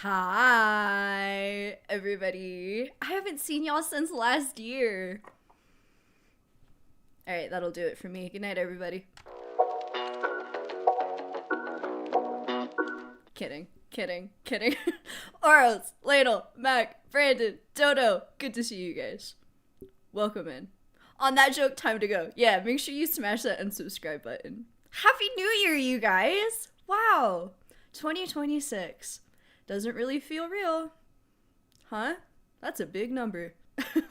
Hi, everybody. I haven't seen y'all since last year. Alright, that'll do it for me. Good night, everybody. Kidding. Oros, Ladle, Mac, Brandon, Dodo. Good to see you guys. Welcome in. On that joke, time to go. Yeah, make sure you smash that unsubscribe button. Happy New Year, you guys! Wow. 2026. Doesn't really feel real. Huh? That's a big number. Hope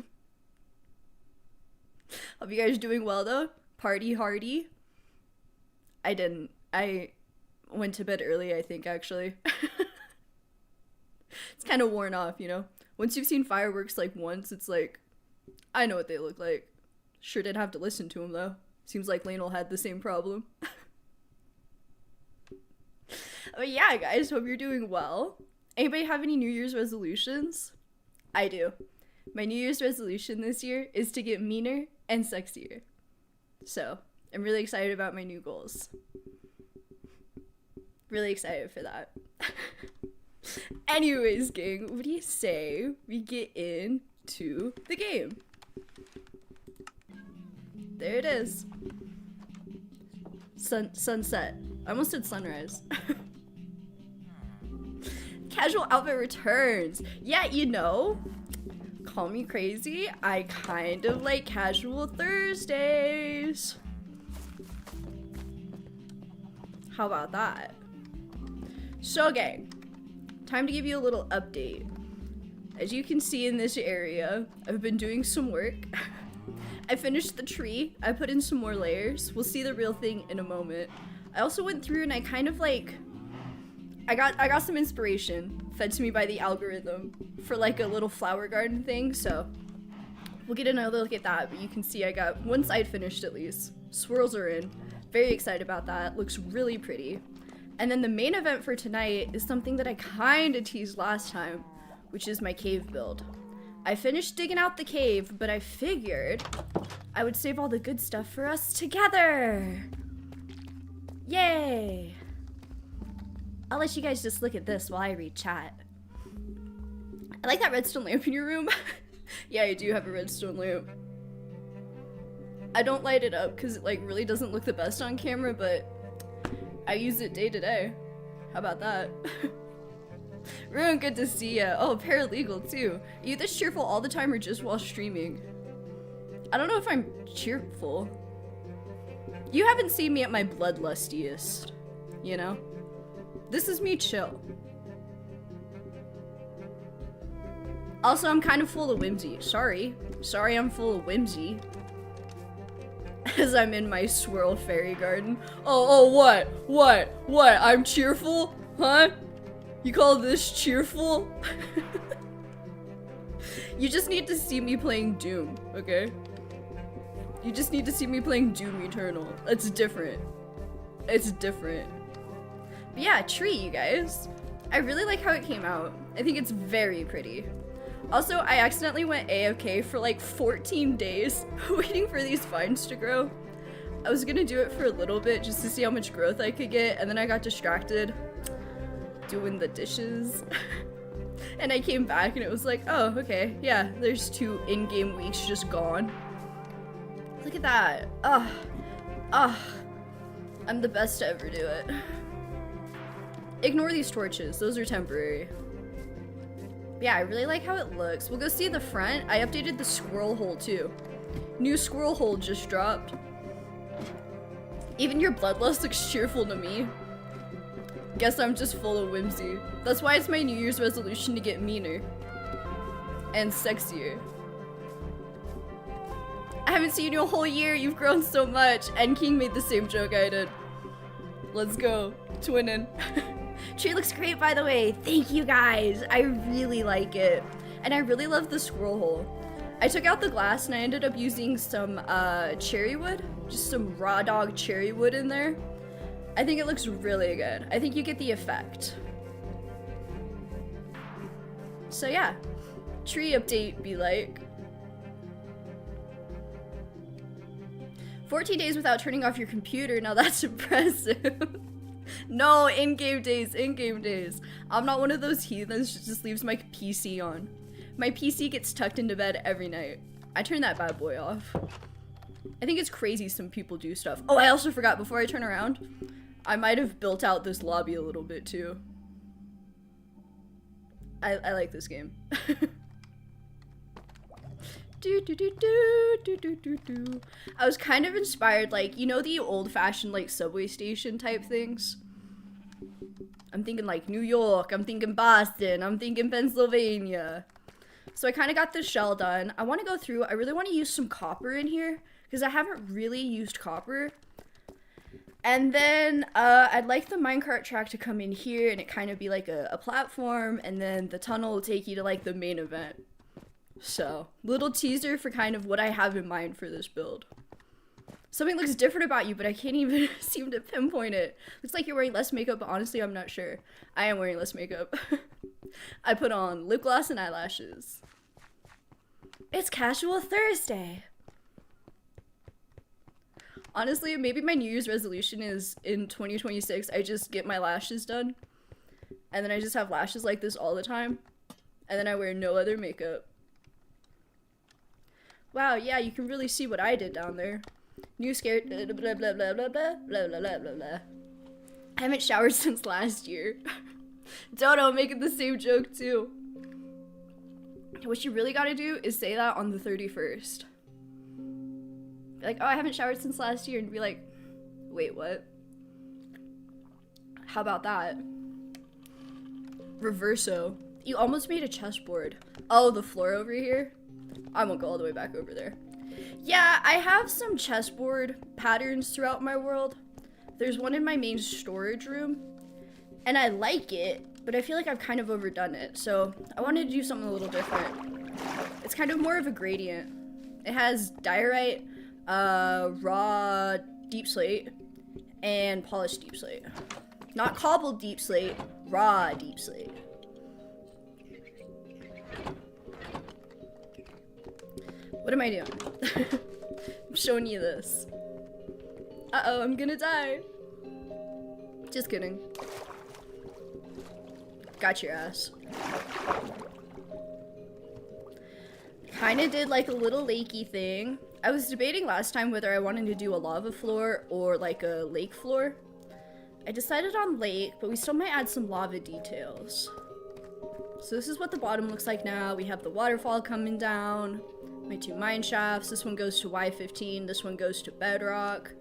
you guys are doing well, though. Party hardy. I didn't. I went to bed early, I think, actually. It's kind of worn off, you know? Once you've seen fireworks, like, once, it's like, I know what they look like. Sure did have to listen to them, though. Seems like Lanel had the same problem. But yeah, guys, hope you're doing well. Anybody have any New Year's resolutions? I do. My New Year's resolution this year is to get meaner and sexier. So, I'm really excited about my new goals. Really excited for that. Anyways, gang, what do you say we get into the game? There it is. Sunset. I almost said sunrise. Casual outfit returns. Yeah, you know, call me crazy, I kind of like casual Thursdays. How about that? So, gang, time to give you a little update. As you can see in this area, I've been doing some work. I finished the tree. I put in some more layers. We'll see the real thing in a moment. I also went through and I kind of like, I got some inspiration fed to me by the algorithm for like a little flower garden thing, so we'll get another look at that. But you can see I got one side finished at least. Swirls are in. Very excited about that. Looks really pretty. And then the main event for tonight is something that I kind of teased last time, which is my cave build. I finished digging out the cave, but I figured I would save all the good stuff for us together. Yay! I'll let you guys just look at this while I read chat. I like that redstone lamp in your room. Yeah, I do have a redstone lamp. I don't light it up because it like really doesn't look the best on camera, but I use it day to day. How about that? Ruin, good to see ya. Oh, paralegal too. Are you this cheerful all the time or just while streaming? I don't know if I'm cheerful. You haven't seen me at my bloodlustiest, you know? This is me chill. Also, I'm kind of full of whimsy. Sorry. Sorry I'm full of whimsy. As I'm in my swirl fairy garden. Oh, what? What? I'm cheerful? Huh? You call this cheerful? You just need to see me playing Doom, okay? You just need to see me playing Doom Eternal. It's different. It's different. But yeah, tree, you guys. I really like how it came out. I think it's very pretty. Also, I accidentally went AFK for like 14 days waiting for these vines to grow. I was gonna do it for a little bit just to see how much growth I could get, and then I got distracted doing the dishes. And I came back and it was like, oh, okay, yeah, there's 2 in-game weeks just gone. Look at that. I'm the best to ever do it. Ignore these torches, those are temporary. Yeah, I really like how it looks. We'll go see the front. I updated the squirrel hole too. New squirrel hole just dropped. Even your bloodlust looks cheerful to me. Guess I'm just full of whimsy. That's why it's my New Year's resolution to get meaner. And sexier. I haven't seen you a whole year, you've grown so much. And King made the same joke I did. Let's go. Twinning. Tree looks great, by the way. Thank you guys. I really like it. And I really love the squirrel hole. I took out the glass and I ended up using some cherry wood. Just some raw dog cherry wood in there. I think it looks really good. I think you get the effect. So yeah. Tree update be like. 14 days without turning off your computer. Now that's impressive. No, in-game days, in-game days. I'm not one of those heathens that just leaves my PC on. My PC gets tucked into bed every night. I turn that bad boy off. I think it's crazy some people do stuff. Oh, I also forgot, before I turn around, I might have built out this lobby a little bit too. I like this game. I was kind of inspired, like, you know the old-fashioned, like, subway station type things? I'm thinking, like, New York, I'm thinking Boston, I'm thinking Pennsylvania. So I kind of got this shell done. I want to go through, I really want to use some copper in here, because I haven't really used copper. And then, I'd like the minecart track to come in here, and it kind of be like a platform, and then the tunnel will take you to, like, the main event. So, little teaser for kind of what I have in mind for this build. Something looks different about you, but I can't even seem to pinpoint it. Looks like you're wearing less makeup, but honestly, I'm not sure. I am wearing less makeup. I put on lip gloss and eyelashes. It's Casual Thursday. Honestly, maybe my New Year's resolution is in 2026, I just get my lashes done. And then I just have lashes like this all the time. And then I wear no other makeup. Wow, yeah, you can really see what I did down there. New scared blah blah blah blah blah blah blah blah blah blah blah. I haven't showered since last year. Dodo making the same joke too. What you really gotta do is say that on the 31st. Be like, oh, I haven't showered since last year, and be like, wait, what? How about that? Reverso. You almost made a chessboard. Oh, the floor over here? I won't go all the way back over there. Yeah, I have some chessboard patterns throughout my world. There's one in my main storage room, and I like it, but I feel like I've kind of overdone it, so I wanted to do something a little different. It's kind of more of a gradient. It has diorite, raw deep slate, and polished deep slate. Not cobbled deep slate, raw deep slate. What am I doing? I'm showing you this. Uh-oh, I'm gonna die. Just kidding. Got your ass. Kinda did like a little lakey thing. I was debating last time whether I wanted to do a lava floor or like a lake floor. I decided on lake, but we still might add some lava details. So this is what the bottom looks like now. We have the waterfall coming down. My 2 mine shafts. This one goes to Y15. This one goes to bedrock.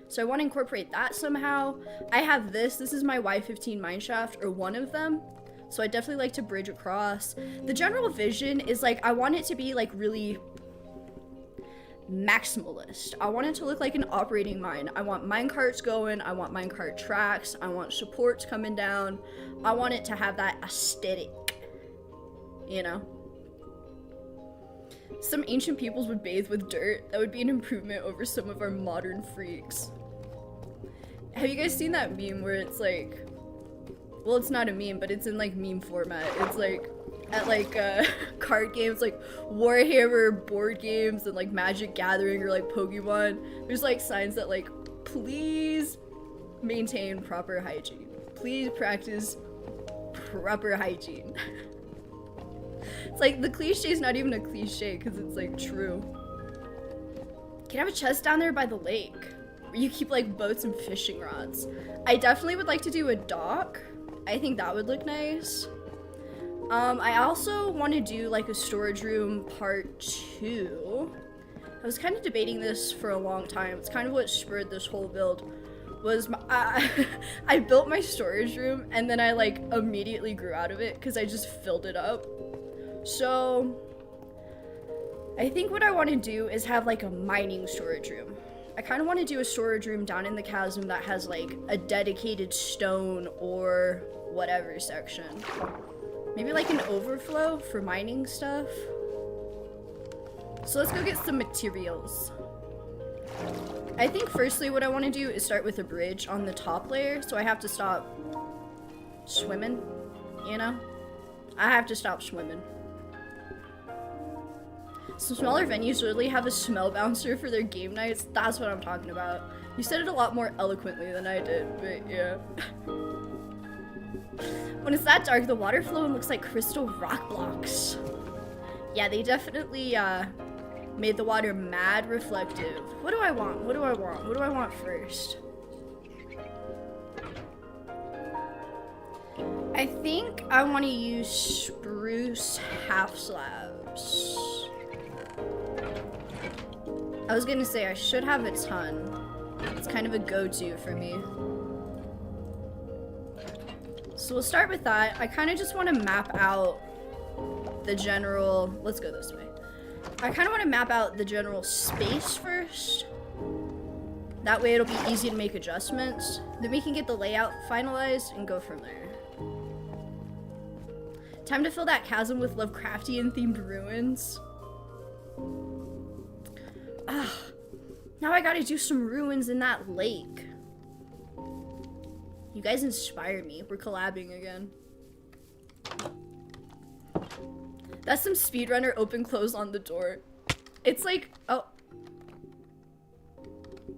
So I want to incorporate that somehow. I have this. This is my Y15 mine shaft, or one of them. So I definitely like to bridge across. The general vision is like, I want it to be like really maximalist. I want it to look like an operating mine. I want mine carts going. I want mine cart tracks. I want supports coming down. I want it to have that aesthetic, you know? Some ancient peoples would bathe with dirt. That would be an improvement over some of our modern freaks. Have you guys seen that meme where it's like, well, it's not a meme, but it's in like meme format. It's like at like card games like Warhammer board games and like Magic Gathering or like Pokemon. There's like signs that like, please maintain proper hygiene. Please practice proper hygiene. It's like the cliche is not even a cliche because it's like true. Can I have a chest down there by the lake where you keep like boats and fishing rods? I definitely would like to do a dock. I think that would look nice. I also want to do like a storage room part 2. I was kind of debating this for a long time. It's kind of what spurred this whole build. Was I built my storage room and then I like immediately grew out of it because I just filled it up. So I think what I want to do is have like a mining storage room. I kind of want to do a storage room down in the chasm that has like a dedicated stone or whatever section. Maybe like an overflow for mining stuff. So let's go get some materials. I think firstly what I want to do is start with a bridge on the top layer, so I have to stop swimming, you know? I have to stop swimming. Some smaller venues literally have a smell bouncer for their game nights. That's what I'm talking about. You said it a lot more eloquently than I did, but yeah. When it's that dark, the water flow looks like crystal rock blocks. Yeah, they definitely made the water mad reflective. What do I want? What do I want? What do I want first? I think I want to use spruce half slabs. I was gonna say I should have a ton. It's kind of a go-to for me. So we'll start with that. I kind of just want to map out the general, let's go this way. I kind of want to map out the general space first. That way it'll be easy to make adjustments. Then we can get the layout finalized and go from there. Time to fill that chasm with Lovecraftian themed ruins. Ah, now I gotta do some ruins in that lake. You guys inspired me. We're collabing again. That's some speedrunner open close on the door. It's like, oh.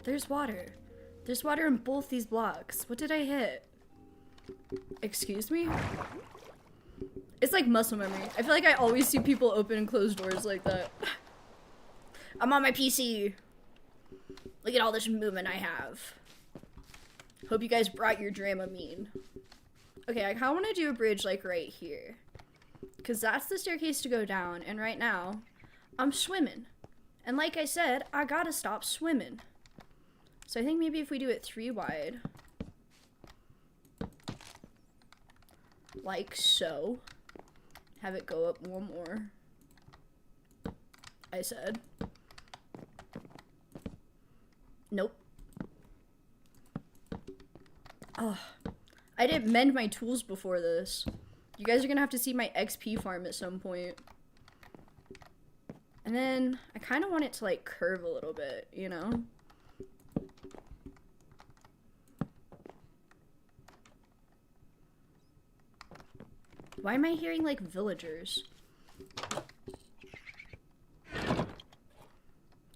There's water. There's water in both these blocks. What did I hit? Excuse me? It's like muscle memory. I feel like I always see people open and close doors like that. I'm on my PC. Look at all this movement I have. Hope you guys brought your Dramamine. Okay, I kind of want to do a bridge like right here. Because that's the staircase to go down. And right now, I'm swimming. And like I said, I gotta stop swimming. So I think maybe if we do it 3 wide. Like so. Have it go up 1 more. I said. Nope. Oh, I didn't mend my tools before this. You guys are gonna have to see my XP farm at some point. And then I kind of want it to like curve a little bit, you know? Why am I hearing like villagers?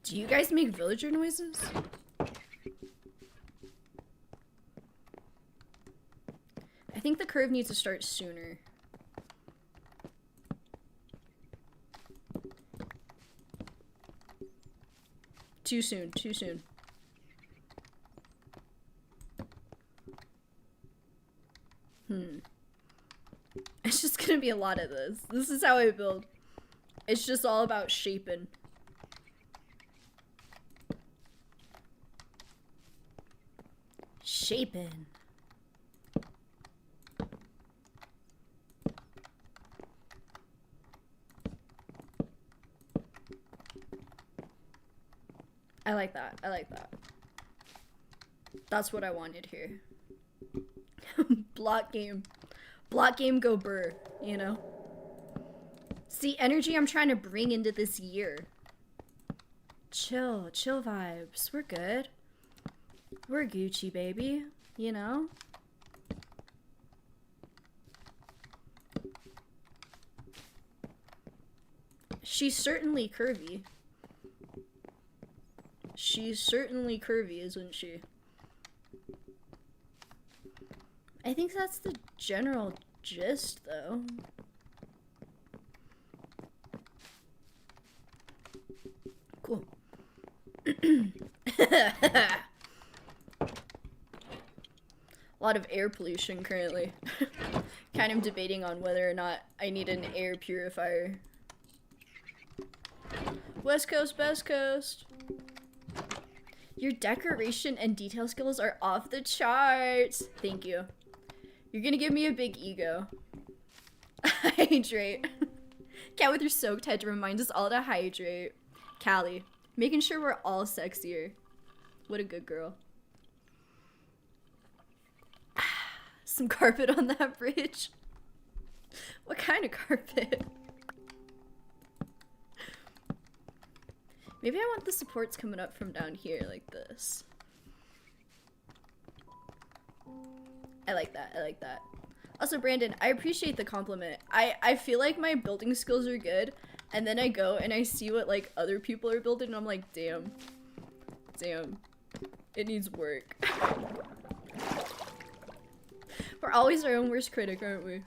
Do you guys make villager noises? think the curve needs to start sooner. Too soon, too soon. It's just gonna be a lot of this. This is how I build. It's just all about shaping. Shaping. I like that. I like that. That's what I wanted here. Block game. Block game go burr, you know? It's the energy I'm trying to bring into this year. Chill, chill vibes. We're good. We're Gucci, baby. You know? She's certainly curvy. She's certainly curvy, isn't she? I think that's the general gist, though. Cool. A lot of air pollution currently. Kind of debating on whether or not I need an air purifier. West Coast, best coast. Your decoration and detail skills are off the charts. Thank you. You're gonna give me a big ego. Hydrate. Cat with your soaked head reminds us all to hydrate. Callie, making sure we're all sexier. What a good girl. Some carpet on that bridge. What kind of carpet? Maybe I want the supports coming up from down here like this. I like that. I like that. Also, Brandon, I appreciate the compliment. I feel like my building skills are good, and then I go and I see what like other people are building, and I'm like, damn. Damn. It needs work. We're always our own worst critic, aren't we?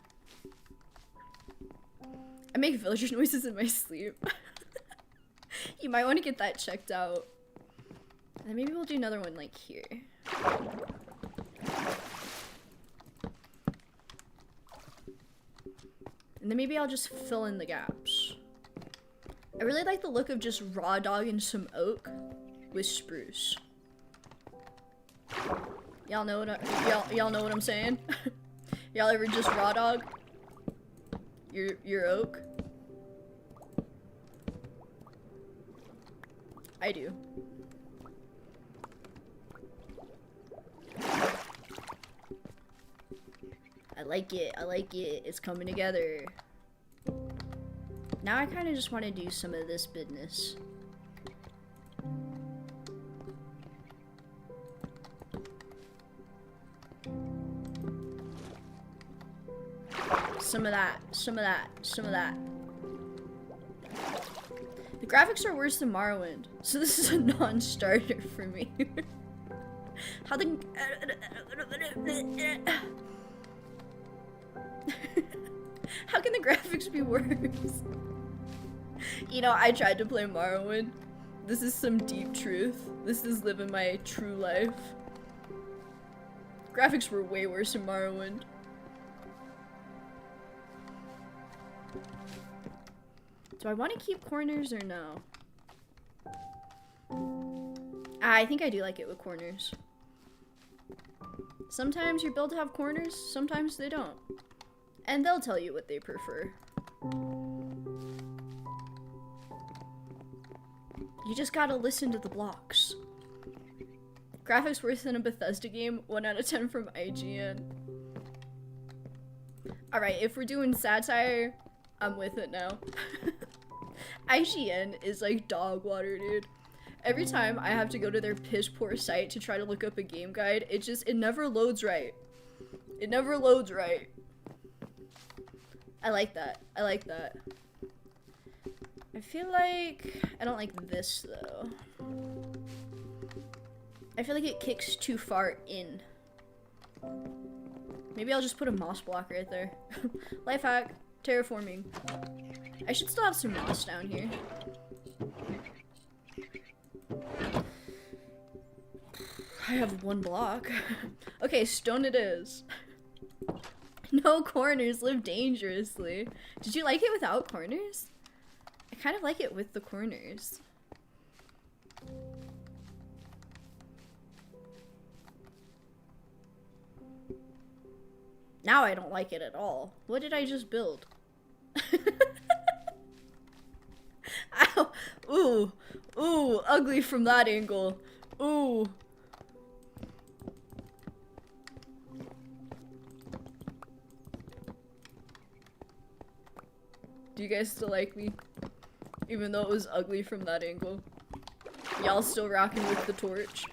I make villager noises in my sleep. You might want to get that checked out. And then maybe we'll do another one like here. And then maybe I'll just fill in the gaps. I really like the look of just raw dog and some oak with spruce. Y'all know what y'all know what I'm saying? Y'all ever just raw dog your oak? I do. I like it. I like it. It's coming together. Now I kind of just want to do some of this business. Some of that. Some of that. Some of that. The graphics are worse than Morrowind, so this is a non-starter for me. How the... How can the graphics be worse? You know, I tried to play Morrowind. This is some deep truth. This is living my true life. Graphics were way worse in Morrowind. Do I want to keep corners or no? I think I do like it with corners. Sometimes your build have corners, sometimes they don't. And they'll tell you what they prefer. You just gotta listen to the blocks. Graphics worse than a Bethesda game, 1 out of 10 from IGN. Alright, if we're doing satire, I'm with it now. IGN is like dog water, dude. Every time I have to go to their piss poor site to try to look up a game guide, it never loads right. It never loads right. I like that. I like that. I feel like I don't like this though. I feel like it kicks too far in. Maybe I'll just put a moss block right there. Life hack. Terraforming. I should still have some moss down here. I have 1 block. Okay, stone it is. No corners, live dangerously. Did you like it without corners? I kind of like it with the corners. Now I don't like it at all. What did I just build? Ow! Ooh! Ooh! Ugly from that angle. Ooh! Do you guys still like me? Even though it was ugly from that angle. Y'all still rocking with the torch?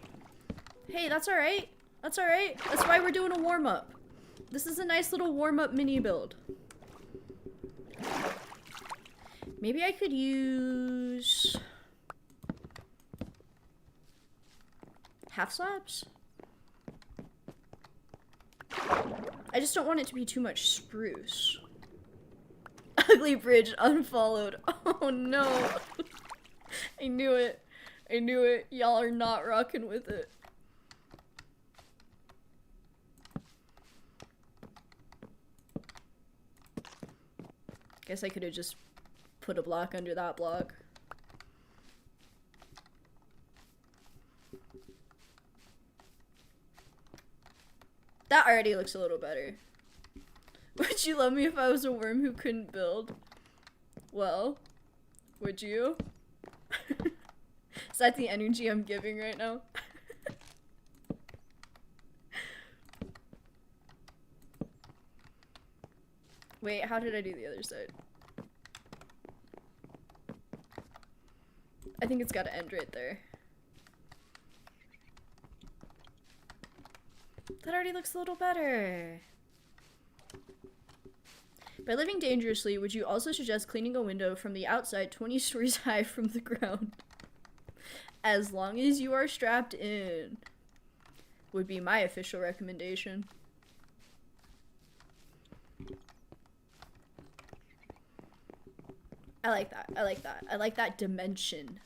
Hey, that's alright. That's alright. That's why we're doing a warm-up. This is a nice little warm-up mini build. Maybe I could use... half slabs? I just don't want it to be too much spruce. Ugly bridge unfollowed. Oh no. I knew it. I knew it. Y'all are not rocking with it. Guess I could have just put a block under that block. That already looks a little better. Would you love me if I was a worm who couldn't build? Well, would you? Is that the energy I'm giving right now? Wait, how did I do the other side? I think it's gotta end right there. That already looks a little better. By living dangerously, would you also suggest cleaning a window from the outside 20 stories high from the ground? As long as you are strapped in, would be my official recommendation. I like that. I like that. I like that dimension.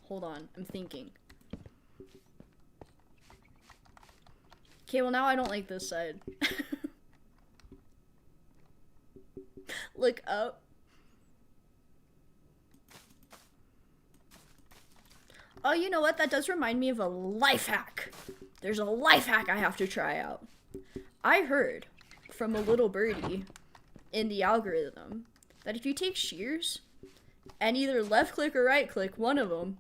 Hold on, I'm thinking. Okay, well now I don't like this side. Look up. Oh, you know what? That does remind me of a life hack. There's a life hack I have to try out. I heard from a little birdie in the algorithm that if you take shears and either left click or right click, one of them,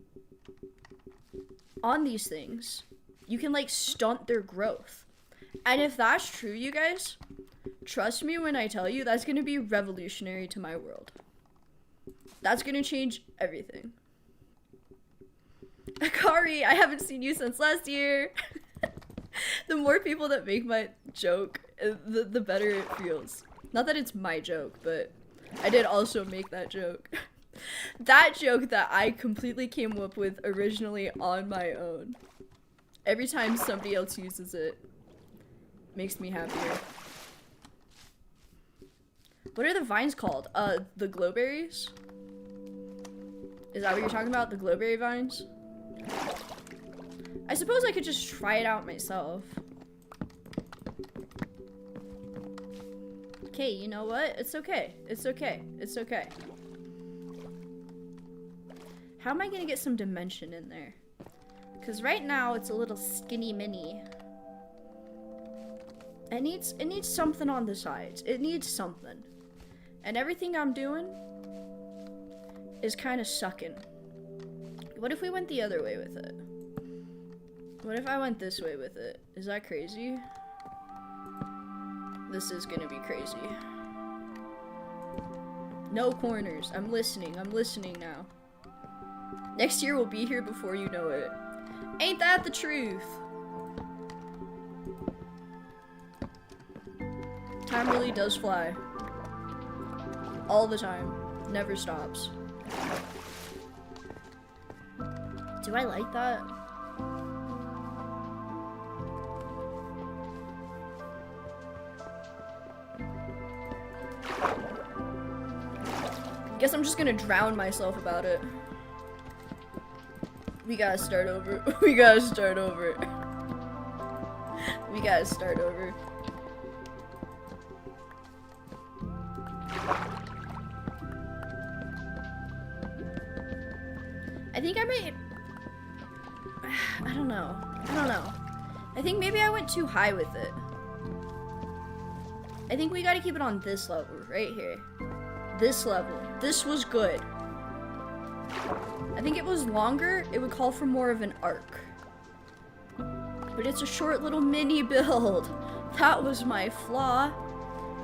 on these things, you can like stunt their growth. And if that's true, you guys, trust me when I tell you that's gonna be revolutionary to my world. That's gonna change everything. Akari, I haven't seen you since last year. The more people that make my joke, the better it feels. Not that it's my joke, but I did also make that joke. That joke that I completely came up with originally on my own. Every time somebody else uses it, makes me happier. What are the vines called? The glowberries? Is that what you're talking about? The glowberry vines? I suppose I could just try it out myself. Okay, you know what? It's okay. It's okay. It's okay. How am I gonna get some dimension in there? Because right now it's a little skinny mini. It needs something on the sides. It needs something. And everything I'm doing is kind of sucking. What if we went the other way with it? What if I went this way with it? Is that crazy? This is gonna be crazy. No corners. I'm listening. I'm listening now. Next year we'll be here before you know it. Ain't that the truth? Time really does fly. All the time. Never stops. Do I like that? Guess I'm just gonna drown myself about it. We gotta start over. We gotta start over. We gotta start over. I think I might... I don't know. I don't know. I think maybe I went too high with it. I think we gotta keep it on this level, right here. This level. This was good. I think it was longer, it would call for more of an arc. But it's a short little mini build. That was my flaw.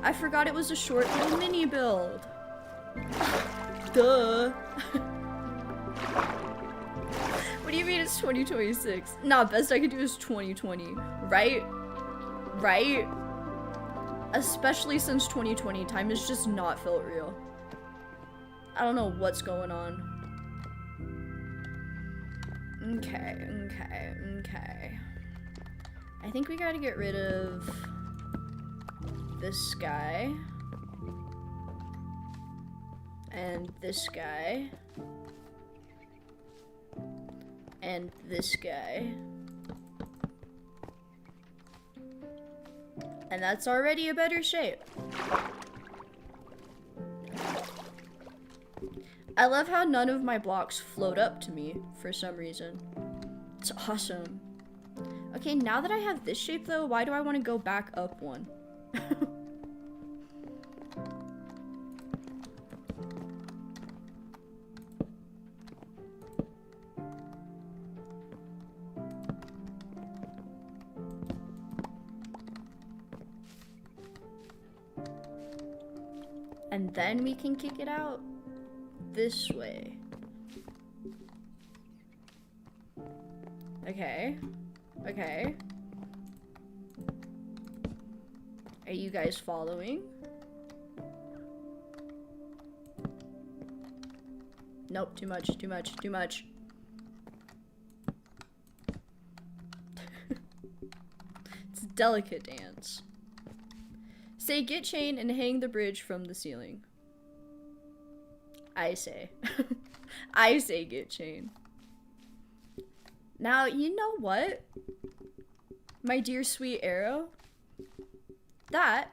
I forgot it was a short little mini build. Duh. What do you mean it's 2026? Nah, best I could do is 2020. Right? Right? Especially since 2020, time has just not felt real. I don't know what's going on. Okay, okay, okay. I think we gotta get rid of this guy. And this guy. And this guy. And that's already a better shape. I love how none of my blocks float up to me for some reason. It's awesome. Okay, now that I have this shape though, why do I want to go back up one? And then we can kick it out this way. Okay. Okay. Are you guys following? Nope, too much, too much, too much. It's a delicate dance. Say get chain and hang the bridge from the ceiling. I say. I say get chain. Now, you know what? My dear sweet arrow? That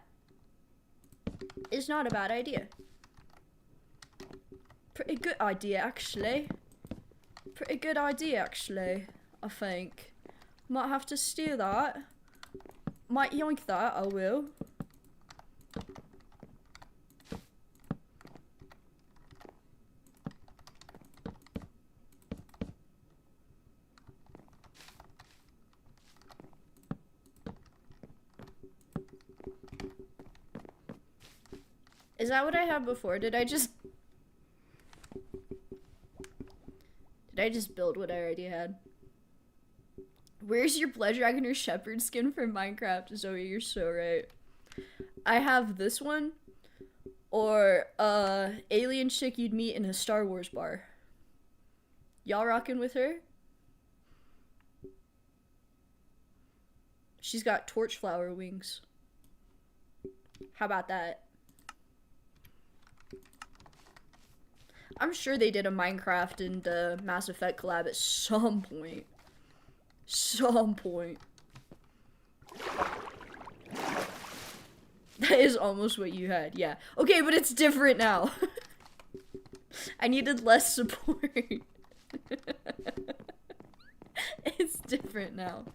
is not a bad idea. Pretty good idea, actually. Pretty good idea, actually, I think. Might have to steal that. Might yoink that, I will. Is that what I had before? Did I just build what I already had? Where's your blood dragon or shepherd skin for Minecraft? Zoe, you're so right. I have this one or alien chick you'd meet in a Star Wars bar. Y'all rocking with her? She's got torch flower wings. How about that? I'm sure they did a Minecraft and Mass Effect collab at some point. Some point. That is almost what you had, yeah. Okay, but it's different now. I needed less support. It's different now.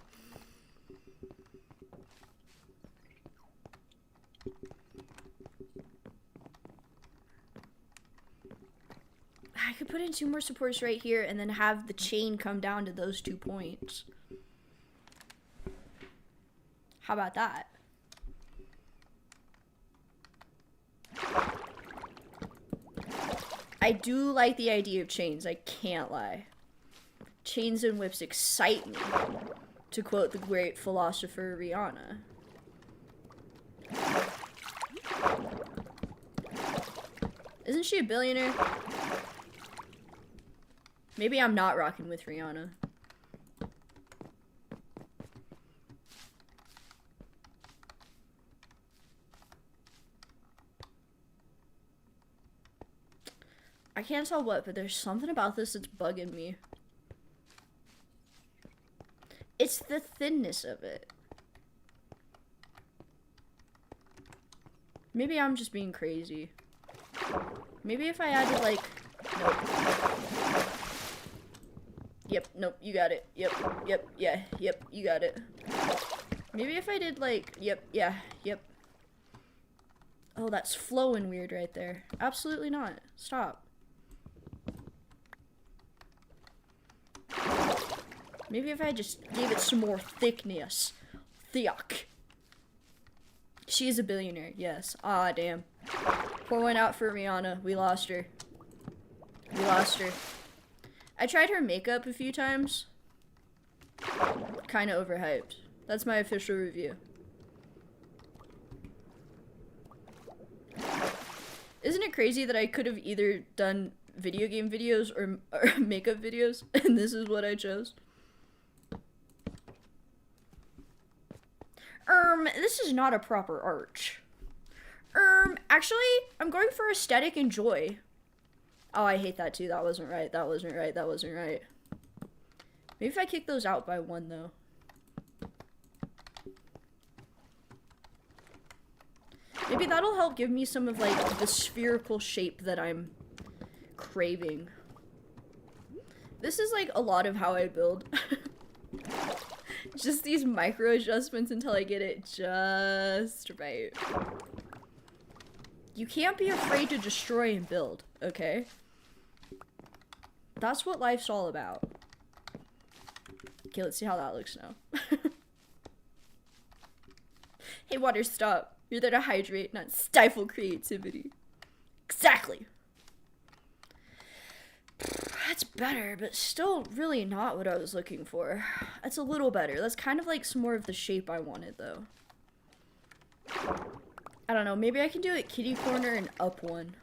I could put in 2 more supports right here and then have the chain come down to those 2 points. How about that? I do like the idea of chains, I can't lie. Chains and whips excite me, to quote the great philosopher Rihanna. Isn't she a billionaire? Maybe I'm not rocking with Rihanna. I can't tell what, but there's something about this that's bugging me. It's the thinness of it. Maybe I'm just being crazy. Maybe if I added like... Nope. Yep, nope, you got it. Yep, yeah, yep, you got it. Maybe if I did like... Yep, yeah, yep. Oh, that's flowing weird right there. Absolutely not. Stop. Maybe if I just gave it some more thickness. Thick. She is a billionaire, yes. Ah, damn. Pour one out for Rihanna. We lost her. We lost her. I tried her makeup a few times. Kinda overhyped. That's my official review. Isn't it crazy that I could have either done video game videos or makeup videos, and this is what I chose? This is not a proper arch. Actually, I'm going for aesthetic and joy. Oh, I hate that too. That wasn't right. That wasn't right. That wasn't right. Maybe if I kick those out by one, though. Maybe that'll help give me some of, like, the spherical shape that I'm craving. This is, like, a lot of how I build. Just these micro adjustments until I get it just right. You can't be afraid to destroy and build, okay? That's what life's all about. Okay, let's see how that looks now. Hey, water, stop. You're there to hydrate, not stifle creativity. Exactly. That's better, but still really not what I was looking for. That's a little better. That's kind of like some more of the shape I wanted, though. I don't know. Maybe I can do it kitty corner and up one.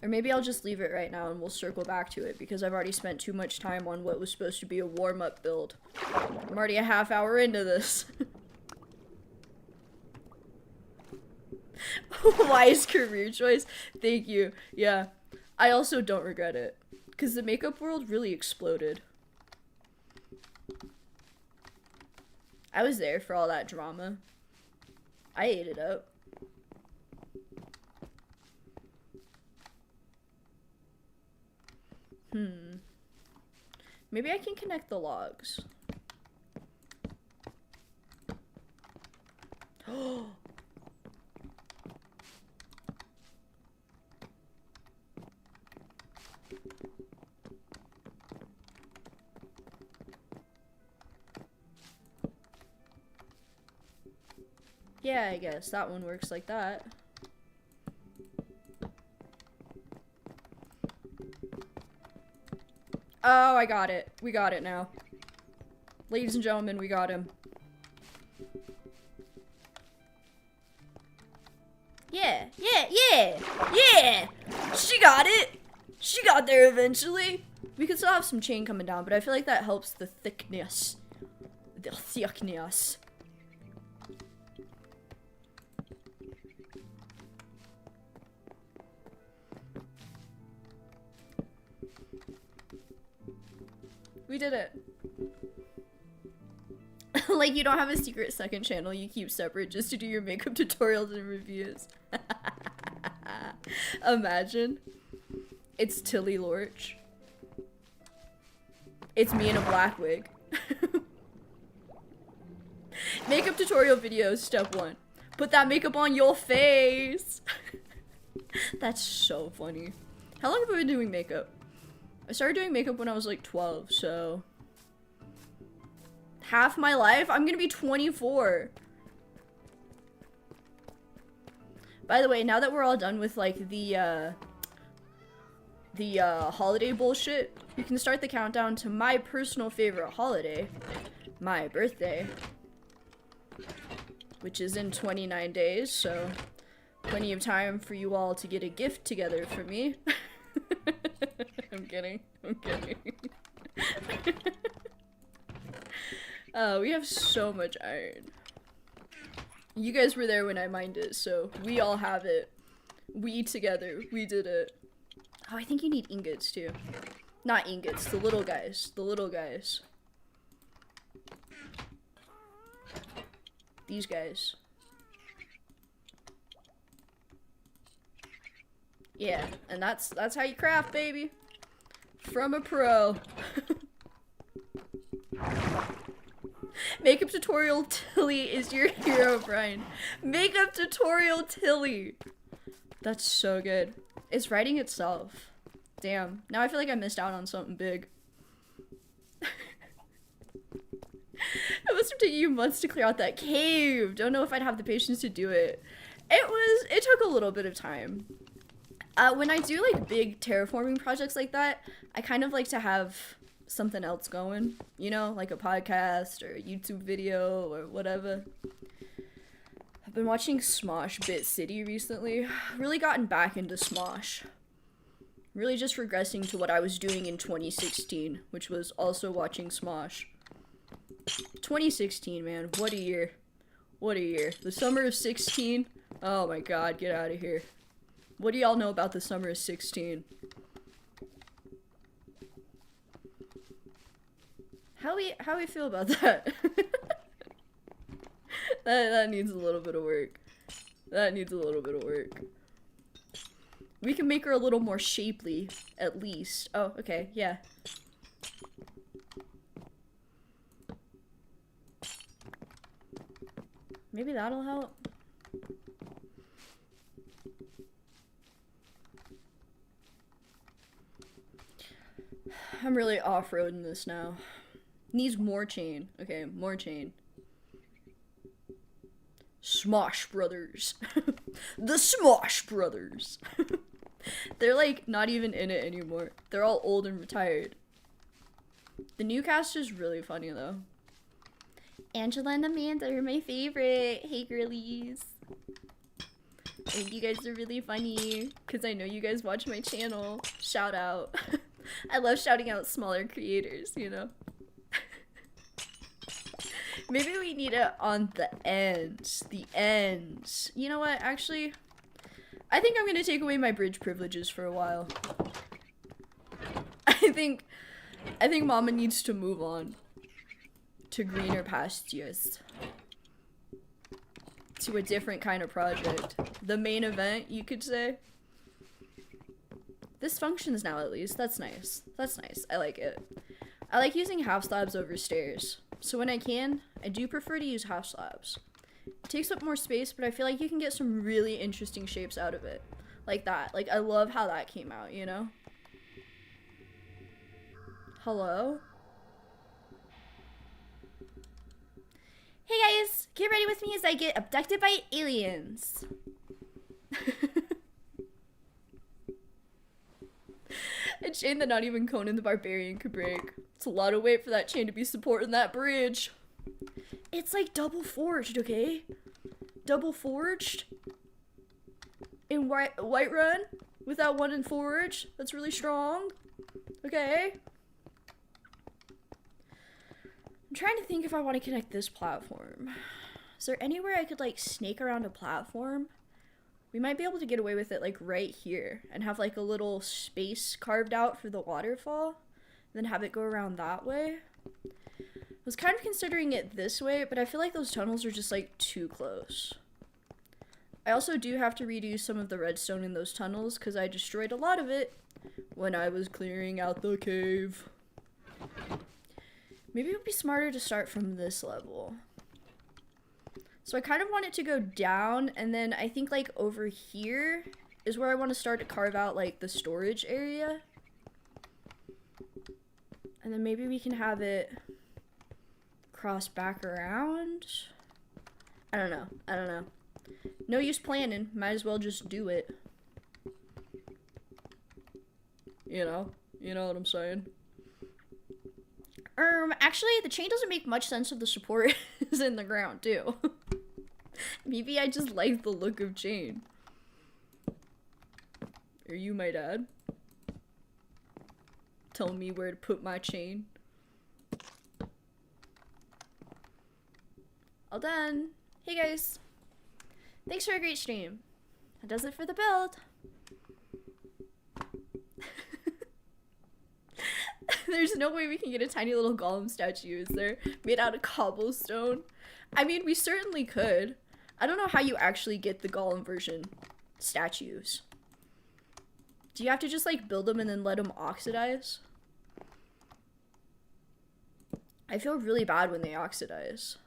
Or maybe I'll just leave it right now and we'll circle back to it because I've already spent too much time on what was supposed to be a warm-up build. I'm already a half hour into this. Wise career choice. Thank you. Yeah. I also don't regret it. Because the makeup world really exploded. I was there for all that drama. I ate it up. Maybe I can connect the logs. Oh. Yeah, I guess that one works like that. Oh, I got it. We got it now. Ladies and gentlemen, we got him. Yeah, yeah! She got it! She got there eventually. We could still have some chain coming down, but I feel like that helps the thickness. The thickness. We did it. Like, you don't have a secret second channel you keep separate just to do your makeup tutorials and reviews. Imagine. It's Tilly Lorch. It's me in a black wig. Makeup tutorial videos, step 1. Put that makeup on your face. That's so funny. How long have I been doing makeup? I started doing makeup when I was like 12, so... half my life? I'm gonna be 24. By the way, now that we're all done with like the the holiday bullshit, you can start the countdown to my personal favorite holiday, my birthday, which is in 29 days, so plenty of time for you all to get a gift together for me. I'm kidding. I'm kidding. We have so much iron. You guys were there when I mined it, so we all have it. We together, we did it. Oh, I think you need ingots too. Not ingots, the little guys. The little guys. These guys. Yeah, and that's how you craft, baby. From a pro. Makeup tutorial Tilly is your hero, Brian. Makeup tutorial Tilly. That's so good. It's writing itself. Damn. Now I feel like I missed out on something big. It must have taken you months to clear out that cave. Don't know if I'd have the patience to do it. It took a little bit of time. When I do like big terraforming projects like that, I kind of like to have something else going, you know, like a podcast or a YouTube video or whatever. I've been watching Smosh Bit City recently. Really gotten back into Smosh. Really just regressing to what I was doing in 2016, which was also watching Smosh. 2016, man, what a year. What a year. The summer of 16? Oh my god, get out of here. What do y'all know about the summer of 16? How we feel about that? that needs a little bit of work. That needs a little bit of work. We can make her a little more shapely, at least. Oh, okay, yeah. Maybe that'll help. I'm really off-roading this now. Needs more chain. Okay, more chain. Smosh Brothers. The Smosh Brothers. They're like not even in it anymore. They're all old and retired. The new cast is really funny though. Angela and Amanda are my favorite. Hey girlies. And you guys are really funny because I know you guys watch my channel. Shout out. I love shouting out smaller creators, you know. Maybe we need it on the ends. The ends. You know what? Actually, I think I'm gonna take away my bridge privileges for a while. I think Mama needs to move on to greener pastures. To a different kind of project. The main event, you could say. This functions now at least. That's nice. That's nice. I like it. I like using half slabs over stairs. So when I can, I do prefer to use half slabs. It takes up more space, but I feel like you can get some really interesting shapes out of it. Like that. Like, I love how that came out, you know? Hello? Hey guys! Get ready with me as I get abducted by aliens. A chain that not even Conan the Barbarian could break. It's a lot of weight for that chain to be supporting that bridge. It's like double forged, okay? Double forged? In Whiterun? Without one in forge? That's really strong. Okay. I'm trying to think if I want to connect this platform. Is there anywhere I could like snake around a platform? We might be able to get away with it like right here and have like a little space carved out for the waterfall, then have it go around that way. I was kind of considering it this way, but I feel like those tunnels are just like too close. I also do have to redo some of the redstone in those tunnels because I destroyed a lot of it when I was clearing out the cave. Maybe it would be smarter to start from this level. So I kind of want it to go down, and then I think like over here is where I want to start to carve out like the storage area. And then maybe we can have it cross back around. I don't know. No use planning. Might as well just do it. You know? You know what I'm saying? Actually, the chain doesn't make much sense if the support is in the ground, too. Maybe I just like the look of chain. Are you my dad? Tell me where to put my chain. All done. Hey guys. Thanks for a great stream. That does it for the build. There's no way we can get a tiny little golem statue, is there? Made out of cobblestone. I mean, we certainly could. I don't know how you actually get the golem version statues. Do you have to just like build them and then let them oxidize? I feel really bad when they oxidize.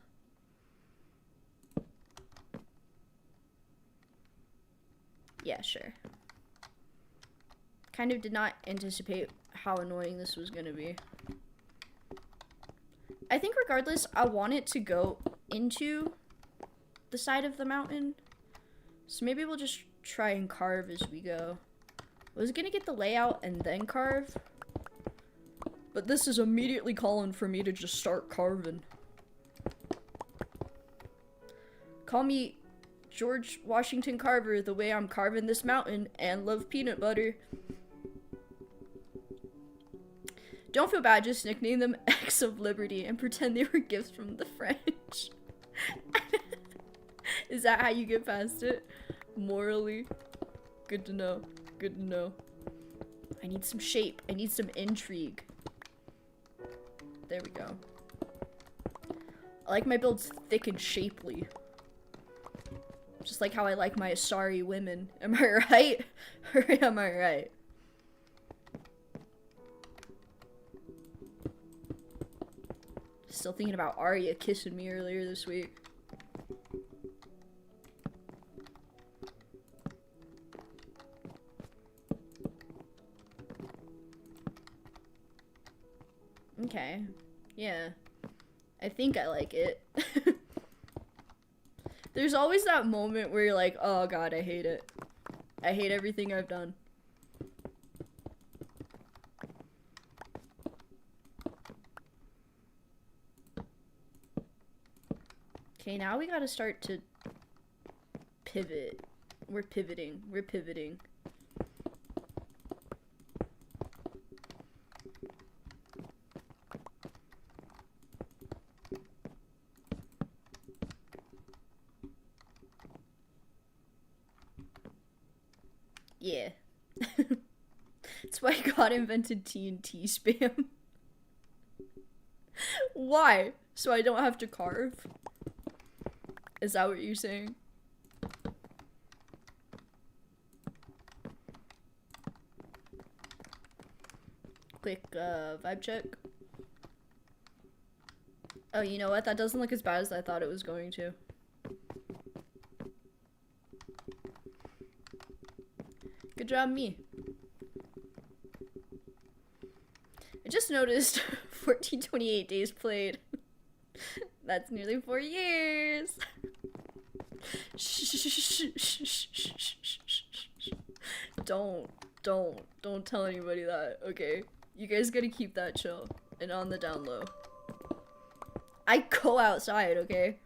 Yeah, sure. Kind of did not anticipate how annoying this was gonna be. I think regardless, I want it to go into the side of the mountain. So maybe we'll just try and carve as we go. I was gonna get the layout and then carve, but this is immediately calling for me to just start carving. Call me George Washington Carver the way I'm carving this mountain and love peanut butter. Don't feel bad, just nickname them X of Liberty and pretend they were gifts from the French. Is that how you get past it? Morally? Good to know. Good to know. I need some shape. I need some intrigue. There we go. I like my builds thick and shapely. Just like how I like my Asari women. Am I right? Or am I right? Still thinking about Arya kissing me earlier this week. Okay. Yeah. I think I like it. There's always that moment where you're like, oh god, I hate it. I hate everything I've done. Okay, now we gotta start to pivot. We're pivoting. We're pivoting. Yeah. That's why God invented TNT spam. Why? So I don't have to carve? Is that what you're saying? Quick, vibe check. Oh, you know what? That doesn't look as bad as I thought it was going to. Good job, me. I just noticed 1428 days played. That's nearly 4 years. Don't tell anybody that, okay? You guys gotta keep that chill and on the down low. I go outside, okay?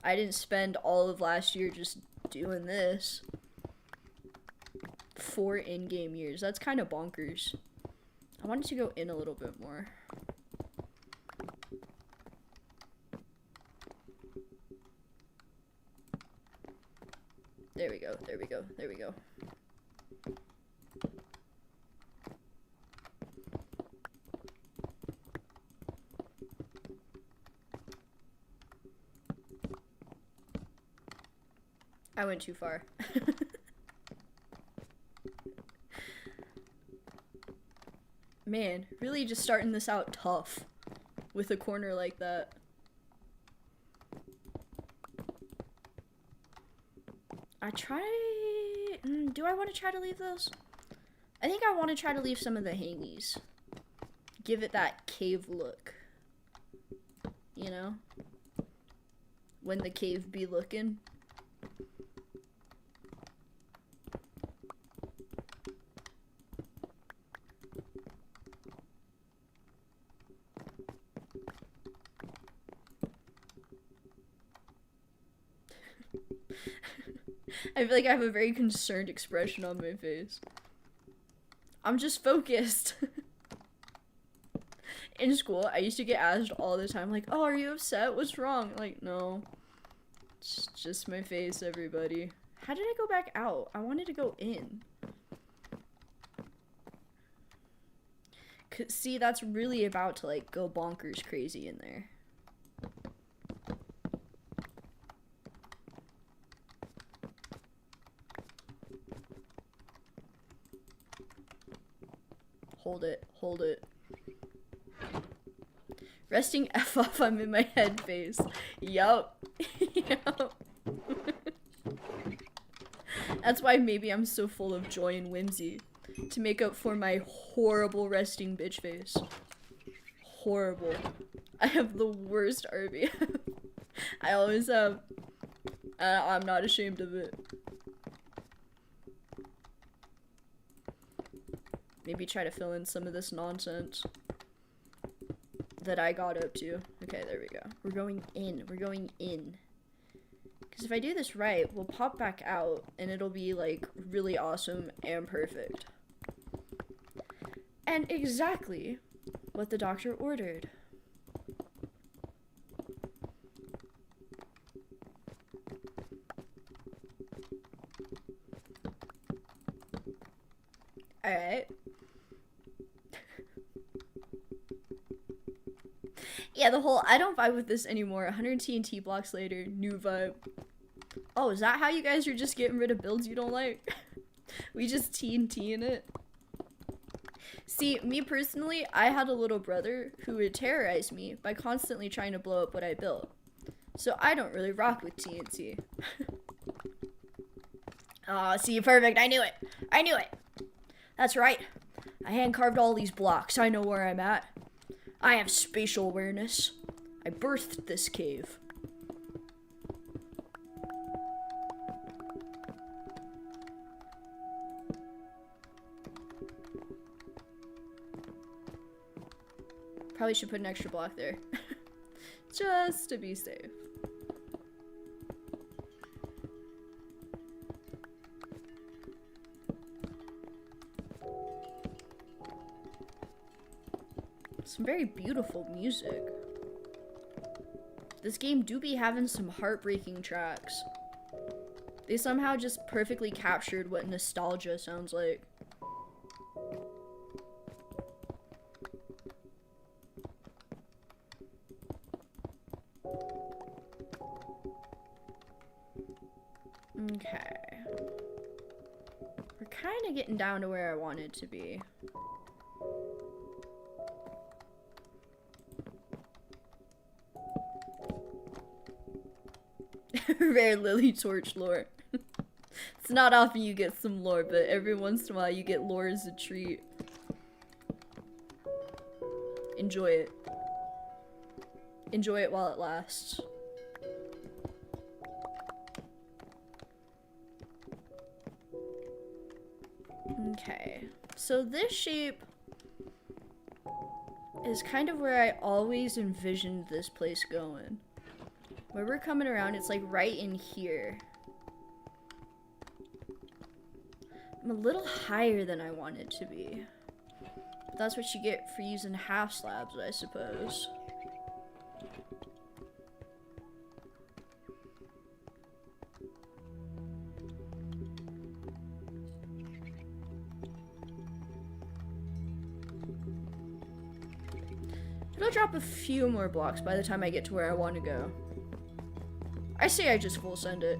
I didn't spend all of last year just doing this. 4 in-game years. That's kind of bonkers. I wanted to go in a little bit more. There we go, there we go, there we go. I went too far. Man, really just starting this out tough with a corner like that. Do I want to try to leave those? I think I want to try to leave some of the hangies. Give it that cave look. You know? When the cave be looking. I feel like I have a very concerned expression on my face. I'm just focused. In school, I used to get asked all the time, like, oh, are you upset? What's wrong? Like, no. It's just my face, everybody. How did I go back out? I wanted to go in. See, that's really about to, like, go bonkers crazy in there. Hold it. Hold it. Resting F off, I'm in my head phase. Yup. Yup. That's why maybe I'm so full of joy and whimsy. To make up for my horrible resting bitch face. Horrible. I have the worst RBF. I always have. I'm not ashamed of it. Maybe try to fill in some of this nonsense that I got up to. Okay, there we go. We're going in. We're going in. Because if I do this right, we'll pop back out and it'll be like really awesome and perfect. And exactly what the doctor ordered. Alright. Yeah, the whole I don't vibe with this anymore. 100 TNT blocks later, new vibe. Oh, is that how you guys are just getting rid of builds you don't like? We just TNT in it. See, me personally, I had a little brother who would terrorize me by constantly trying to blow up what I built. So I don't really rock with TNT. Aw, see, perfect. I knew it. I knew it. That's right. I hand carved all these blocks. I know where I'm at. I have spatial awareness. I birthed this cave. Probably should put an extra block there. Just to be safe. Some very beautiful music. This game do be having some heartbreaking tracks. They somehow just perfectly captured what nostalgia sounds like. Okay. We're kind of getting down to where I wanted to be. Rare Lily Torch lore. It's not often you get some lore, but every once in a while you get lore as a treat. Enjoy it. Enjoy it while it lasts. Okay, so this shape is kind of where I always envisioned this place going. Where we're coming around, it's like right in here. I'm a little higher than I wanted to be. But that's what you get for using half slabs, I suppose. It'll drop a few more blocks by the time I get to where I want to go. I say I just full send it.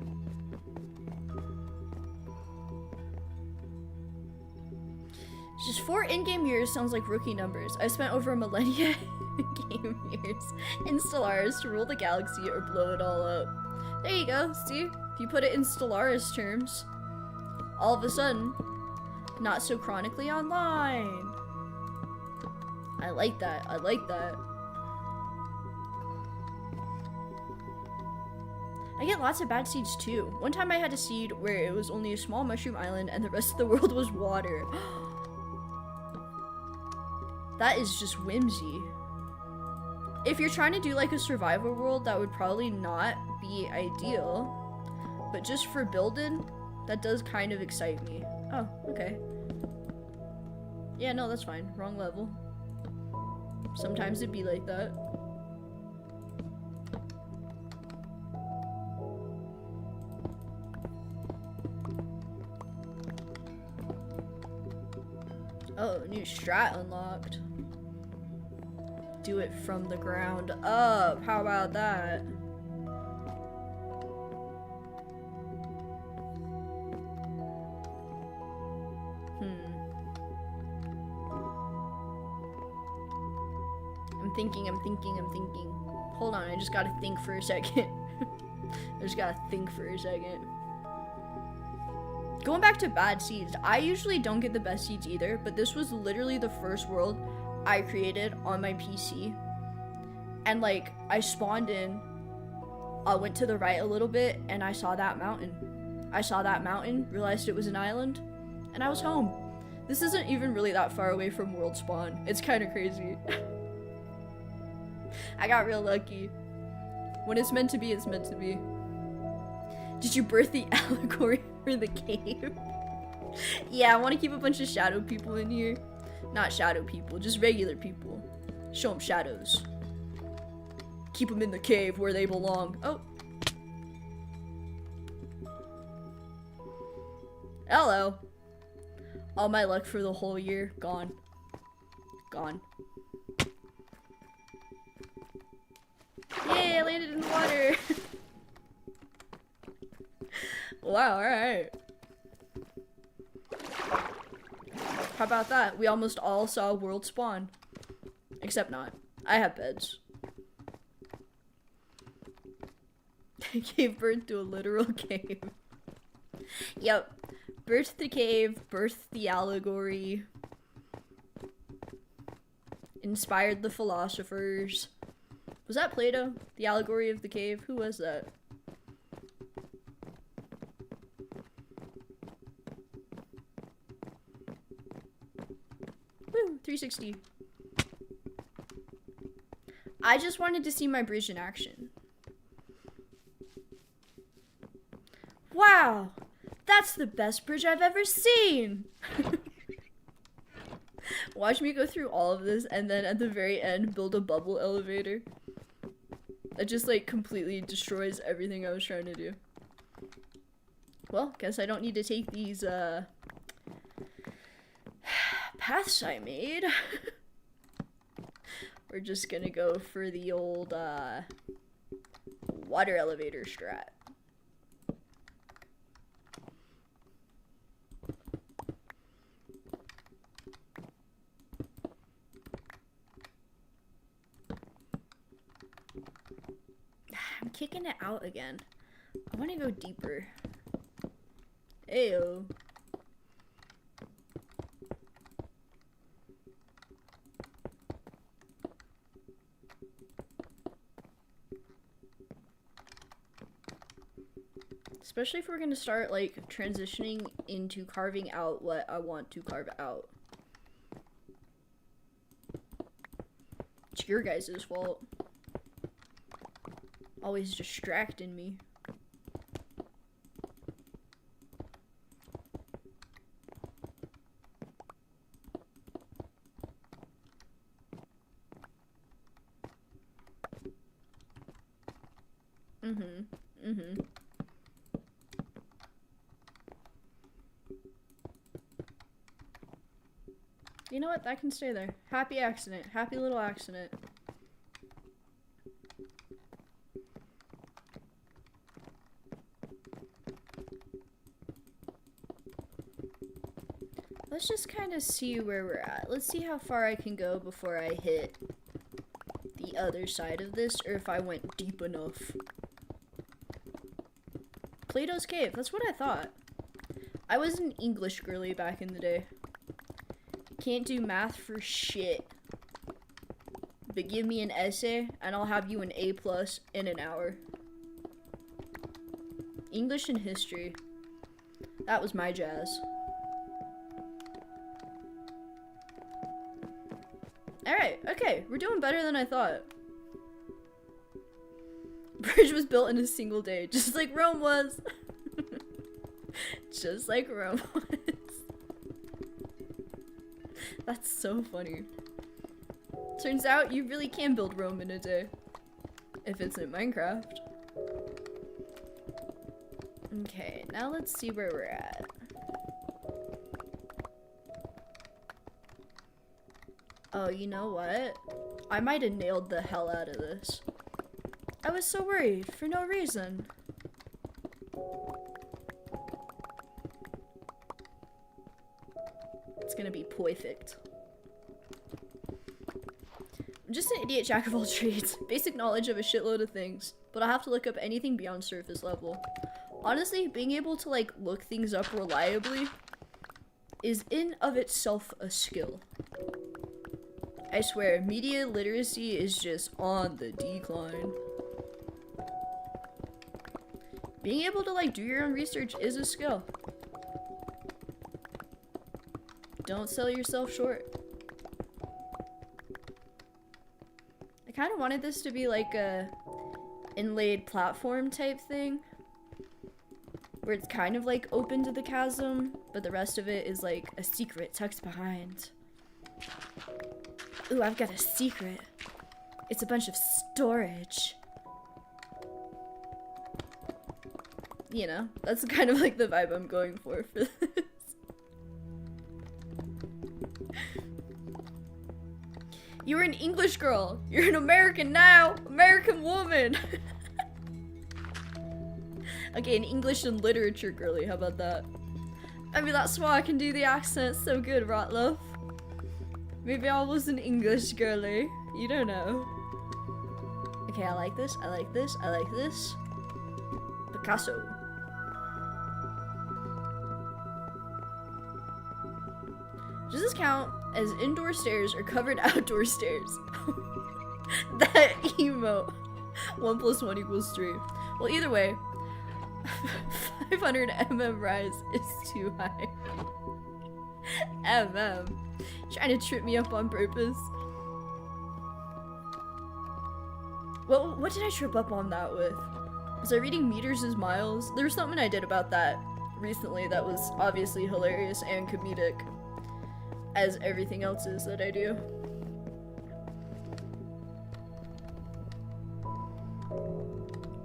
Just 4 in-game years sounds like rookie numbers. I spent over a millennia game years in Stellaris to rule the galaxy or blow it all up. There you go, see? If you put it in Stellaris terms, all of a sudden, not so chronically online. I like that. I like that. I get lots of bad seeds too. One time I had a seed where it was only a small mushroom island and the rest of the world was water. That is just whimsy. If you're trying to do like a survival world, that would probably not be ideal. But just for building, that does kind of excite me. Oh, okay. Yeah, no, that's fine. Wrong level. Sometimes it'd be like that. Oh, new strat unlocked. Do it from the ground up. How about that? I'm thinking. Hold on, I just gotta think for a second. I just gotta think for a second. Going back to bad seeds, I usually don't get the best seeds either, but this was literally the first world I created on my PC. And like, I spawned in, I went to the right a little bit, and I saw that mountain. Realized it was an island, and I was home. This isn't even really that far away from world spawn. It's kind of crazy. I got real lucky. When it's meant to be, it's meant to be. Did you birth the allegory for the cave? Yeah, I want to keep a bunch of shadow people in here. Not shadow people, just regular people. Show them shadows. Keep them in the cave where they belong. Oh. Hello. All my luck for the whole year, gone. Gone. Yay, I landed in the water. Wow, alright. How about that? We almost all saw world spawn. Except not. I have beds. Gave birth to a literal cave. Yep. Birthed the cave, birthed the allegory. Inspired the philosophers. Was that Plato? The allegory of the cave? Who was that? Woo, 360. I just wanted to see my bridge in action. Wow! That's the best bridge I've ever seen! Watch me go through all of this and then at the very end build a bubble elevator. That just like completely destroys everything I was trying to do. Well, guess I don't need to take these paths I made. We're just gonna go for the old water elevator strat. I'm kicking it out again. I want to go deeper. Ayo. Especially if we're going to start like transitioning into carving out what I want to carve out. It's your guys' fault. Always distracting me. You know what? That can stay there. Happy accident. Happy little accident. Let's just kind of see where we're at. Let's see how far I can go before I hit the other side of this, or if I went deep enough. Plato's Cave, that's what I thought. I was an English girly back in the day. Can't do math for shit. But give me an essay, and I'll have you an A+ in an hour. English and history. That was my jazz. Alright, okay, we're doing better than I thought. Bridge was built in a single day, just like Rome was. Just like Rome was. That's so funny. Turns out you really can build Rome in a day. If it's in Minecraft. Okay, now let's see where we're at. Oh, you know what? I might have nailed the hell out of this. I was so worried for no reason. It's gonna be perfect. I'm just an idiot jack of all trades. Basic knowledge of a shitload of things, but I'll have to look up anything beyond surface level. Honestly, being able to like look things up reliably is in of itself a skill. I swear, media literacy is just on the decline. Being able to like do your own research is a skill. Don't sell yourself short. I kind of wanted this to be like a inlaid platform type thing, where it's kind of like open to the chasm, but the rest of it is like a secret tucked behind. Ooh, I've got a secret. It's a bunch of storage. You know, that's kind of like the vibe I'm going for this. You're an English girl. You're an American now. American woman. Okay, an English and literature girly. How about that? I mean, that's why I can do the accent so good, right, love? Maybe I was an English girly. You don't know. Okay, I like this. I like this. I like this. Picasso. Does this count as indoor stairs or covered outdoor stairs? That emote. 1 + 1 = 3. Well, either way, 500 mm rise is too high. MM. Trying to trip me up on purpose. Well, what did I trip up on that with? Was I reading meters as miles? There was something I did about that recently that was obviously hilarious and comedic, as everything else is that I do.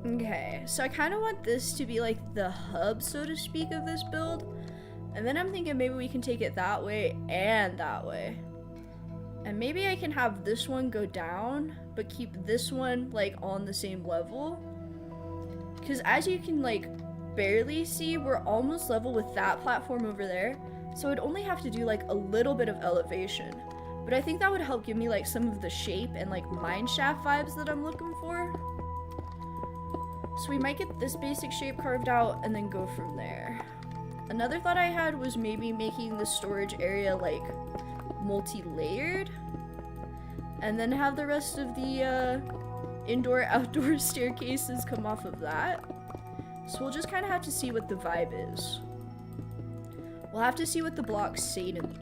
Okay, so I kind of want this to be like the hub, so to speak, of this build. And then I'm thinking maybe we can take it that way and that way. And maybe I can have this one go down, but keep this one like on the same level. Because as you can like barely see, we're almost level with that platform over there. So I'd only have to do like a little bit of elevation. But I think that would help give me like some of the shape and like mineshaft vibes that I'm looking for. So we might get this basic shape carved out and then go from there. Another thought I had was maybe making the storage area like multi-layered, and then have the rest of the indoor-outdoor staircases come off of that. So we'll just kind of have to see what the vibe is. We'll have to see what the blocks say to me.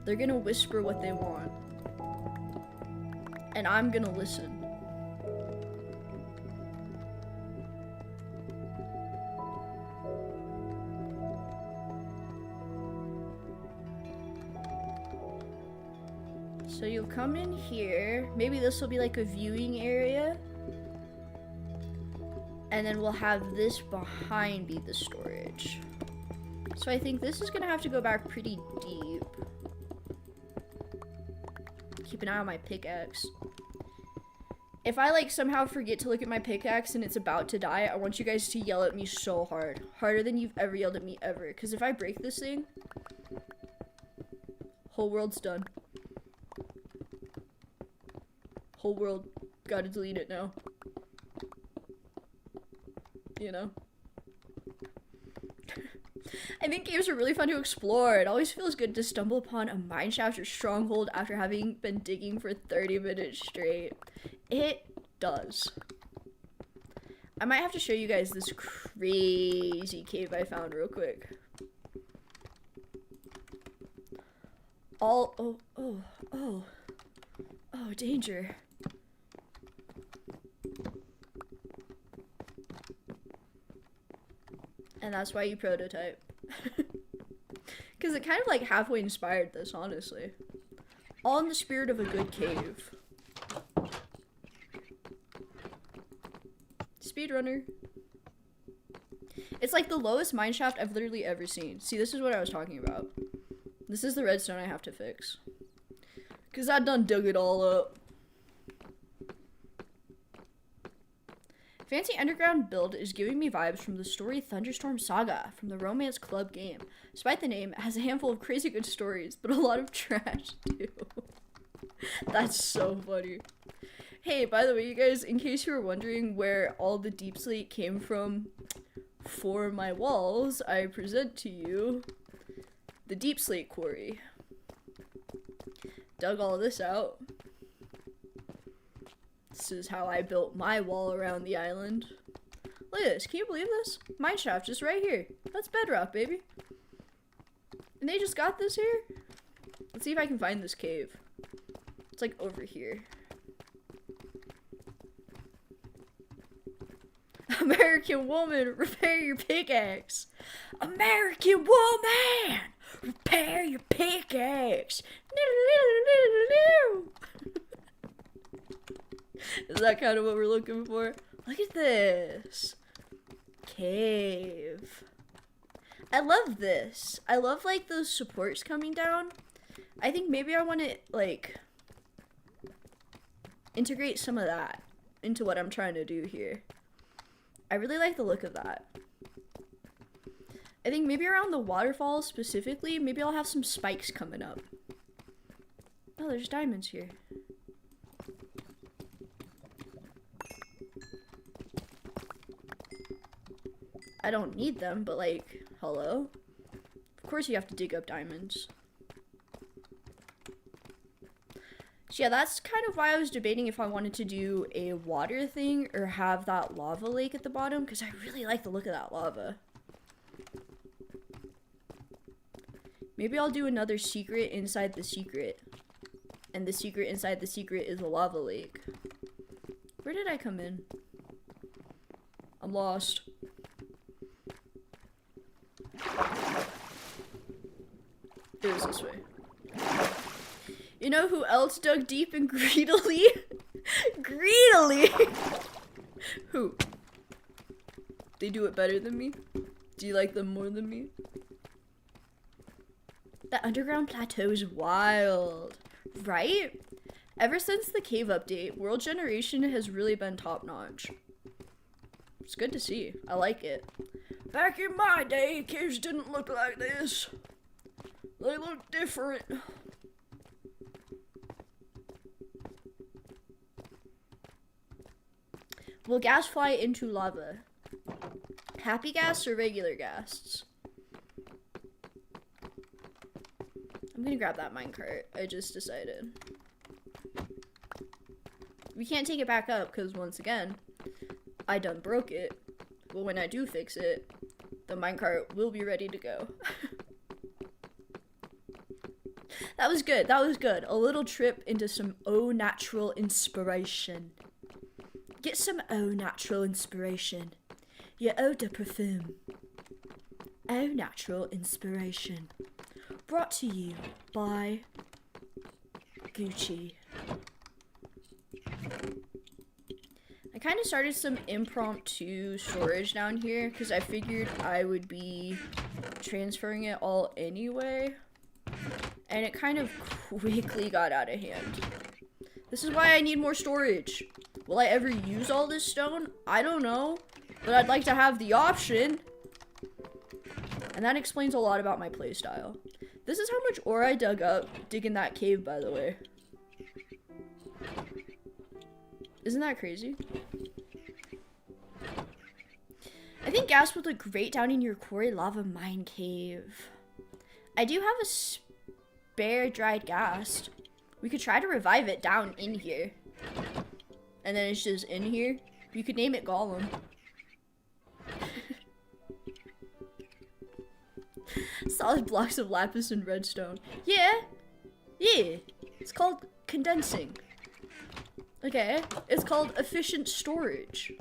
They're gonna whisper what they want, and I'm gonna listen. So you'll come in here. Maybe this will be like a viewing area. And then we'll have this behind be the storage. So I think this is gonna have to go back pretty deep. Keep an eye on my pickaxe. If I like somehow forget to look at my pickaxe and it's about to die, I want you guys to yell at me so hard. Harder than you've ever yelled at me ever. Because if I break this thing, whole world's done. Whole world, gotta delete it now. You know? I think games are really fun to explore. It always feels good to stumble upon a mineshaft or stronghold after having been digging for 30 minutes straight. It does. I might have to show you guys this crazy cave I found real quick. Oh, danger. And that's why you prototype. Because it kind of like halfway inspired this, honestly. All in the spirit of a good cave. Speedrunner. It's like the lowest mineshaft I've literally ever seen. See, this is what I was talking about. This is the redstone I have to fix. Because I done dug it all up. Fancy underground build is giving me vibes from the story Thunderstorm Saga from the Romance Club game. Despite the name, it has a handful of crazy good stories, but a lot of trash too. That's so funny. Hey, by the way, you guys, in case you were wondering where all the deep slate came from for my walls, I present to you the deep slate quarry. Dug all this out. This is how I built my wall around the island. Look at this. Can you believe this? Mineshaft just right here. That's bedrock, baby. And they just got this here? Let's see if I can find this cave. It's like over here. American woman, repair your pickaxe. American woman, repair your pickaxe. Is that kind of what we're looking for? Look at this. Cave. I love this. I love like those supports coming down. I think maybe I want to like integrate some of that into what I'm trying to do here. I really like the look of that. I think maybe around the waterfall specifically, maybe I'll have some spikes coming up. Oh, there's diamonds here. I don't need them, but like, hello? Of course you have to dig up diamonds. So yeah, that's kind of why I was debating if I wanted to do a water thing or have that lava lake at the bottom, because I really like the look of that lava. Maybe I'll do another secret inside the secret. And the secret inside the secret is a lava lake. Where did I come in? I'm lost. It was this way. You know who else dug deep and greedily? Greedily? Who? They do it better than me? Do you like them more than me? That underground plateau is wild, right? Ever since the cave update, world generation has really been top notch. It's good to see. I like it. Back in my day, caves didn't look like this. They look different. Will gas fly into lava? Happy gas or regular gas? I'm gonna grab that minecart. I just decided. We can't take it back up because once again, I done broke it. But when I do fix it, the minecart will be ready to go. That was good. That was good. A little trip into some au natural inspiration. Get some au natural inspiration. Your eau de parfum. Au natural inspiration. Brought to you by Gucci. I kind of started some impromptu storage down here because I figured I would be transferring it all anyway. And it kind of quickly got out of hand. This is why I need more storage. Will I ever use all this stone? I don't know. But I'd like to have the option. And that explains a lot about my playstyle. This is how much ore I dug up digging that cave, by the way. Isn't that crazy? I think gas would look great down in your quarry lava mine cave. I do have a spare dried gas. We could try to revive it down in here. And then it's just in here. You could name it Gollum. Solid blocks of lapis and redstone. Yeah. Yeah. It's called condensing. Okay. It's called efficient storage.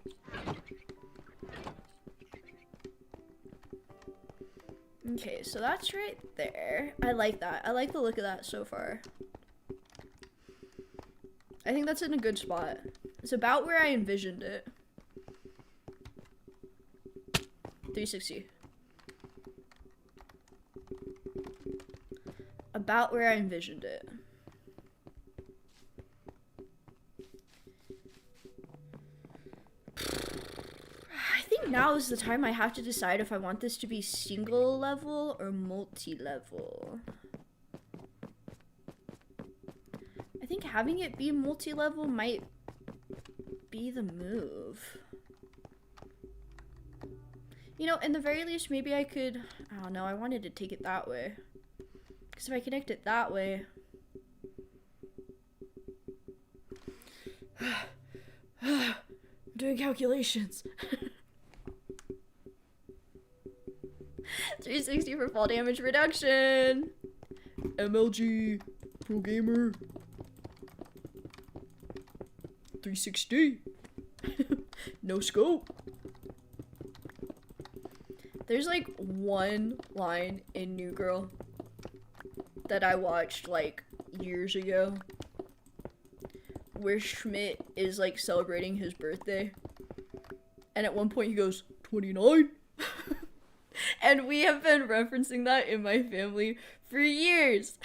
Okay, so that's right there. I like that. I like the look of that so far. I think that's in a good spot. It's about where I envisioned it. 360. About where I envisioned it. I think now is the time I have to decide if I want this to be single level or multi-level. I think having it be multi-level might be the move. You know, in the very least, maybe I could... I don't know, I wanted to take it that way. Because if I connect it that way... I'm doing calculations. 360 for fall damage reduction. MLG. Pro Gamer. 360. No scope. There's like one line in New Girl that I watched like years ago where Schmidt is like celebrating his birthday, and at one point he goes 29. And we have been referencing that in my family for years.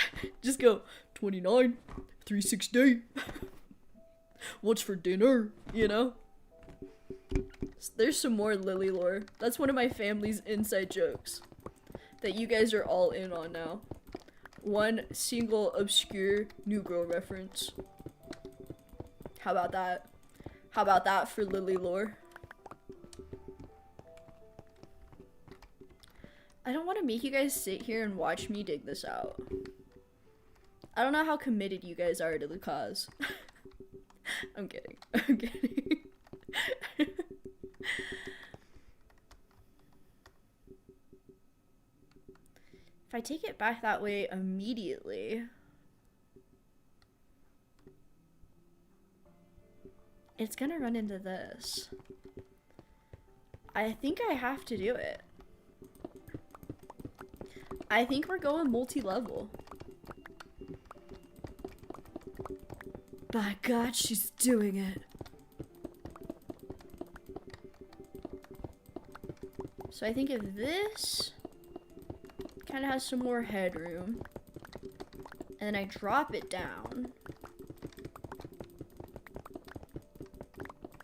Just go 29, 360. What's for dinner, you know? There's some more Lily lore. That's one of my family's inside jokes that you guys are all in on now. One single obscure New Girl reference. How about that? How about that for Lily lore? I don't want to make you guys sit here and watch me dig this out. I don't know how committed you guys are to the cause. I'm kidding. I'm kidding. If I take it back that way immediately, it's gonna run into this. I think I have to do it. I think we're going multi-level. By God, she's doing it. So I think if this kind of has some more headroom, and then I drop it down,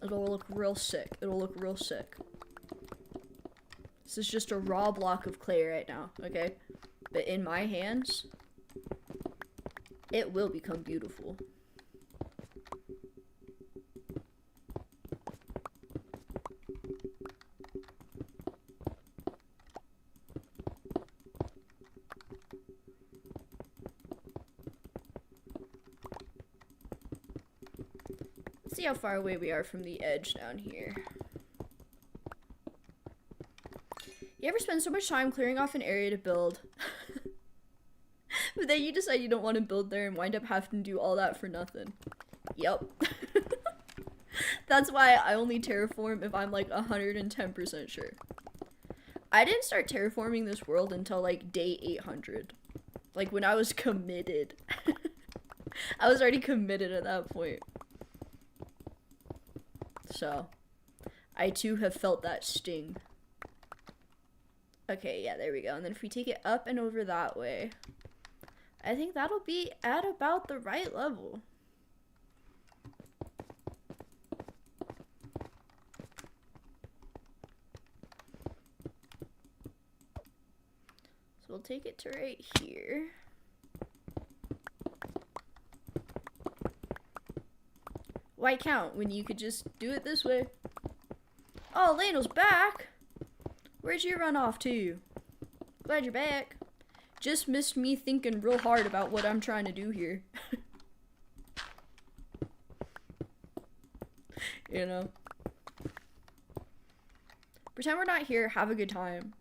it'll look real sick. It'll look real sick. This is just a raw block of clay right now, okay? But in my hands, it will become beautiful. Let's see how far away we are from the edge down here. You ever spend so much time clearing off an area to build, but then you decide you don't want to build there and wind up having to do all that for nothing? Yep. That's why I only terraform if I'm like 110% sure. I didn't start terraforming this world until like day 800. Like when I was committed. I was already committed at that point. So, I too have felt that sting. Okay, yeah, there we go. And then if we take it up and over that way, I think that'll be at about the right level. So we'll take it to right here. Why count when you could just do it this way? Oh, Lionel's back! Where'd you run off to? Glad you're back. Just missed me thinking real hard about what I'm trying to do here. You know? Pretend we're not here, have a good time.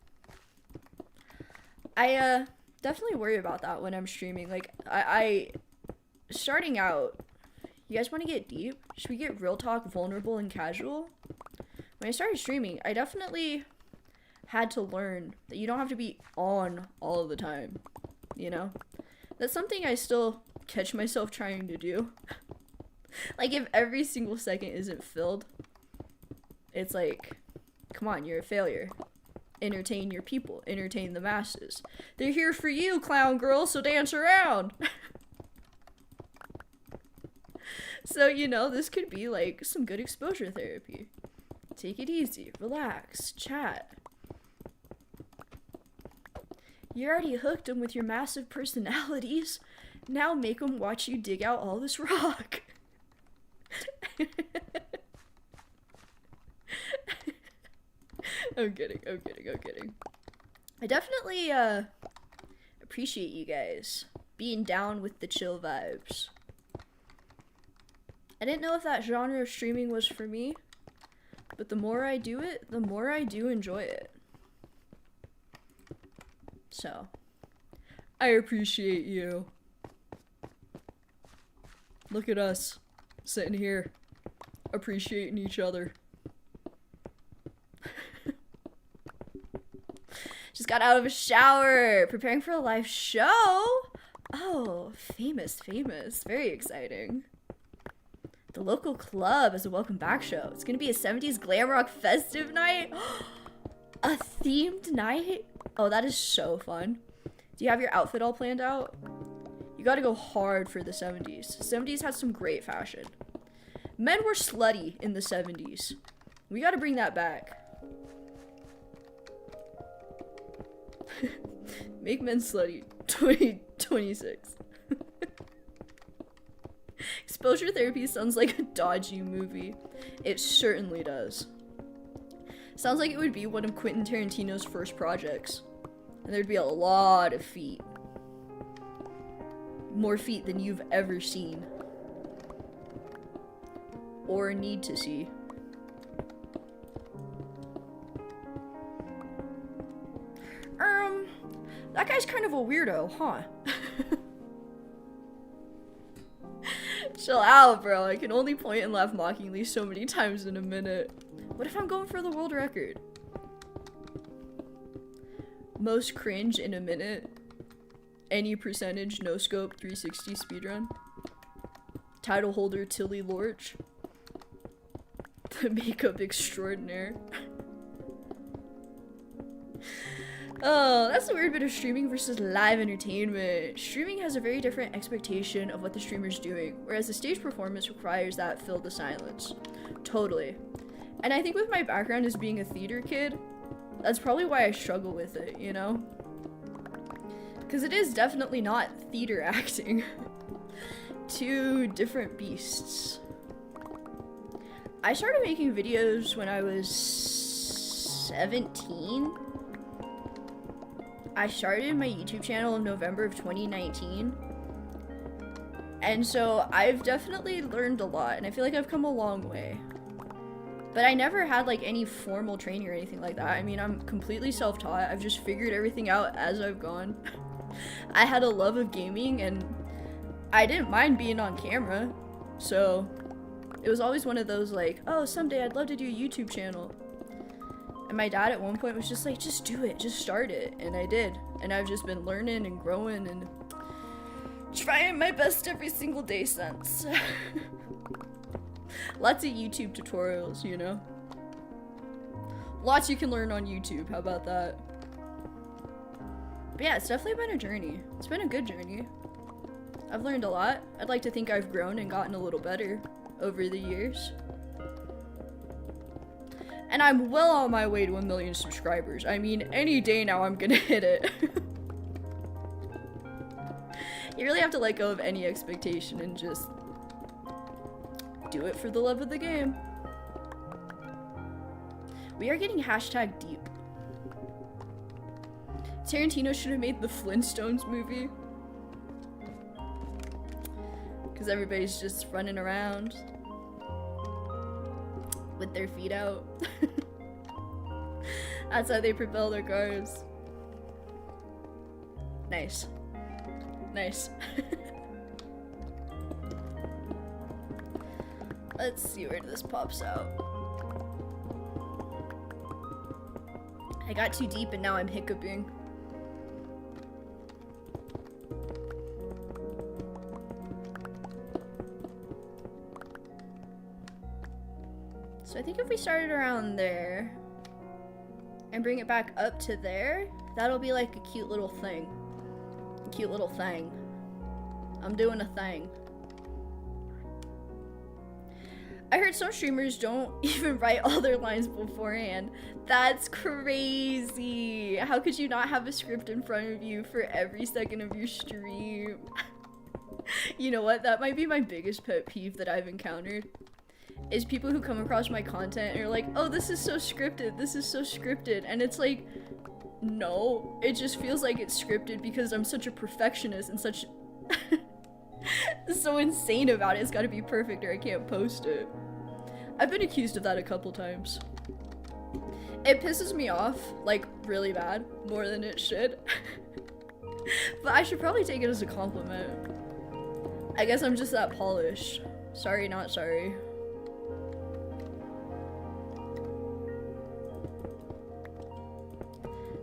I definitely worry about that when I'm streaming. Like, I starting out, you guys want to get deep? Should we get real talk, vulnerable, and casual? When I started streaming, I definitely had to learn that you don't have to be on all of the time, you know? That's something I still catch myself trying to do. Like, if every single second isn't filled, it's like, come on, you're a failure. Entertain your people, entertain the masses. They're here for you, clown girl, so dance around. So, you know, this could be like some good exposure therapy. Take it easy, relax, chat. You already hooked them with your massive personalities. Now make them watch you dig out all this rock. I'm kidding. I definitely appreciate you guys being down with the chill vibes. I didn't know if that genre of streaming was for me, but the more I do it, the more I do enjoy it. So, I appreciate you. Look at us, sitting here, appreciating each other. Just got out of a shower, preparing for a live show. Oh, famous. Very exciting. The local club has a welcome back show. It's gonna be a 70s glam rock festive night. A themed night? Oh, that is so fun. Do you have your outfit all planned out? You gotta go hard for the 70s. 70s had some great fashion. Men were slutty in the 70s. We gotta bring that back. Make men slutty. 2026. Exposure therapy sounds like a dodgy movie. It certainly does. Sounds like it would be one of Quentin Tarantino's first projects. And there'd be a lot of feet. More feet than you've ever seen. Or need to see. That guy's kind of a weirdo, huh? Chill out, bro. I can only point and laugh mockingly so many times in a minute. What if I'm going for the world record? Most cringe in a minute. Any percentage, no scope, 360 speedrun. Title holder, Tilly Lorch. The makeup extraordinaire. Oh, that's the weird bit of streaming versus live entertainment. Streaming has a very different expectation of what the streamer's doing, whereas the stage performance requires that fill the silence. Totally. And I think with my background as being a theater kid, that's probably why I struggle with it, you know? Because it is definitely not theater acting. Two different beasts. I started making videos when I was 17. I started my YouTube channel in November of 2019. And so I've definitely learned a lot, and I feel like I've come a long way. But I never had like any formal training or anything like that. I mean, I'm completely self-taught. I've just figured everything out as I've gone. I had a love of gaming, and I didn't mind being on camera. So it was always one of those like, oh, someday I'd love to do a YouTube channel. And my dad at one point was just like, just do it, just start it. And I did. And I've just been learning and growing and trying my best every single day since. Lots of YouTube tutorials, you know? Lots you can learn on YouTube, how about that? But yeah, it's definitely been a journey. It's been a good journey. I've learned a lot. I'd like to think I've grown and gotten a little better over the years. And I'm well on my way to 1 million subscribers. I mean, any day now I'm gonna hit it. You really have to let go of any expectation and just do it for the love of the game. We are getting hashtag deep. Tarantino should have made the Flintstones movie. Because everybody's just running around with their feet out. That's how they propel their cars. Nice. Nice. Let's see where this pops out. I got too deep and now I'm hiccuping. So I think if we started around there and bring it back up to there, that'll be like a cute little thing. A cute little thing. I'm doing a thing. I heard some streamers don't even write all their lines beforehand. That's crazy. How could you not have a script in front of you for every second of your stream? You know what? That might be my biggest pet peeve that I've encountered. Is people who come across my content and are like, oh, this is so scripted, this is so scripted. And it's like, no, it just feels like it's scripted because I'm such a perfectionist and such so insane about it. It's gotta be perfect or I can't post it. I've been accused of that a couple times. It pisses me off, like, really bad, more than it should. But I should probably take it as a compliment. I guess I'm just that polished. Sorry, not sorry.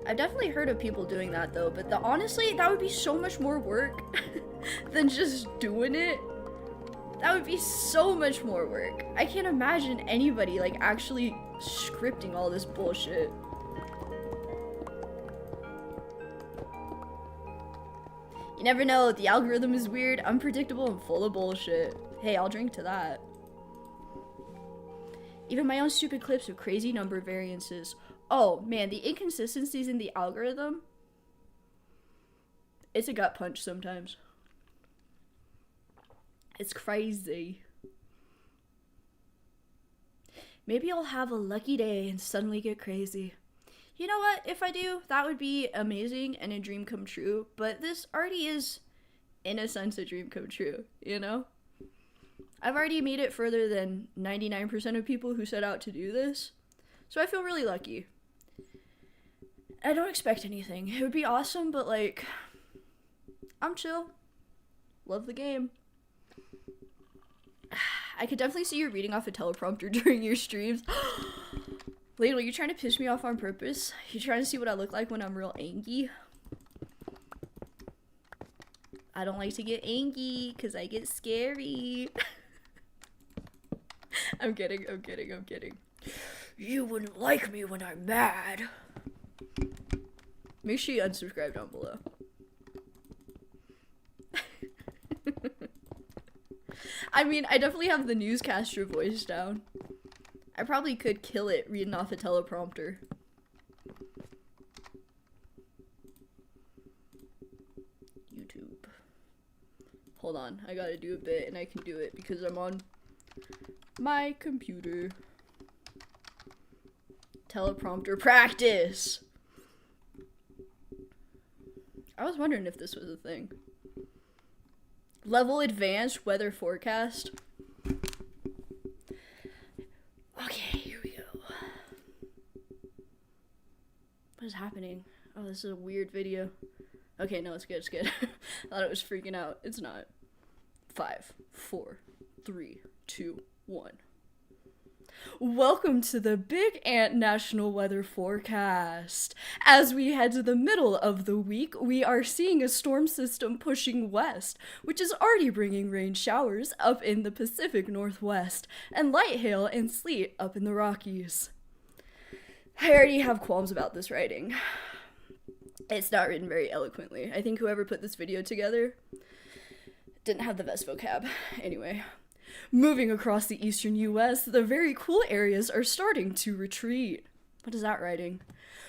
I've definitely heard of people doing that though, but honestly, that would be so much more work than just doing it. That would be so much more work. I can't imagine anybody like actually scripting all this bullshit. You never know, the algorithm is weird, unpredictable, and full of bullshit. Hey, I'll drink to that. Even my own stupid clips with crazy number variances. Oh man, the inconsistencies in the algorithm, it's a gut punch sometimes. It's crazy. Maybe I'll have a lucky day and suddenly get crazy. You know what? If I do, that would be amazing and a dream come true. But this already is, in a sense, a dream come true, you know? I've already made it further than 99% of people who set out to do this. So I feel really lucky. I don't expect anything. It would be awesome, but like, I'm chill. Love the game. I could definitely see you reading off a teleprompter during your streams. Ladle, you trying to piss me off on purpose? You trying to see what I look like when I'm real angry? I don't like to get angry because I get scary. I'm kidding, I'm kidding, I'm kidding. You wouldn't like me when I'm mad. Make sure you unsubscribe down below. I mean, I definitely have the newscaster voice down. I probably could kill it reading off a teleprompter. YouTube. Hold on, I gotta do a bit and I can do it because I'm on my computer. Teleprompter practice! I was wondering if this was a thing. Level advanced weather forecast. Okay, here we go. What is happening? Oh, this is a weird video. Okay, no, it's good, it's good. I thought it was freaking out. It's not. 5, 4, 3, 2, 1. Welcome to the Big Ant National Weather Forecast. As we head to the middle of the week, we are seeing a storm system pushing west, which is already bringing rain showers up in the Pacific Northwest and light hail and sleet up in the Rockies. I already have qualms about this writing. It's not written very eloquently. I think whoever put this video together didn't have the best vocab. Anyway. Moving across the eastern U.S., the very cool areas are starting to retreat. What is that writing?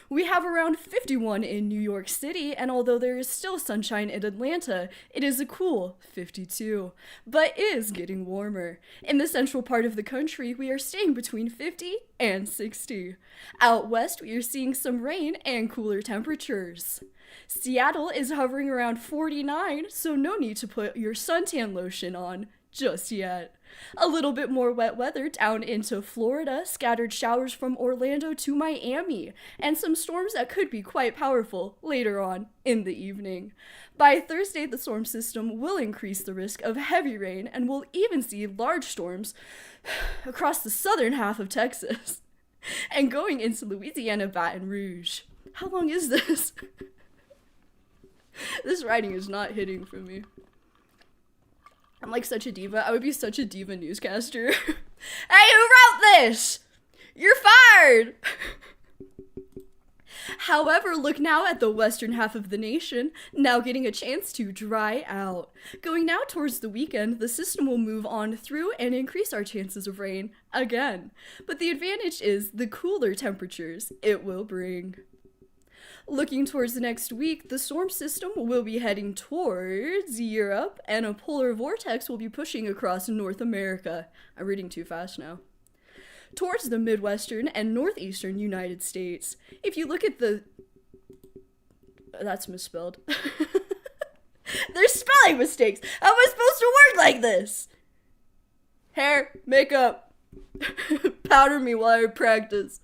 We have around 51 in New York City, and although there is still sunshine in Atlanta, it is a cool 52, but is getting warmer. In the central part of the country, we are staying between 50 and 60. Out west, we are seeing some rain and cooler temperatures. Seattle is hovering around 49, so no need to put your suntan lotion on just yet. A little bit more wet weather down into Florida, scattered showers from Orlando to Miami, and some storms that could be quite powerful later on in the evening. By Thursday, the storm system will increase the risk of heavy rain, and we'll even see large storms across the southern half of Texas and going into Louisiana, Baton Rouge. How long is this? This writing is not hitting for me. I'm like such a diva. I would be such a diva newscaster. Hey, who wrote this? You're fired! However, look now at the western half of the nation, now getting a chance to dry out. Going now towards the weekend, the system will move on through and increase our chances of rain again. But the advantage is the cooler temperatures it will bring. Looking towards the next week, the storm system will be heading towards Europe, and a polar vortex will be pushing across North America. I'm reading too fast now. Towards the Midwestern and Northeastern United States. If you look at the... That's misspelled. There's spelling mistakes. How am I supposed to work like this? Hair, makeup, powder me while I practice.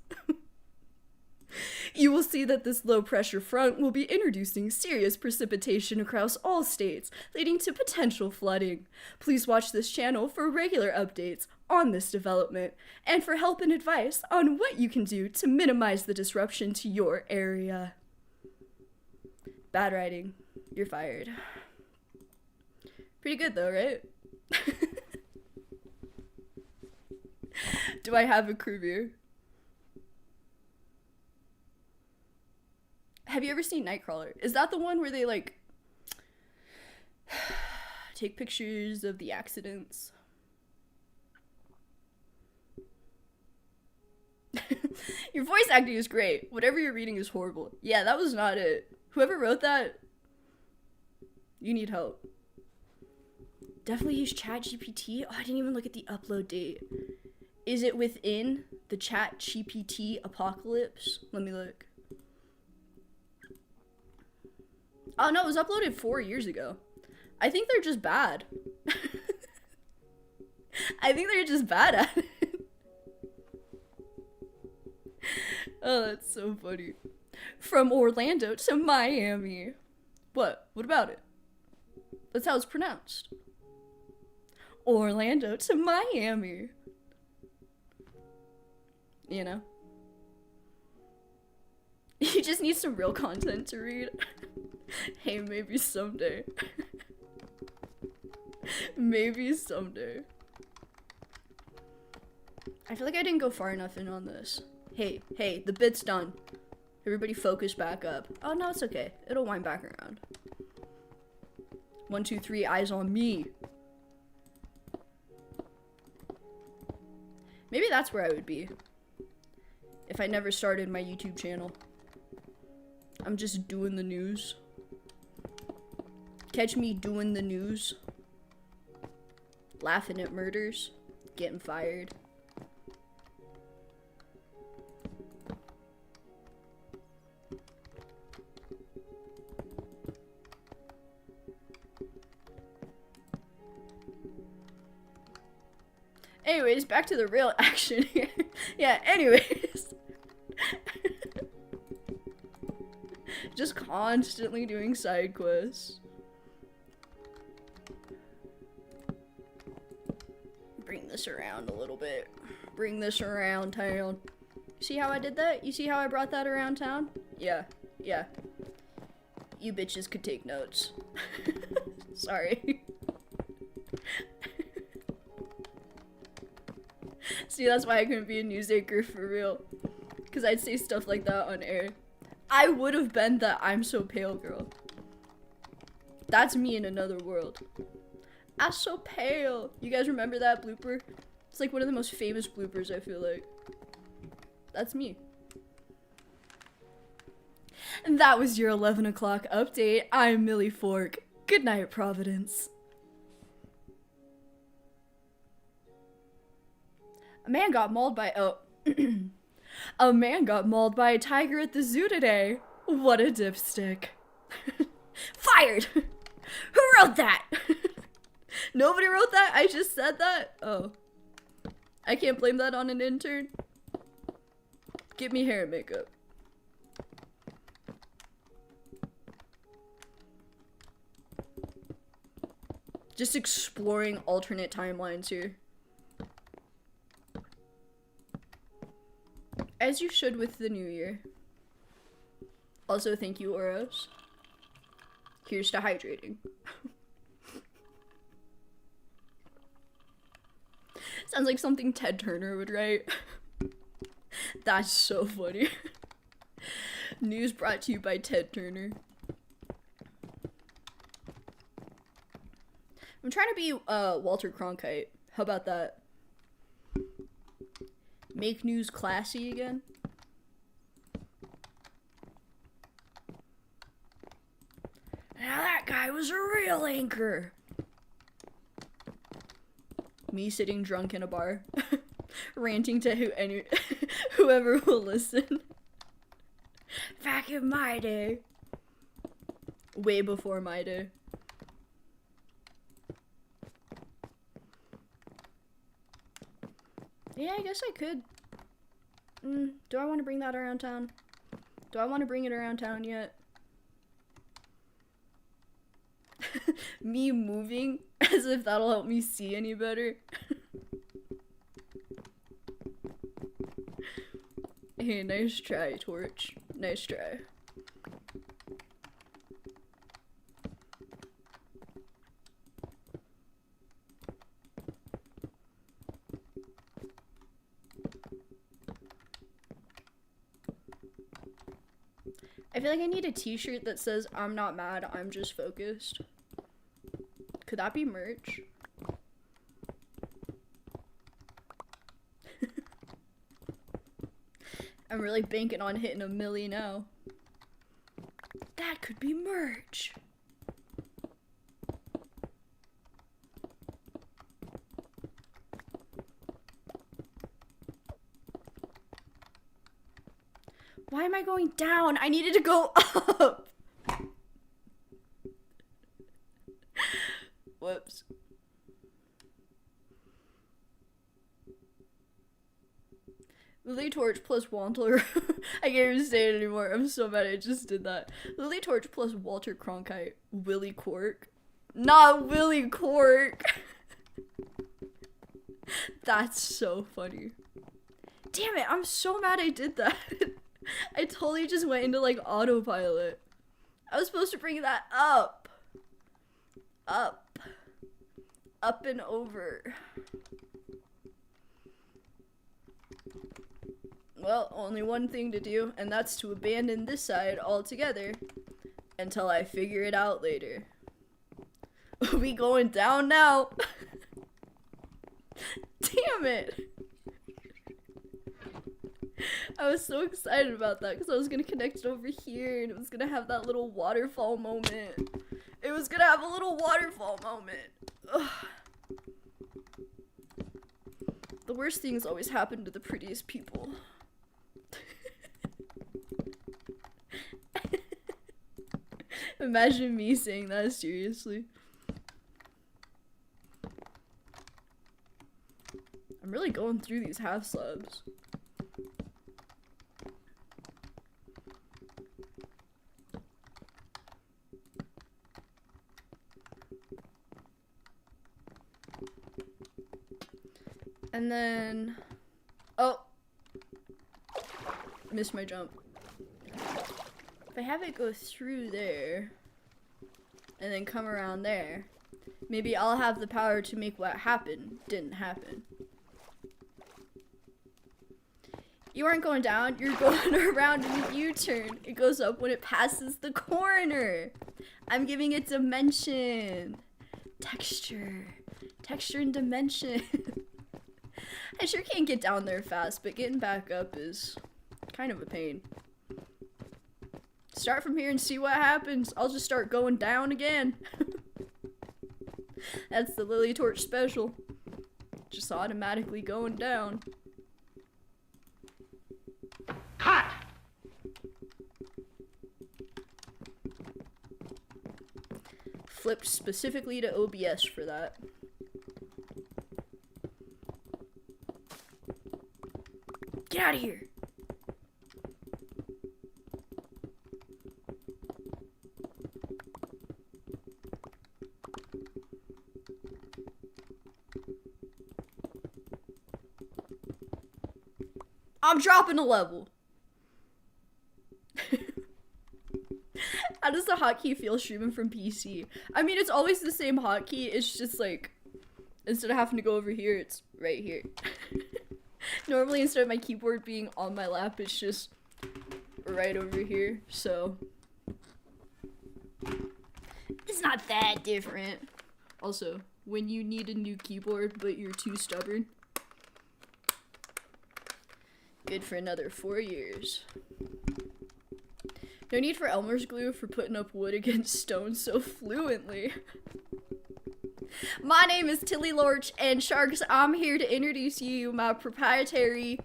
You will see that this low pressure front will be introducing serious precipitation across all states, leading to potential flooding. Please watch this channel for regular updates on this development and for help and advice on what you can do to minimize the disruption to your area. Bad writing. You're fired. Pretty good though, right? Do I have a crew view? Have you ever seen Nightcrawler? Is that the one where they like take pictures of the accidents? Your voice acting is great. Whatever you're reading is horrible. Yeah, that was not it. Whoever wrote that, you need help. Definitely use ChatGPT. Oh, I didn't even look at the upload date. Is it within the ChatGPT apocalypse? Let me look. Oh no, it was uploaded 4 years ago. I think they're just bad. I think they're just bad at it. Oh, that's so funny. From Orlando to Miami. What? What about it? That's how it's pronounced. Orlando to Miami. You know? You just need some real content to read. Hey, maybe someday. Maybe someday. I feel like I didn't go far enough in on this. Hey, the bit's done. Everybody focus back up. Oh, no, it's okay. It'll wind back around. 1, 2, 3, eyes on me. Maybe that's where I would be if I never started my YouTube channel. I'm just doing the news. Catch me doing the news. Laughing at murders. Getting fired. Anyways, back to the real action here. Yeah, anyways. Just constantly doing side quests. Bring this around a little bit. Bring this around town. See how I did that? You see how I brought that around town? Yeah. You bitches could take notes. Sorry. See, that's why I couldn't be a news anchor for real. Because I'd say stuff like that on air. I would have been the I'm so pale girl. That's me in another world. I'm so pale. You guys remember that blooper? It's like one of the most famous bloopers, I feel like. That's me. And that was your 11 o'clock update. I'm Millie Fork. Good night, Providence. A man got mauled by a man got mauled by a tiger at the zoo today. What a dipstick. Fired! Who wrote that? Nobody wrote that? I just said that? Oh. I can't blame that on an intern? Get me hair and makeup. Just exploring alternate timelines here. As you should with the new year. Also, thank you, Oros. Here's to hydrating. Sounds like something Ted Turner would write. That's so funny. News brought to you by Ted Turner. I'm trying to be Walter Cronkite. How about that? Make news classy again. Now that guy was a real anchor. Me sitting drunk in a bar, ranting to whoever will listen. Back in my day. Way before my day. Yeah, I guess I could. Do I want to bring that around town? Do I want to bring it around town yet? Me moving as if that'll help me see any better. Hey, nice try, Torch. Nice try. I feel like I need a t-shirt that says, "I'm not mad, I'm just focused." Could that be merch? I'm really banking on hitting 1 million now. That could be merch. Why am I going down? I needed to go up. Whoops. Lily Torch plus Walter. I can't even say it anymore. I'm so mad I just did that. Lily Torch plus Walter Cronkite. Willie Cork. Not Willie Cork. That's so funny. Damn it, I'm so mad I did that. I totally just went into like autopilot. I was supposed to bring that up. Up. Up and over. Well, only one thing to do, and that's to abandon this side altogether until I figure it out later. We going down now. Damn it. I was so excited about that because I was going to connect it over here and it was going to have that little waterfall moment. It was going to have a little waterfall moment. Ugh. The worst things always happen to the prettiest people. Imagine me saying that seriously. I'm really going through these half slabs. And then, oh, missed my jump. If I have it go through there, and then come around there, maybe I'll have the power to make what happened didn't happen. You aren't going down, you're going around in a U-turn. It goes up when it passes the corner. I'm giving it dimension. Texture and dimension. I sure can't get down there fast, but getting back up is kind of a pain. Start from here and see what happens. I'll just start going down again. That's the Lily Torch special. Just automatically going down. Cut! Flipped specifically to OBS for that. Get out of here! I'm dropping a level. the hotkey feel streaming from PC? I mean, it's always the same hotkey. It's just like, instead of having to go over here, it's right here. Normally, instead of my keyboard being on my lap, it's just right over here. So it's not that different. Also, when you need a new keyboard but you're too stubborn, good for another 4 years. No need for Elmer's glue for putting up wood against stone so fluently. My name is Tilly Lorch, and Sharks, I'm here to introduce you my proprietary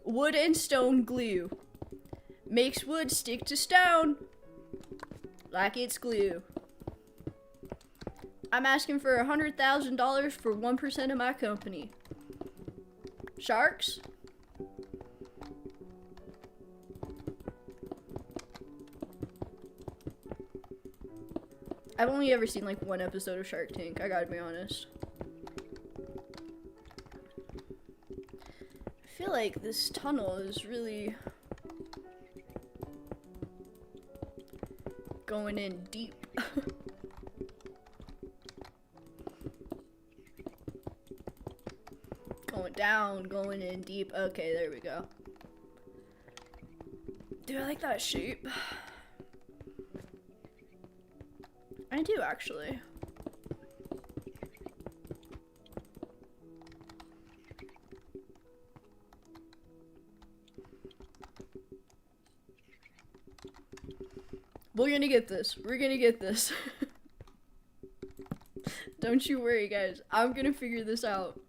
wood and stone glue. Makes wood stick to stone like it's glue. I'm asking for $100,000 for 1% of my company. Sharks? I've only ever seen like one episode of Shark Tank, I gotta be honest. I feel like this tunnel is really going in deep. Going down, going in deep. Okay, there we go. Do I like that shape? I do, actually. We're gonna get this. We're gonna get this. Don't you worry, guys. I'm gonna figure this out.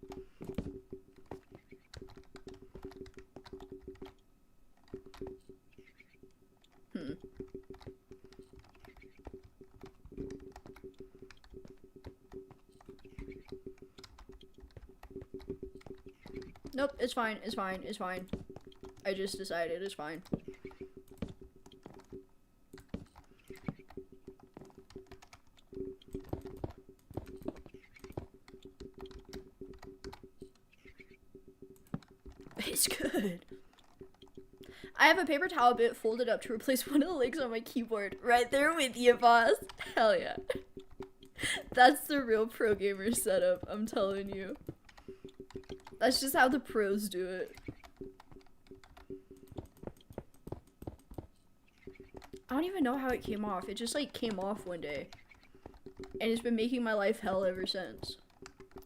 Nope, it's fine, it's fine, it's fine. I just decided it's fine. It's good. I have a paper towel bit folded up to replace one of the legs on my keyboard. Right there with you, boss. Hell yeah. That's the real pro gamer setup, I'm telling you. That's just how the pros do it. I don't even know how it came off. It just like came off one day. And it's been making my life hell ever since.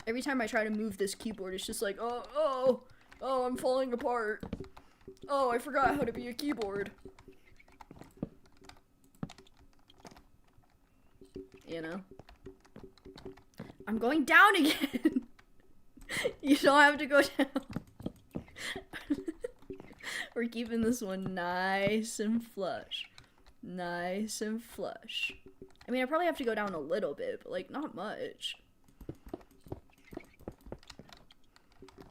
Every time I try to move this keyboard, it's just like, oh, I'm falling apart. Oh, I forgot how to be a keyboard. You know? I'm going down again. You don't have to go down. We're keeping this one nice and flush. Nice and flush. I mean, I probably have to go down a little bit, but like, not much.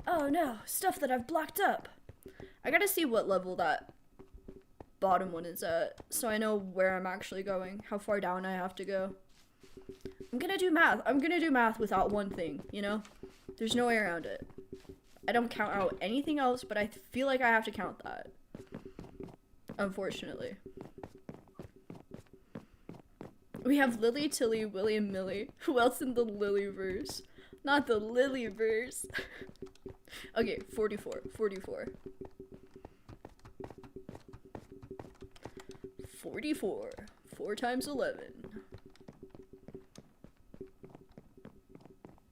Oh no, stuff that I've blocked up. I gotta see what level that bottom one is at, so I know where I'm actually going, how far down I have to go. I'm gonna do math. I'm gonna do math without one thing, you know? There's no way around it. I don't count out anything else, but I feel like I have to count that. Unfortunately. We have Lily, Tilly, Willie, and Millie. Who else in the Lilyverse? Not the Lilyverse. Okay, 44. 44. 44. 4 times 11.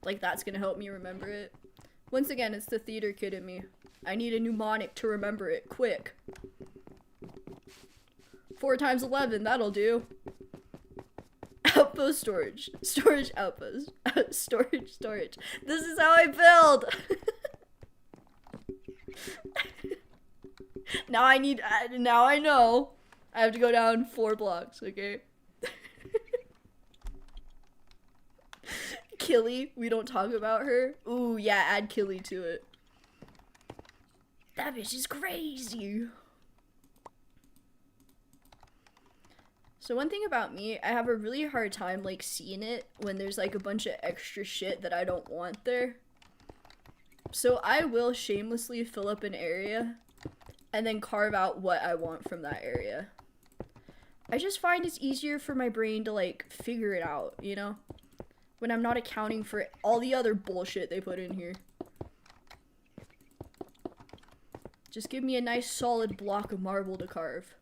Like, that's gonna help me remember it. Once again, it's the theater kid in me. I need a mnemonic to remember it, quick. 4 times 11, that'll do. Outpost storage. Storage outpost. Storage. This is how I build! Now I know. I have to go down 4 blocks, okay? Killy, we don't talk about her. Ooh, yeah, add Killy to it. That bitch is crazy. So one thing about me, I have a really hard time like seeing it when there's like a bunch of extra shit that I don't want there. So I will shamelessly fill up an area and then carve out what I want from that area. I just find it's easier for my brain to like figure it out, you know? When I'm not accounting for all the other bullshit they put in here. Just give me a nice solid block of marble to carve.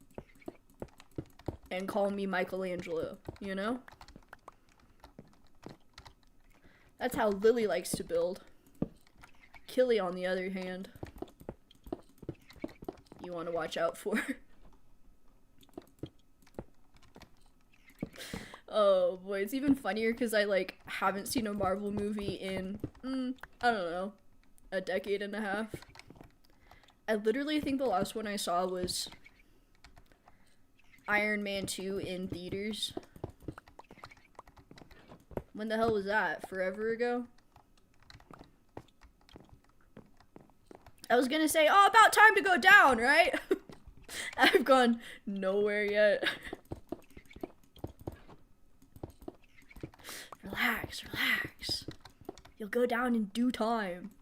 And call me Michelangelo, you know? That's how Lily likes to build. Killy, on the other hand, you want to watch out for. Oh boy, it's even funnier because I like haven't seen a Marvel movie in, I don't know, a decade and a half. I literally think the last one I saw was Iron Man 2 in theaters. When the hell was that? Forever ago? I was gonna say, oh, about time to go down, right? I've gone nowhere yet. Relax, relax. You'll go down in due time.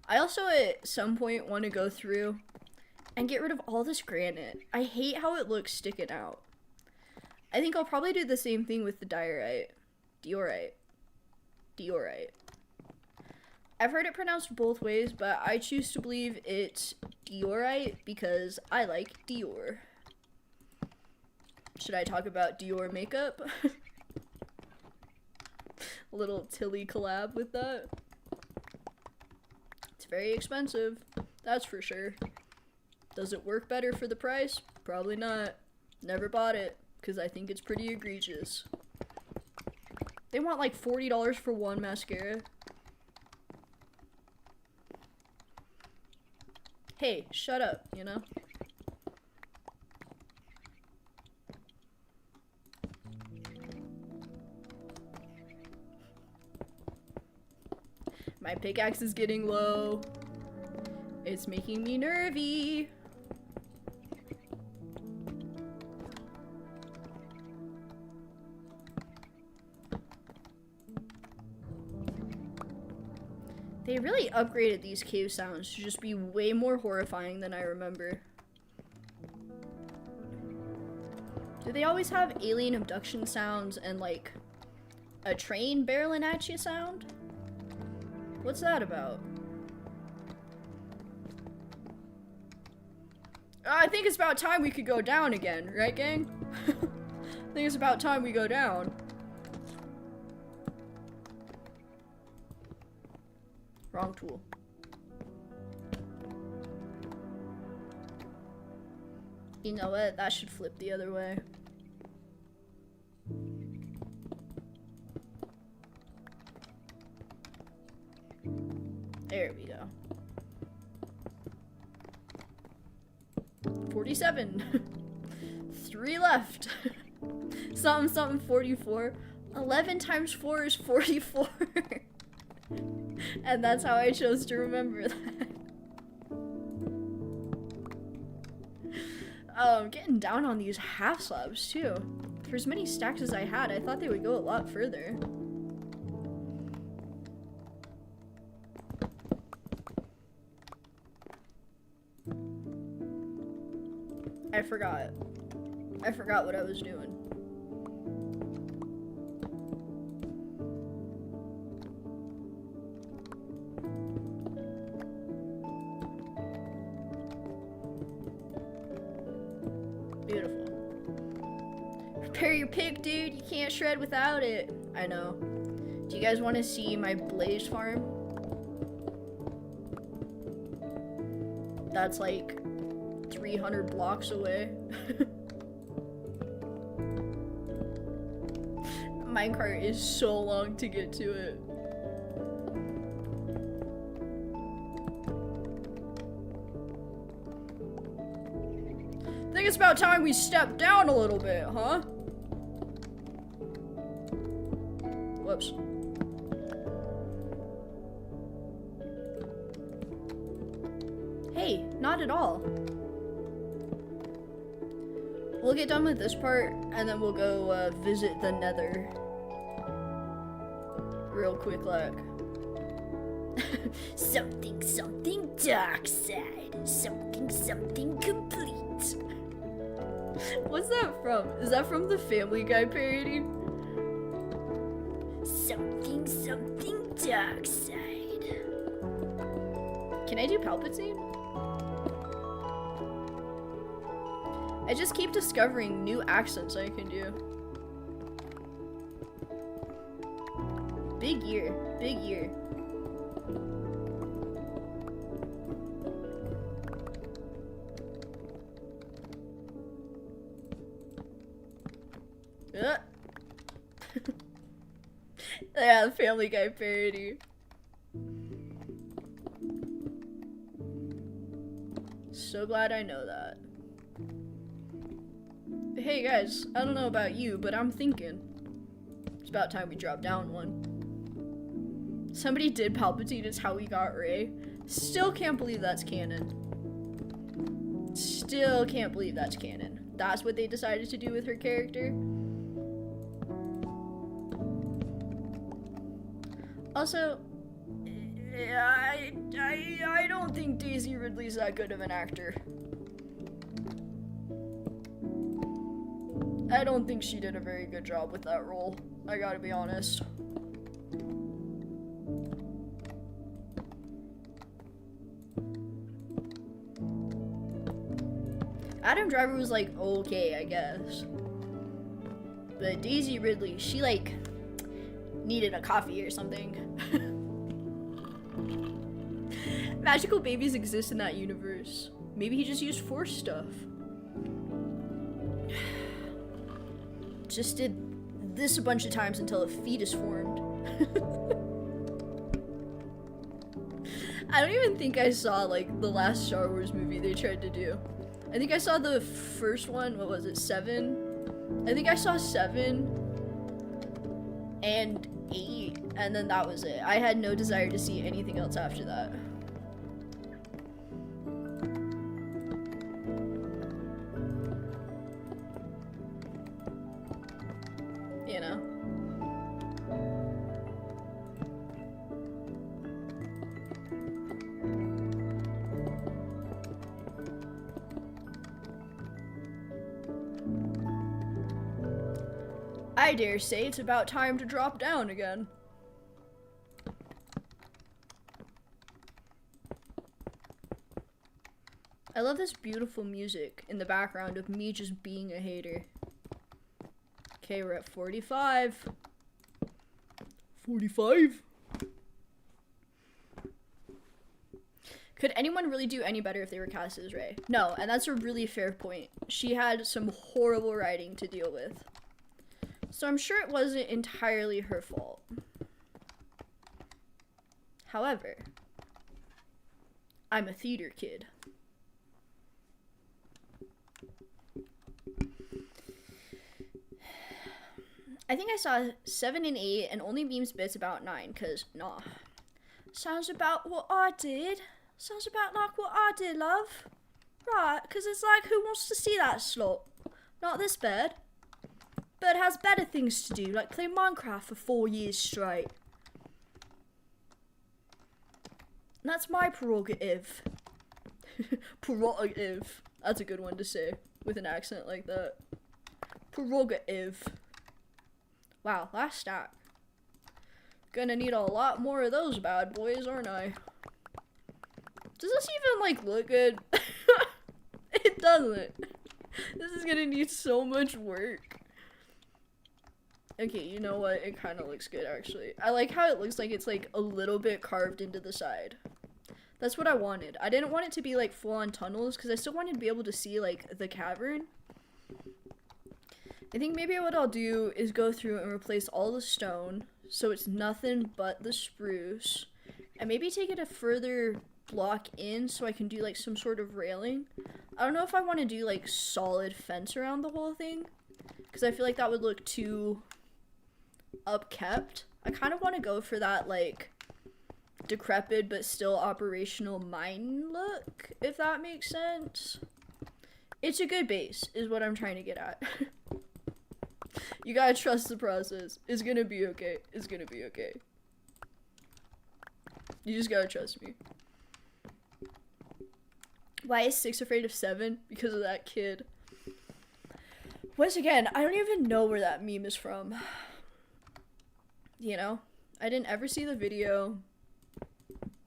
I also at some point want to go through and get rid of all this granite. I hate how it looks sticking out. I think I'll probably do the same thing with the diorite. Diorite. I've heard it pronounced both ways, but I choose to believe it's diorite because I like Dior. Should I talk about Dior makeup? A little Tilly collab with that. It's very expensive, that's for sure. Does it work better for the price? Probably not. Never bought it, because I think it's pretty egregious. They want like $40 for one mascara. Hey, shut up, you know? My pickaxe is getting low. It's making me nervy. They really upgraded these cave sounds to just be way more horrifying than I remember. Do they always have alien abduction sounds and like a train barreling at you sound? What's that about? I think it's about time we could go down again, right, gang? I think it's about time we go down. Wrong tool. You know what? That should flip the other way. There we go. 47. 3 left. Something 44. 11 times 4 is 44. And that's how I chose to remember that. I'm getting down on these half slabs too. For as many stacks as I had, I thought they would go a lot further. I forgot what I was doing. Beautiful. Prepare your pick, dude. You can't shred without it. I know. Do you guys want to see my blaze farm? That's like 300 blocks away. Minecart is so long to get to it. I think it's about time we step down a little bit, huh? Whoops. Hey, not at all. We'll get done with this part, and then we'll go visit the Nether. Real quick, like. something dark side. Something complete. What's that from? Is that from the Family Guy parody? Something, something dark side. Can I do Palpatine? I just keep discovering new accents I can do. Big year, big year. Yeah, the Family Guy parody. So glad I know that. Hey guys, I don't know about you, but I'm thinking it's about time we drop down one. Somebody did Palpatine as how we got Rey. Still can't believe that's canon. Still can't believe that's canon. That's what they decided to do with her character. Also, I don't think Daisy Ridley's that good of an actor. I don't think she did a very good job with that role. I gotta be honest. Adam Driver was like, okay, I guess. But Daisy Ridley, she like needed a coffee or something. Magical babies exist in that universe. Maybe he just used Force stuff. Just did this a bunch of times until a fetus formed. I don't even think I saw like the last Star Wars movie they tried to do. I think I saw the first one, what was it, 7? I think I saw 7 and 8, and then that was it. I had no desire to see anything else after that. You know? I dare say it's about time to drop down again. I love this beautiful music in the background of me just being a hater. Okay, we're at 45. 45? Could anyone really do any better if they were cast as Rey? No, and that's a really fair point. She had some horrible writing to deal with. So I'm sure it wasn't entirely her fault. However, I'm a theater kid. I think I saw 7 and 8 and only memes bits about 9, cause nah. Sounds about what I did. Sounds about like what I did, love. Right, cause it's like, who wants to see that slot? Not this bird. Bird has better things to do, like play Minecraft for 4 years straight. And that's my prerogative. Prerogative. That's a good one to say with an accent like that. Prerogative. Wow, last stack. Gonna need a lot more of those bad boys, aren't I? Does this even, like, look good? It doesn't. This is gonna need so much work. Okay, you know what? It kind of looks good, actually. I like how it looks like it's, like, a little bit carved into the side. That's what I wanted. I didn't want it to be, like, full-on tunnels, because I still wanted to be able to see, like, the cavern. I think maybe what I'll do is go through and replace all the stone, so it's nothing but the spruce, and maybe take it a further block in so I can do like some sort of railing. I don't know if I want to do like solid fence around the whole thing, because I feel like that would look too upkept. I kind of want to go for that like decrepit but still operational mine look, if that makes sense. It's a good base is what I'm trying to get at. You gotta trust the process. It's gonna be okay. It's gonna be okay. You just gotta trust me. Why is 6 afraid of 7? Because of that kid. Once again, I don't even know where that meme is from. You know? I didn't ever see the video.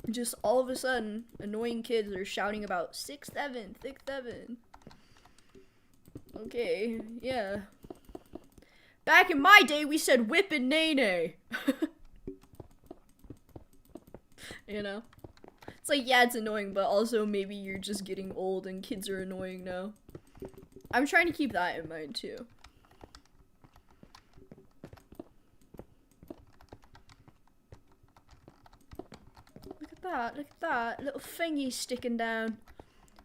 Just all of a sudden, annoying kids are shouting about 6'7", 6'7". Okay, yeah. Back in my day, we said whip and nay-nay. You know? It's like, yeah, it's annoying, but also maybe you're just getting old and kids are annoying now. I'm trying to keep that in mind, too. Look at that, little thingy sticking down.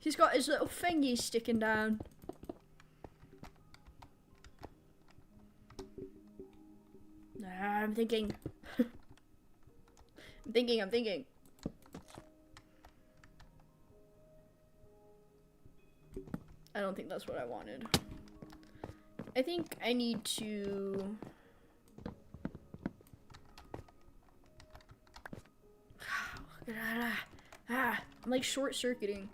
He's got his little thingy sticking down. I'm thinking. I'm thinking. I don't think that's what I wanted. I think I need to... I'm like short-circuiting.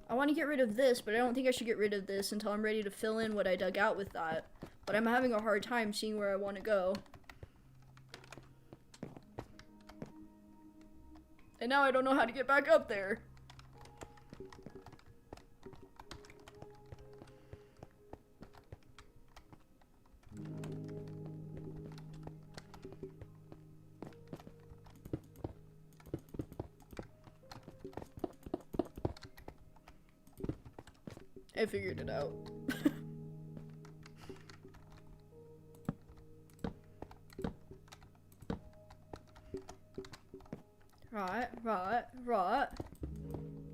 I want to get rid of this, but I don't think I should get rid of this until I'm ready to fill in what I dug out with that. But I'm having a hard time seeing where I want to go. And now I don't know how to get back up there. I figured it out.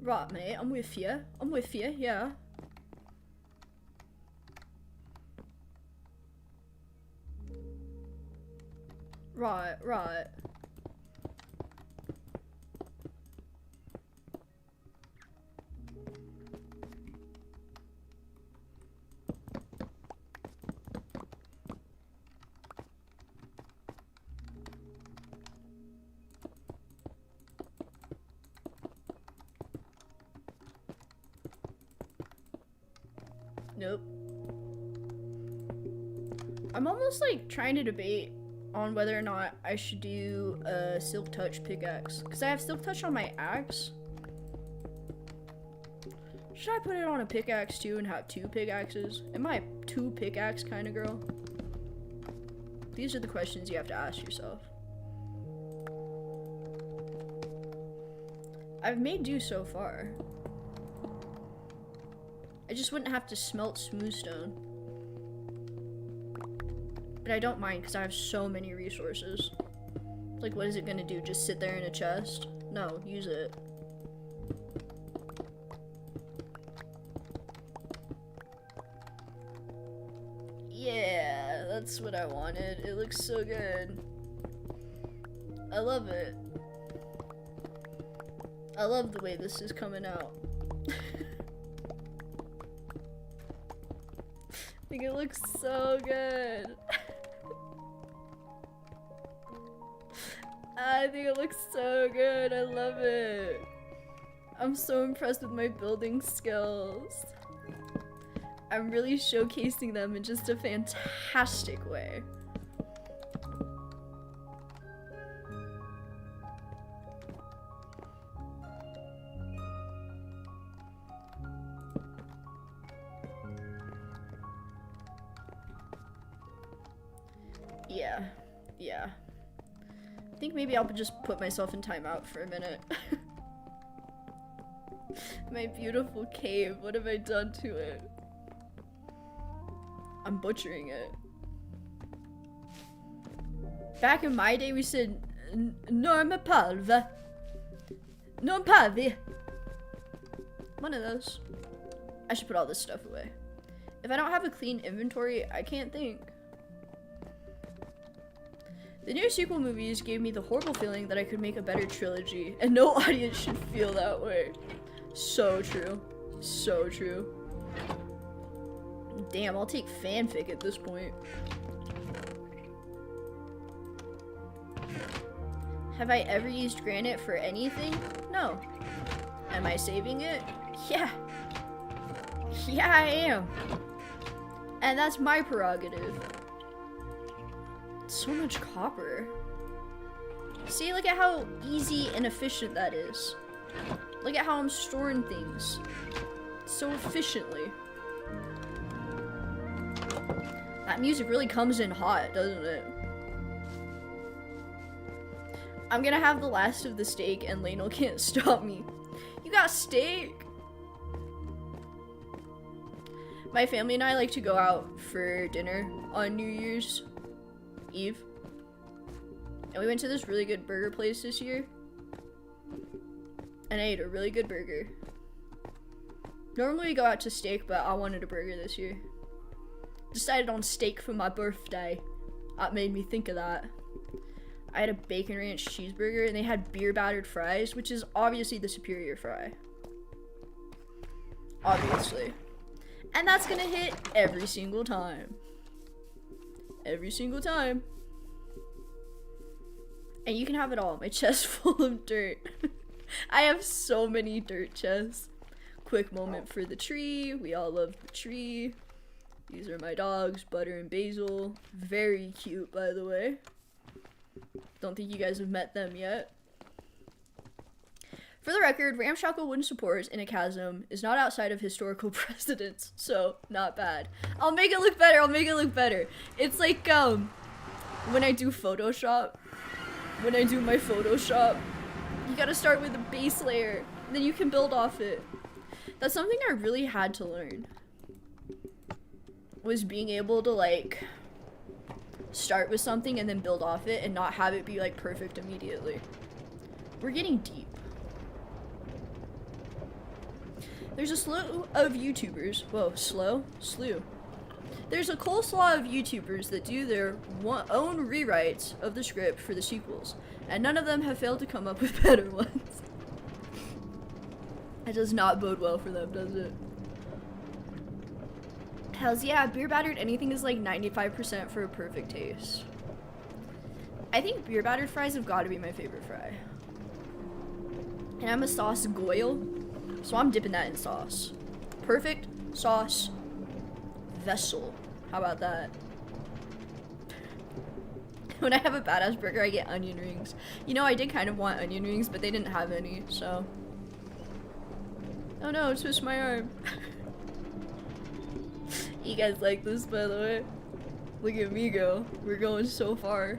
Right, mate, I'm with you, yeah. Right. Nope. I'm almost like trying to debate on whether or not I should do a Silk Touch pickaxe. Because I have Silk Touch on my axe. Should I put it on a pickaxe too and have 2 pickaxes? Am I a 2 pickaxe kind of girl? These are the questions you have to ask yourself. I've made do so far. I just wouldn't have to smelt smooth stone. But I don't mind because I have so many resources. Like, what is it gonna do? Just sit there in a chest? No, use it. Yeah, that's what I wanted. It looks so good. I love it. I love the way this is coming out. I think it looks so good. I think it looks so good. I love it. I'm so impressed with my building skills. I'm really showcasing them in just a fantastic way. Yeah. I think maybe I'll just put myself in timeout for a minute. My beautiful cave, what have I done to it? I'm butchering it. Back in my day we said Norma Palva. Non Pavi. One of those. I should put all this stuff away. If I don't have a clean inventory, I can't think. The new sequel movies gave me the horrible feeling that I could make a better trilogy, and no audience should feel that way. So true. So true. Damn, I'll take fanfic at this point. Have I ever used granite for anything? No. Am I saving it? Yeah. Yeah, I am. And that's my prerogative. So much copper. See, look at how easy and efficient that is. Look at how I'm storing things so efficiently. That music really comes in hot, doesn't it? I'm gonna have the last of the steak and Lainel can't stop me. You got steak? My family and I like to go out for dinner on New Year's Eve. And we went to this really good burger place this year. And I ate a really good burger. Normally we go out to steak, but I wanted a burger this year. Decided on steak for my birthday. That made me think of that. I had a bacon ranch cheeseburger and they had beer battered fries, which is obviously the superior fry. Obviously. And that's gonna hit every single time. Every single time. And you can have it all. My chest full of dirt. I have so many dirt chests. Quick moment for the tree. We all love the tree. These are my dogs, Butter and Basil. Very cute, by the way. Don't think you guys have met them yet. For the record, ramshackle wooden supports in a chasm is not outside of historical precedence, so not bad. I'll make it look better, I'll make it look better. It's like, when I do Photoshop, when I do my Photoshop, you gotta start with a base layer, then you can build off it. That's something I really had to learn, was being able to, like, start with something and then build off it and not have it be, like, perfect immediately. We're getting deep. There's a slew of YouTubers. Whoa, slew. There's a coleslaw of YouTubers that do their own rewrites of the script for the sequels, and none of them have failed to come up with better ones. It does not bode well for them, does it? Hells yeah, beer battered anything is like 95% for a perfect taste. I think beer battered fries have got to be my favorite fry. And I'm a sauce goyle, so I'm dipping that in sauce. Perfect sauce vessel. How about that? When I have a badass burger, I get onion rings. You know, I did kind of want onion rings, but they didn't have any, so. Oh no, twist my arm. You guys like this, by the way? Look at me go. We're going so far.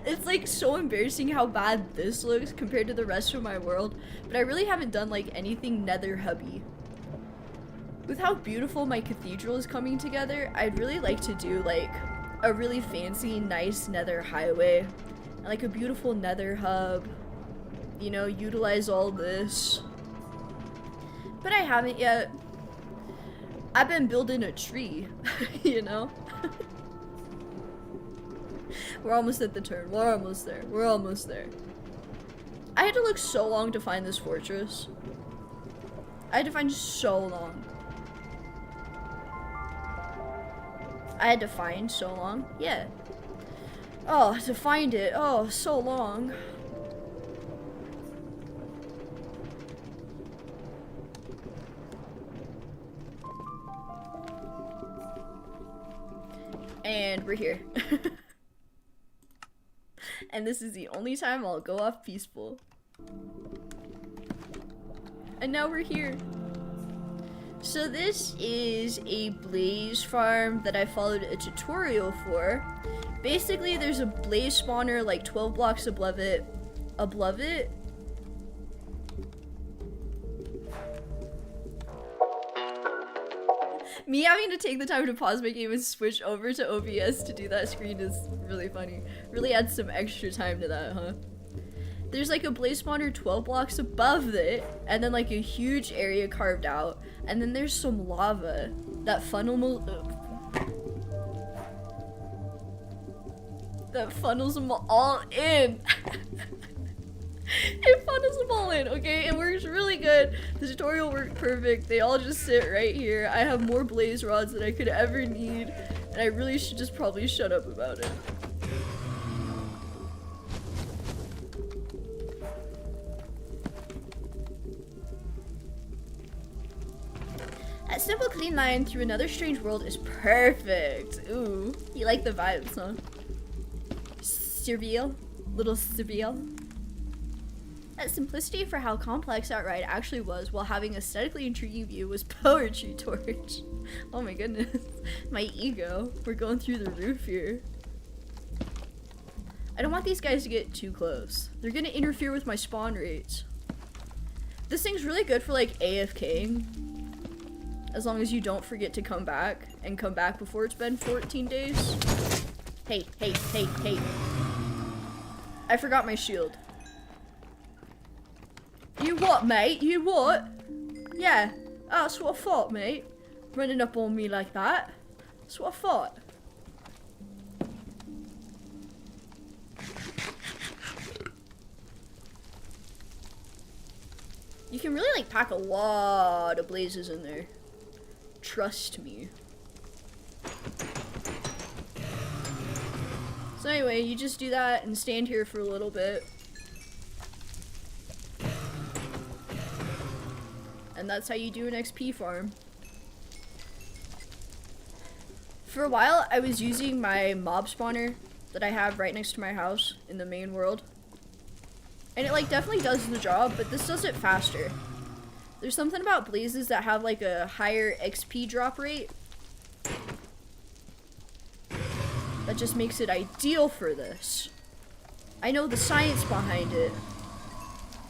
It's like so embarrassing how bad this looks compared to the rest of my world, but I really haven't done like anything nether hubby. With how beautiful my cathedral is coming together, I'd really like to do like a really fancy, nice nether highway and like a beautiful nether hub, you know, utilize all this. But I haven't yet. I've been building a tree, you know? We're almost at the turn. We're almost there. We're almost there. I had to look so long to find this fortress. I had to find so long. I had to find so long? Yeah. Oh, to find it. Oh, so long. And we're here. And this is the only time I'll go off peaceful. And now we're here. So this is a blaze farm that I followed a tutorial for. Basically, there's a blaze spawner like 12 blocks above it. Me having to take the time to pause my game and switch over to OBS to do that screen is really funny. Really adds some extra time to that, huh? There's like a blaze spawner 12 blocks above it, and then like a huge area carved out, and then there's some lava that funnels them all in. It funnels them all in, okay? It works really good. The tutorial worked perfect. They all just sit right here. I have more blaze rods than I could ever need, and I really should just probably shut up about it. A simple clean line through another strange world is perfect. Ooh, you like the vibes, huh? Surreal, little surreal. That simplicity for how complex that ride actually was while having aesthetically intriguing view was poetry torch. Oh my goodness, my ego. We're going through the roof here. I don't want these guys to get too close. They're gonna interfere with my spawn rates. This thing's really good for like AFKing. As long as you don't forget to come back and come back before it's been 14 days. Hey, hey, hey, hey. I forgot my shield. You what, mate? You what? Yeah, that's what I thought, mate. Running up on me like that. That's what I thought. You can really like pack a lot of blazes in there. Trust me. So anyway, you just do that and stand here for a little bit. And that's how you do an XP farm. For a while, I was using my mob spawner that I have right next to my house in the main world. And it like definitely does the job, but this does it faster. There's something about blazes that have like a higher XP drop rate that just makes it ideal for this. I know the science behind it.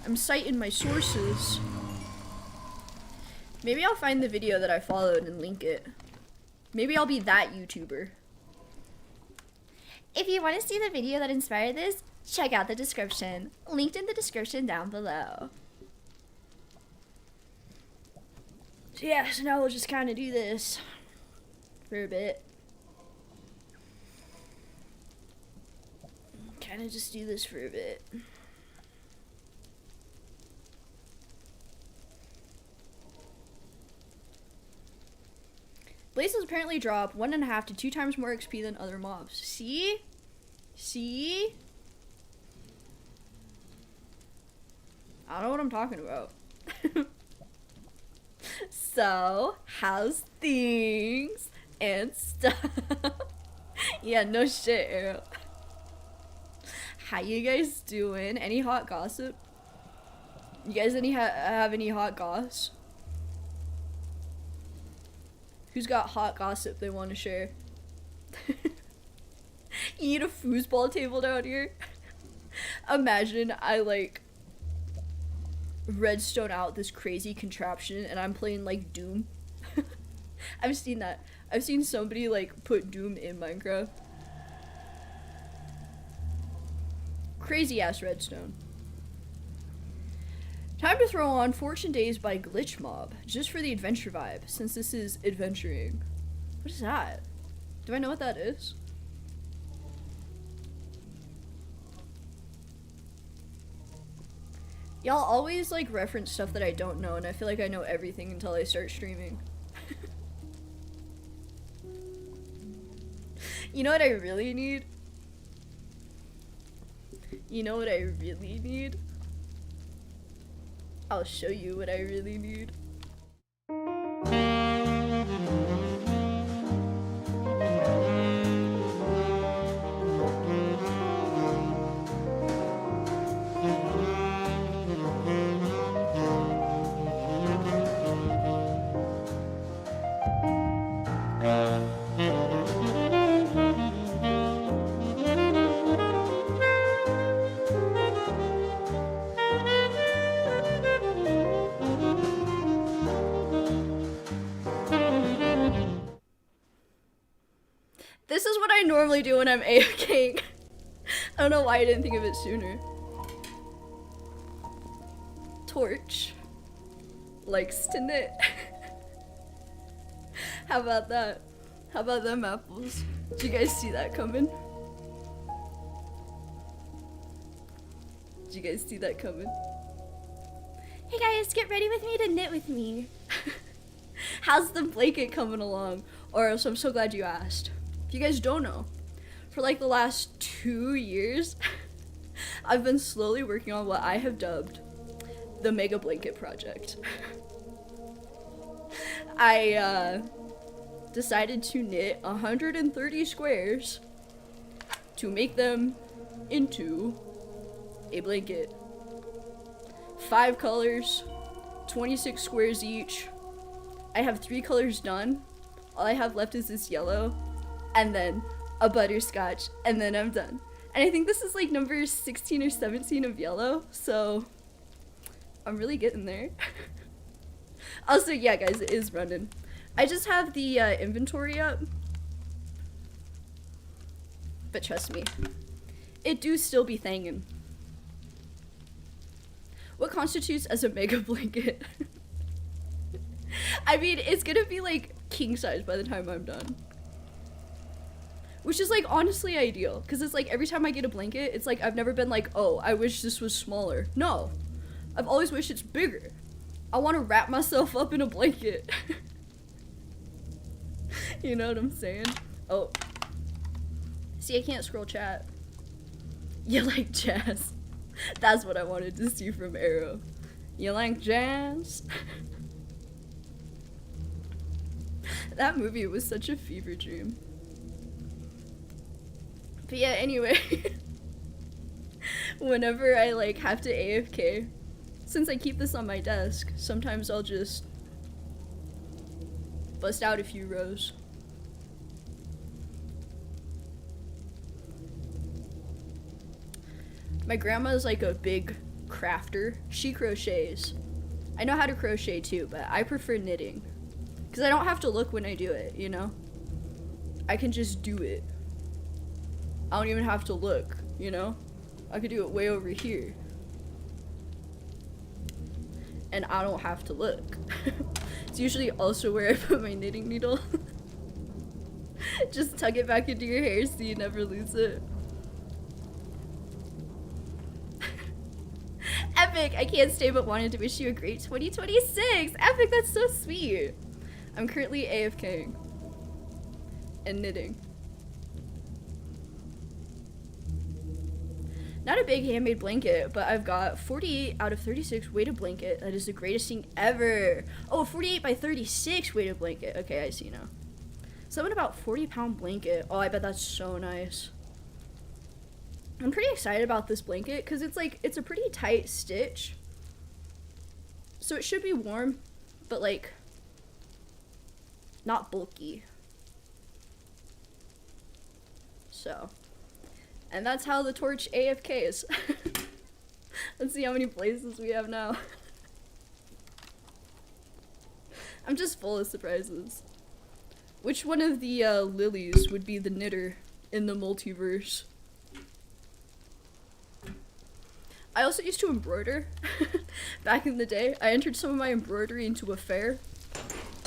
I'm citing my sources. Maybe I'll find the video that I followed and link it. Maybe I'll be that YouTuber. If you want to see the video that inspired this, check out the description. Linked in the description down below. So yeah, so now we'll just kind of do this for a bit. Kind of just do this for a bit. Blazes apparently drop 1.5 to 2 times more XP than other mobs. See? See? I don't know what I'm talking about. So, how's things and stuff? Yeah, no shit, Arrow. How you guys doing? Any hot gossip? You guys have any hot goss? Who's got hot gossip they want to share? You need a foosball table down here? Imagine I like redstone out this crazy contraption and I'm playing like Doom. I've seen that. I've seen somebody like put Doom in Minecraft. Crazy ass redstone. Time to throw on Fortune Days by Glitch Mob, just for the adventure vibe, since this is adventuring. What is that? Do I know what that is? Y'all always like reference stuff that I don't know, and I feel like I know everything until I start streaming. You know what I really need? You know what I really need? I'll show you what I really need. This is what I normally do when I'm AFKing. I don't know why I didn't think of it sooner. Torch likes to knit. How about that? How about them apples? Did you guys see that coming? Did you guys see that coming? Hey guys, get ready with me to knit with me. How's the blanket coming along? Or else I'm so glad you asked. If you guys don't know, for like the last 2 years, I've been slowly working on what I have dubbed the Mega Blanket Project. I decided to knit 130 squares to make them into a blanket. 5 colors, 26 squares each. I have 3 colors done. All I have left is this yellow, and then a butterscotch, and then I'm done. And I think this is like number 16 or 17 of yellow, so I'm really getting there. Also, yeah, guys, it is running. I just have the inventory up, but trust me, it do still be thangin'. What constitutes as a mega blanket? I mean, it's gonna be like king size by the time I'm done. Which is like honestly ideal, because it's like every time I get a blanket, it's like I've never been like, oh, I wish this was smaller. No, I've always wished it's bigger. I want to wrap myself up in a blanket. You know what I'm saying? Oh. See, I can't scroll chat. You like jazz? That's what I wanted to see from Arrow. You like jazz? That movie was such a fever dream. But yeah, anyway. Whenever I like have to AFK, since I keep this on my desk, sometimes I'll just bust out a few rows. My grandma's like a big crafter. She crochets. I know how to crochet too, but I prefer knitting. Because I don't have to look when I do it, you know? I can just do it. I don't even have to look, you know? I could do it way over here. And I don't have to look. It's usually also where I put my knitting needle. Just tuck it back into your hair so you never lose it. Epic! I can't stay but wanted to wish you a great 2026! Epic, that's so sweet! I'm currently AFKing. And knitting. Not a big handmade blanket, but I've got 48 out of 36 weighted blanket. That is the greatest thing ever! Oh, 48 by 36 weighted blanket. Okay, I see now. Something about 40-pound blanket. Oh, I bet that's so nice. I'm pretty excited about this blanket because it's like, it's a pretty tight stitch. So it should be warm, but like, not bulky. So, and that's how the torch AFKs. Let's see how many places we have now. I'm just full of surprises. Which one of the lilies would be the knitter in the multiverse? I also used to embroider back in the day. I entered some of my embroidery into a fair.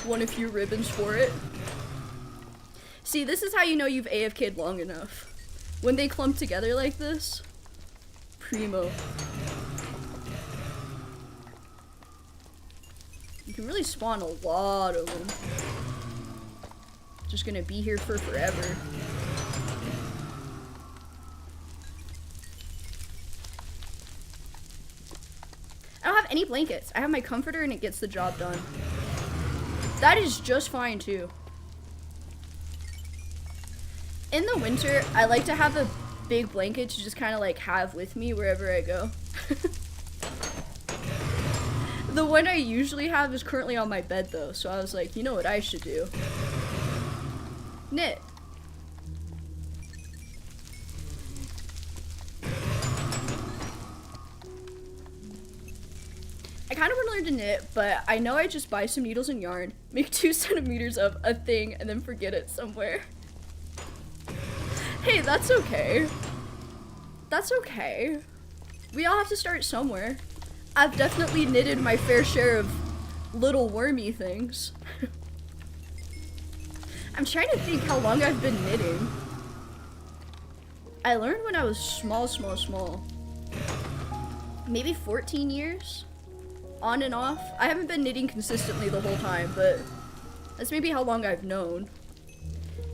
Won a few ribbons for it. See, this is how you know you've AFK'd long enough. When they clump together like this, primo. You can really spawn a lot of them. Just gonna be here for forever. I don't have any blankets. I have my comforter and it gets the job done. That is just fine too. In the winter, I like to have a big blanket to just kind of like have with me wherever I go. The one I usually have is currently on my bed though, so I was like, you know what I should do? Knit. I kind of want to learn to knit, but I know I just buy some needles and yarn, make 2 centimeters of a thing, and then forget it somewhere. Hey, that's okay. That's okay. We all have to start somewhere. I've definitely knitted my fair share of little wormy things. I'm trying to think how long I've been knitting. I learned when I was small. Maybe 14 years? On and off. I haven't been knitting consistently the whole time, but that's maybe how long I've known.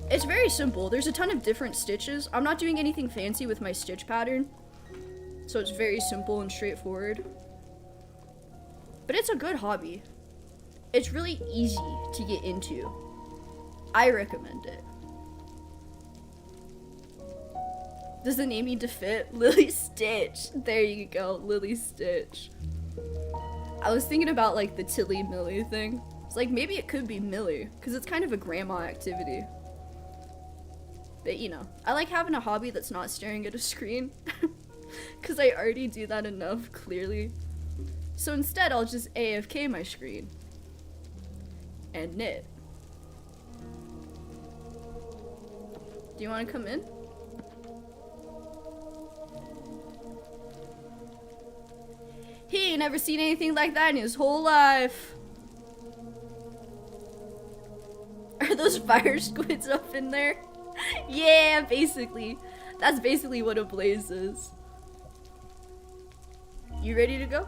It's very simple. There's a ton of different stitches. I'm not doing anything fancy with my stitch pattern, so it's very simple and straightforward. But it's a good hobby. It's really easy to get into. I recommend it. Does the name need to fit? Lily Stitch. There you go, Lily Stitch. I was thinking about like the Tilly Millie thing. It's like maybe it could be Millie, because it's kind of a grandma activity. But you know, I like having a hobby that's not staring at a screen. Because I already do that enough, clearly. So instead, I'll just AFK my screen. And knit. Do you want to come in? He ain't never seen anything like that in his whole life. Are those fire squids up in there? Yeah, basically. That's basically what a blaze is. You ready to go?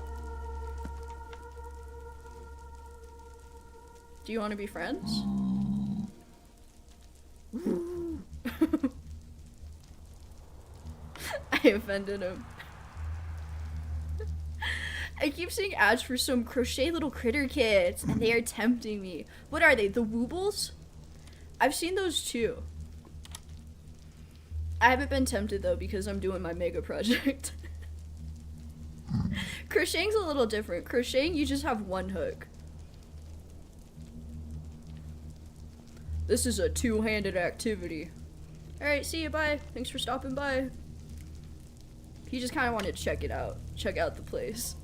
Do you want to be friends? I offended him. I keep seeing ads for some crochet little critter kits, and they are tempting me. What are they, the Woobles? I've seen those too. I haven't been tempted though because I'm doing my mega project. Crocheting's a little different. Crocheting, you just have one hook. This is a two-handed activity. Alright, see you, bye. Thanks for stopping by. He just kind of wanted to check it out. Check out the place.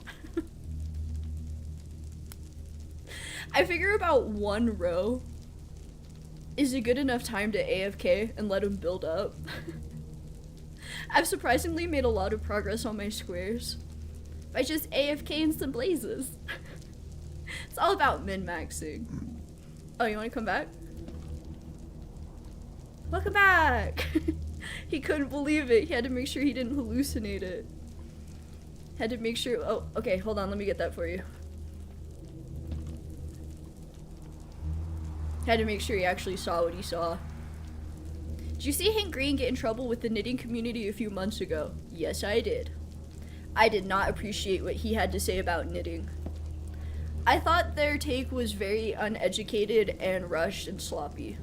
I figure about one row is a good enough time to AFK and let him build up. I've surprisingly made a lot of progress on my squares by just AFKing some blazes. It's all about min-maxing. Oh, you want to come back? Welcome back! He couldn't believe it. He had to make sure he didn't hallucinate it. Had to make sure. Oh, okay, hold on. Let me get that for you. Had to make sure he actually saw what he saw. Did you see Hank Green get in trouble with the knitting community a few months ago? Yes, I did. I did not appreciate what he had to say about knitting. I thought their take was very uneducated and rushed and sloppy.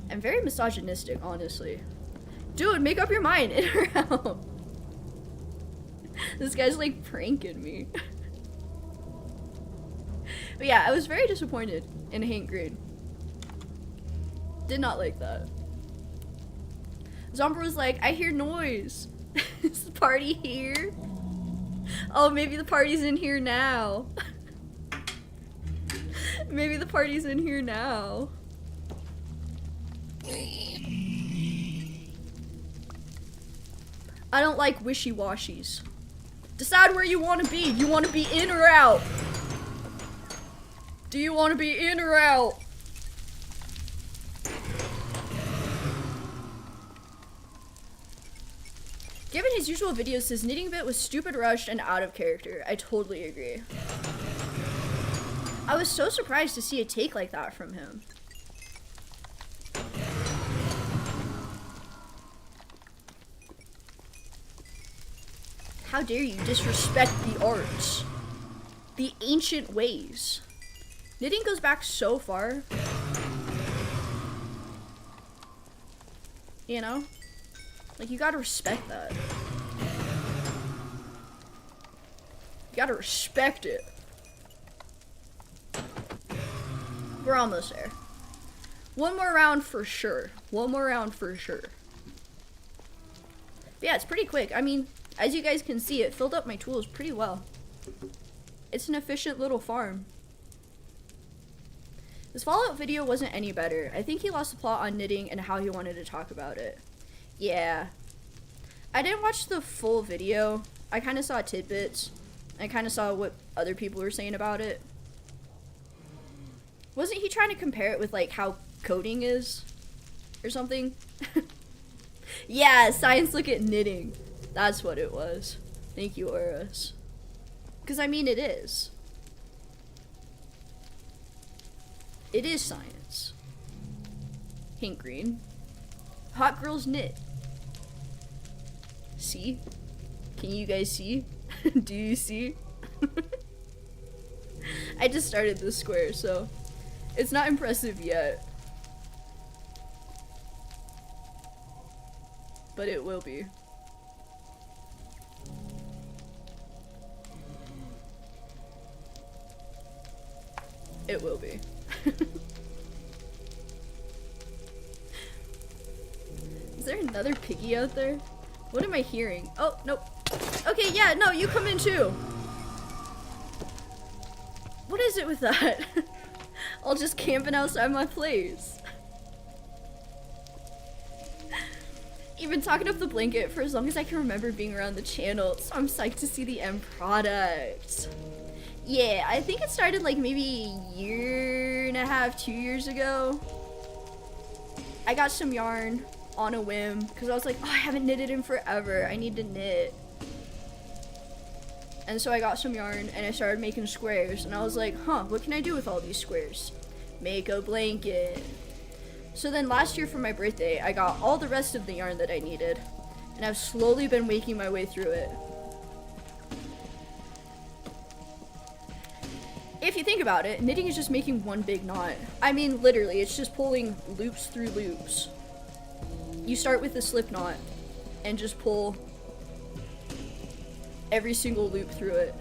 And very misogynistic, honestly. Dude, make up your mind, in or out. This guy's like pranking me. But yeah, I was very disappointed in Hank Green. Did not like that. Zombra was like, I hear noise. Is the party here? Oh, maybe the party's in here now. Maybe the party's in here now. I don't like wishy-washies. Decide where you want to be. Do you want to be in or out? Do you want to be in or out? Given his usual videos, his knitting bit was stupid, rushed, and out of character. I totally agree. I was so surprised to see a take like that from him. How dare you disrespect the arts, the ancient ways. Knitting goes back so far. You know? Like, you gotta respect that. You gotta respect it. We're almost there. One more round for sure. One more round for sure. But yeah, it's pretty quick. I mean, as you guys can see, it filled up my tools pretty well. It's an efficient little farm. This Fallout video wasn't any better. I think he lost the plot on knitting and how he wanted to talk about it. Yeah. I didn't watch the full video. I kind of saw tidbits. I kind of saw what other people were saying about it. Wasn't he trying to compare it with, like, how coding is? Or something? Yeah, science look at knitting. That's what it was. Thank you, Oris. Because, I mean, it is. It is science. Hank Green. Hot girls knit. See? Can you guys see? Do you see? I just started this square, so it's not impressive yet. But it will be. It will be. Is there another piggy out there? What am I hearing? Oh, nope. Okay, yeah, no, you come in too. What is it with that? All just camping outside my place. Even talking up the blanket for as long as I can remember being around the channel, so I'm psyched to see the end product. Yeah, I think it started like maybe a year and a half, 2 years ago. I got some yarn on a whim because I was like, oh, I haven't knitted in forever. I need to knit. And so I got some yarn and I started making squares and I was like, huh, what can I do with all these squares? Make a blanket. So then last year for my birthday, I got all the rest of the yarn that I needed and I've slowly been making my way through it. If you think about it, knitting is just making one big knot. I mean, literally, it's just pulling loops through loops. You start with the slip knot and just pull every single loop through it.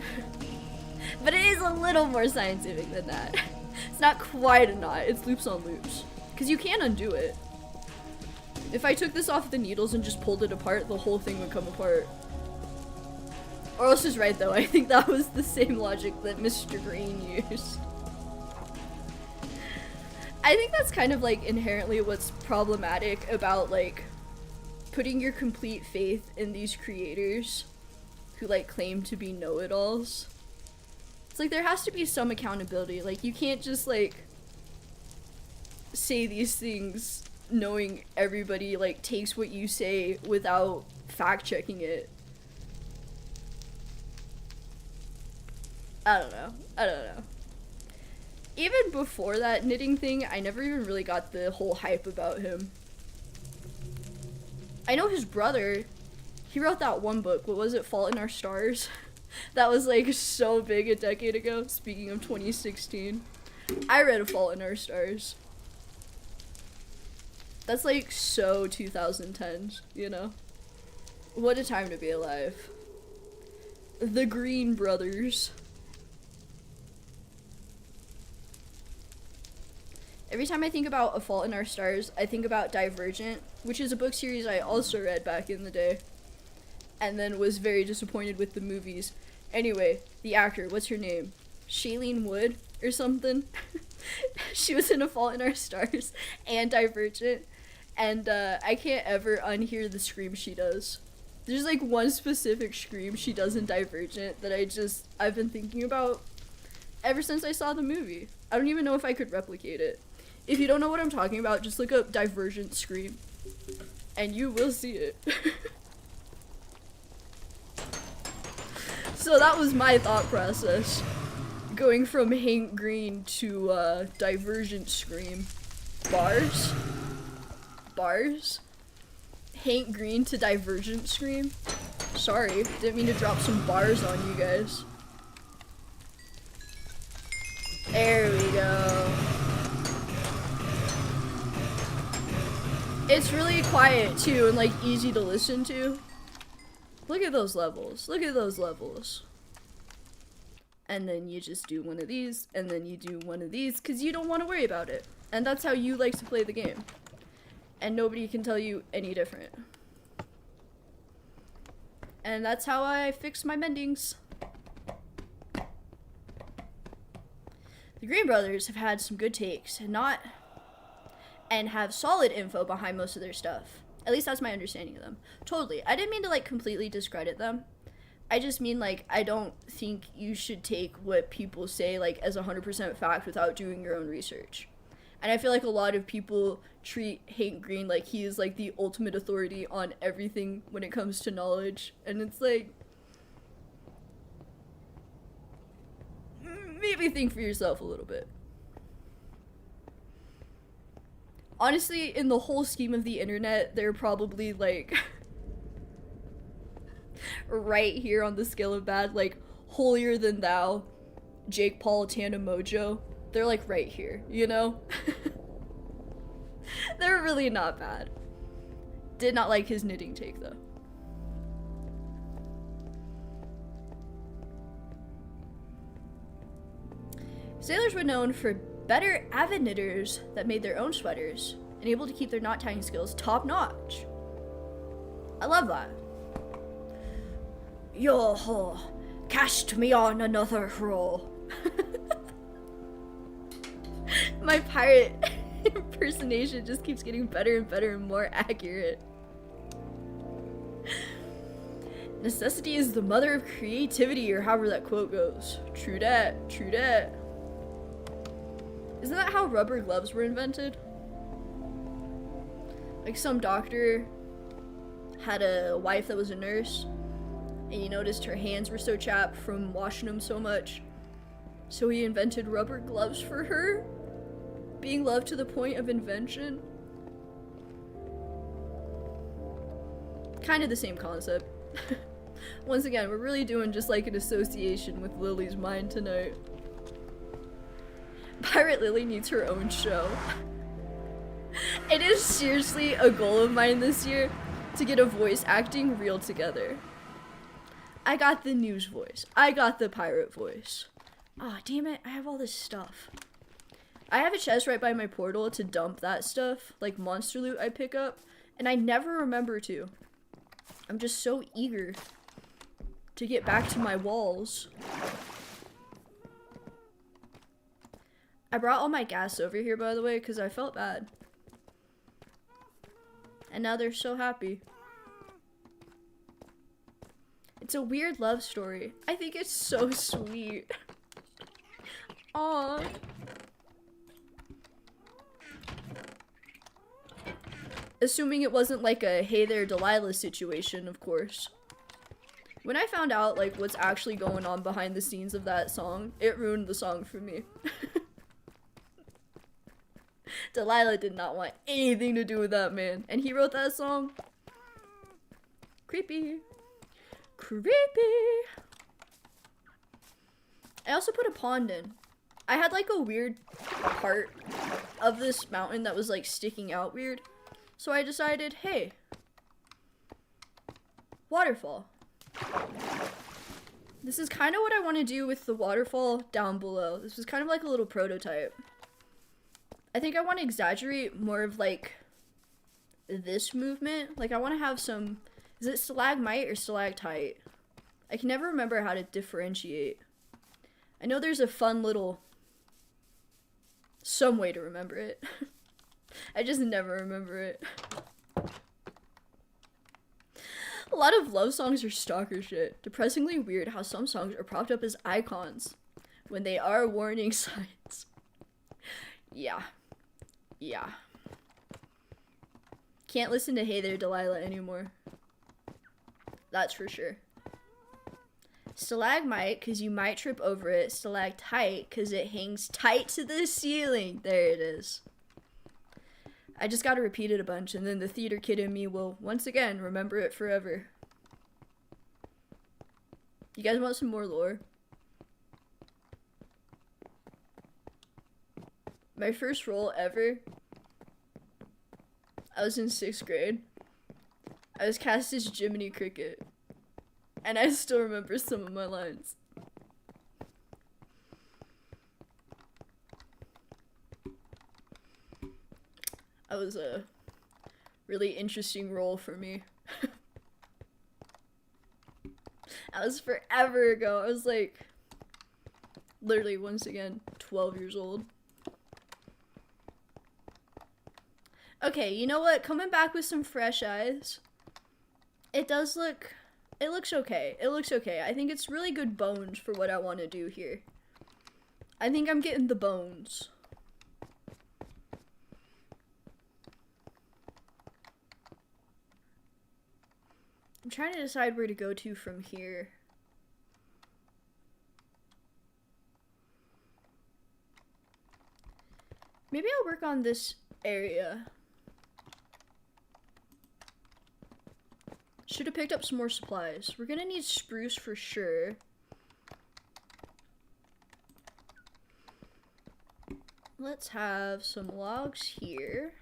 But it is a little more scientific than that. It's not quite a knot, it's loops on loops. Because you can undo it. If I took this off the needles and just pulled it apart, the whole thing would come apart. Oros is right though, I think that was the same logic that Mr. Green used. I think that's kind of like inherently what's problematic about like putting your complete faith in these creators who like claim to be know-it-alls. It's like there has to be some accountability, like you can't just like say these things knowing everybody like takes what you say without fact-checking it. I don't know. Even before that knitting thing, I never even really got the whole hype about him. I know his brother, he wrote that one book, what was it, Fault in Our Stars? That was like so big a decade ago, speaking of 2016. I read A Fault in Our Stars. That's like so 2010s, you know? What a time to be alive. The Green Brothers. Every time I think about A Fault in Our Stars, I think about Divergent, which is a book series I also read back in the day, and then was very disappointed with the movies. Anyway, the actor, what's her name? Shailene Wood or something? She was in A Fault in Our Stars and Divergent, and I can't ever unhear the scream she does. There's like one specific scream she does in Divergent that I've been thinking about ever since I saw the movie. I don't even know if I could replicate it. If you don't know what I'm talking about, just look up Divergent scream, and you will see it. So that was my thought process, going from Hank Green to Divergent scream. Bars? Hank Green to Divergent scream? Sorry, didn't mean to drop some bars on you guys. There we go. It's really quiet too and like easy to listen to. Look at those levels. Look at those levels. And then you just do one of these, and then you do one of these, because you don't want to worry about it. And that's how you like to play the game. And nobody can tell you any different. And that's how I fix my mendings. The Green Brothers have had some good takes, and have solid info behind most of their stuff. At least that's my understanding of them. Totally. I didn't mean to like completely discredit them. I just mean like I don't think you should take what people say like as 100% fact without doing your own research. And I feel like a lot of people treat Hank Green like he is like the ultimate authority on everything when it comes to knowledge. And it's like, maybe think for yourself a little bit. Honestly, in the whole scheme of the internet, they're probably like right here on the scale of bad, like holier than thou, Jake Paul, Tana Mojo, they're like right here, you know? They're really not bad. Did not like his knitting take though. Sailors were known for better avid knitters that made their own sweaters and able to keep their knot tying skills top notch. I love that. Yo-ho, cast me on another roll. My pirate impersonation just keeps getting better and better and more accurate. Necessity is the mother of creativity, or however that quote goes. True dat, true dat. Isn't that how rubber gloves were invented? Like some doctor had a wife that was a nurse, and he noticed her hands were so chapped from washing them so much, so he invented rubber gloves for her, being loved to the point of invention. Kind of the same concept. Once again, we're really doing just like an association with Lily's mind tonight. Pirate Lily needs her own show. It is seriously a goal of mine this year to get a voice acting reel together. I got the news voice. I got the pirate voice. Ah, damn it, I have all this stuff. I have a chest right by my portal to dump that stuff, like monster loot I pick up, and I never remember to. I'm just so eager to get back to my walls. I brought all my gas over here, by the way, because I felt bad. And now they're so happy. It's a weird love story. I think it's so sweet. Aww. Assuming it wasn't like a hey there Delilah situation, of course. When I found out like what's actually going on behind the scenes of that song, it ruined the song for me. Delilah did not want anything to do with that man, and he wrote that song. Creepy. Creepy. I also put a pond in. I had like a weird part of this mountain that was like sticking out weird. So I decided, hey, waterfall. This is kind of what I want to do with the waterfall down below. This was kind of like a little prototype. I think I want to exaggerate more of like this movement. Like I want to have some, is it stalagmite or stalactite? I can never remember how to differentiate. I know there's a fun little, some way to remember it. I just never remember it. A lot of love songs are stalker shit. Depressingly weird how some songs are propped up as icons when they are warning signs. Yeah. Yeah. Can't listen to Hey There Delilah anymore. That's for sure. Stalagmite, because you might trip over it. Stalactite, because it hangs tight to the ceiling. There it is. I just gotta repeat it a bunch, and then the theater kid in me will, once again, remember it forever. You guys want some more lore? My first role ever, I was in 6th grade. I was cast as Jiminy Cricket, and I still remember some of my lines. That was a really interesting role for me. That was forever ago. I was like, literally, once again, 12 years old. Okay, you know what? Coming back with some fresh eyes. It looks okay. It looks okay. I think it's really good bones for what I want to do here. I think I'm getting the bones. I'm trying to decide where to go to from here. Maybe I'll work on this area. Should have picked up some more supplies. We're gonna need spruce for sure. Let's have some logs here.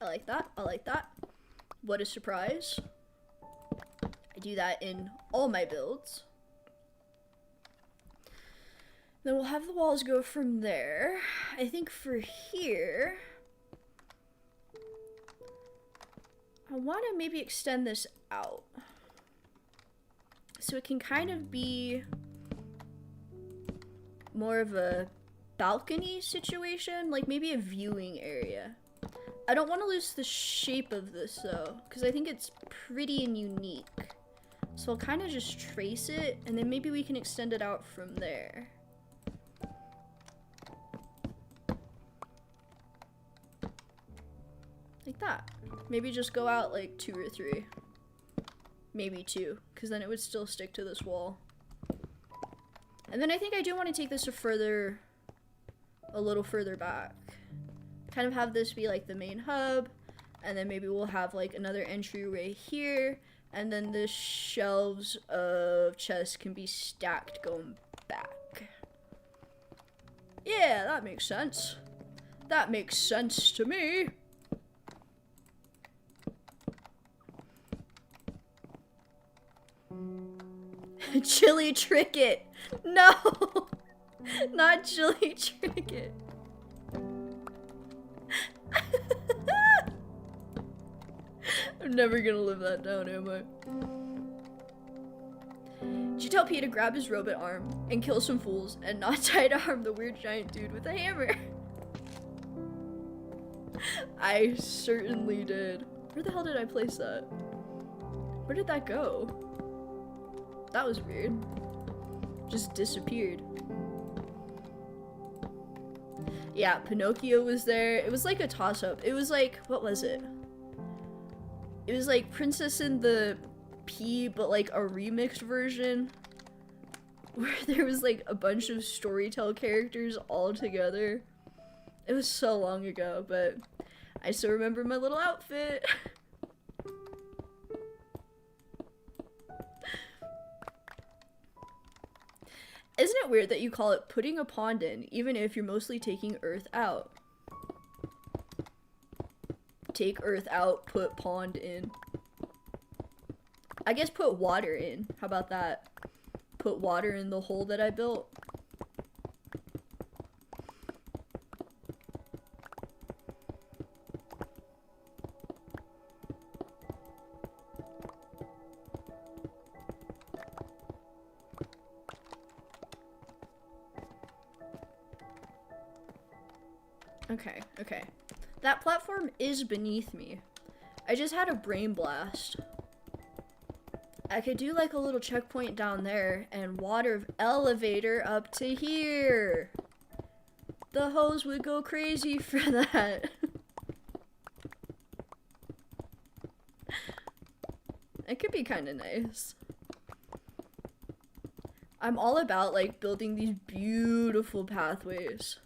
I like that. I like that. What a surprise. I do that in all my builds. Then we'll have the walls go from there. I think for here, I want to maybe extend this out. So it can kind of be more of a balcony situation, like maybe a viewing area. I don't want to lose the shape of this though, because I think it's pretty and unique. So I'll kind of just trace it, and then maybe we can extend it out from there. Like that. Maybe just go out like 2 or 3. Maybe 2, because then it would still stick to this wall. And then I think I do want to take this a little further back. Kind of have this be like the main hub, and then maybe we'll have like another entryway here, and then the shelves of chests can be stacked going back. Yeah, that makes sense. That makes sense to me. Chili Tricket. No, not Chili Tricket. I'm never gonna live that down, am I? Did you tell P to grab his robot arm and kill some fools and not try to harm the weird giant dude with a hammer? I certainly did. Where the hell did I place that? Where did that go? That was weird. Just disappeared. Yeah, Pinocchio was there. It was like a toss-up. It was like, what was it? It was like Princess and the Pea, but like a remixed version. Where there was like a bunch of Storytell characters all together. It was so long ago, but I still remember my little outfit. Isn't it weird that you call it putting a pond in, even if you're mostly taking Earth out? Take Earth out, put pond in. I guess put water in. How about that? Put water in the hole that I built. Okay. That platform is beneath me. I just had a brain blast. I could do like a little checkpoint down there and water elevator up to here. The hoes would go crazy for that. It could be kind of nice. I'm all about like building these beautiful pathways.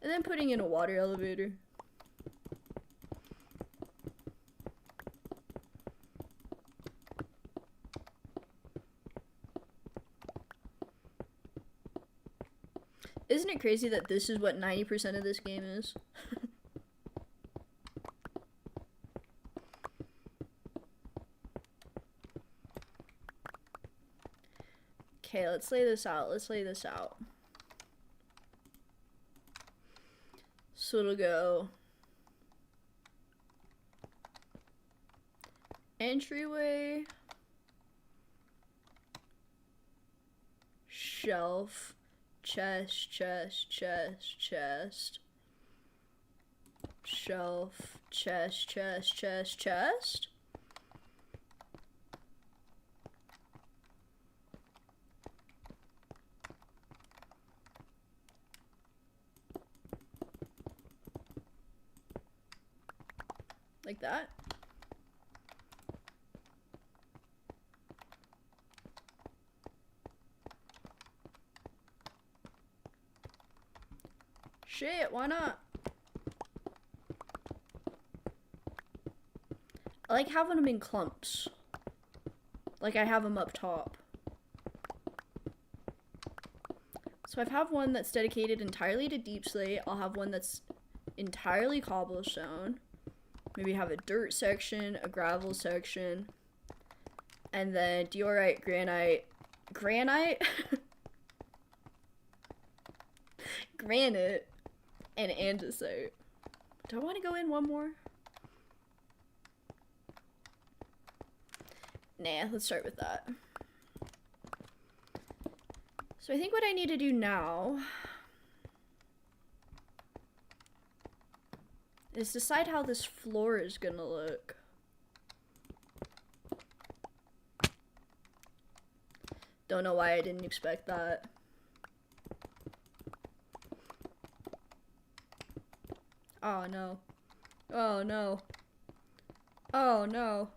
And then putting in a water elevator. Isn't it crazy that this is what 90% of this game is? Okay, let's lay this out. So it'll go entryway, shelf, chest, shelf, chest. Like that. Shit, why not? I like having them in clumps. Like I have them up top. So I have one that's dedicated entirely to deep slate. I'll have one that's entirely cobblestone. Maybe have a dirt section, a gravel section, and then diorite, granite, granite, and andesite. Do I want to go in one more? Nah, let's start with that. So I think what I need to do now is decide how this floor is gonna look. Don't know why I didn't expect that. Oh no. Oh no. Oh no.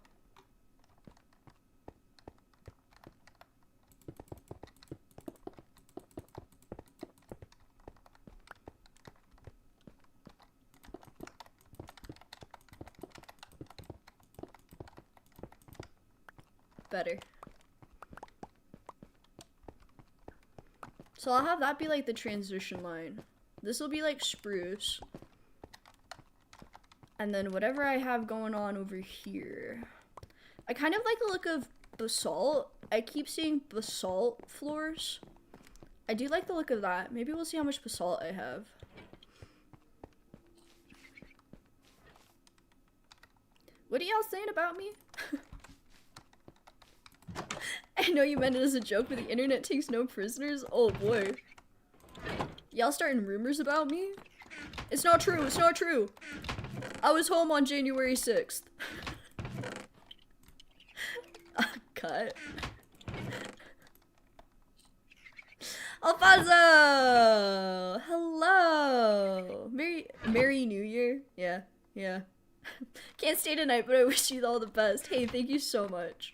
Better. So I'll have that be like the transition line. This will be like spruce. And then whatever I have going on over here. I kind of like the look of basalt. I keep seeing basalt floors. I do like the look of that. Maybe we'll see how much basalt I have. What are y'all saying about me? I know you meant it as a joke, but the internet takes no prisoners. Oh boy. Y'all starting rumors about me? It's not true, it's not true. I was home on January 6th. Cut. Alfonso! Hello! Merry New Year? Yeah, yeah. Can't stay tonight, but I wish you all the best. Hey, thank you so much.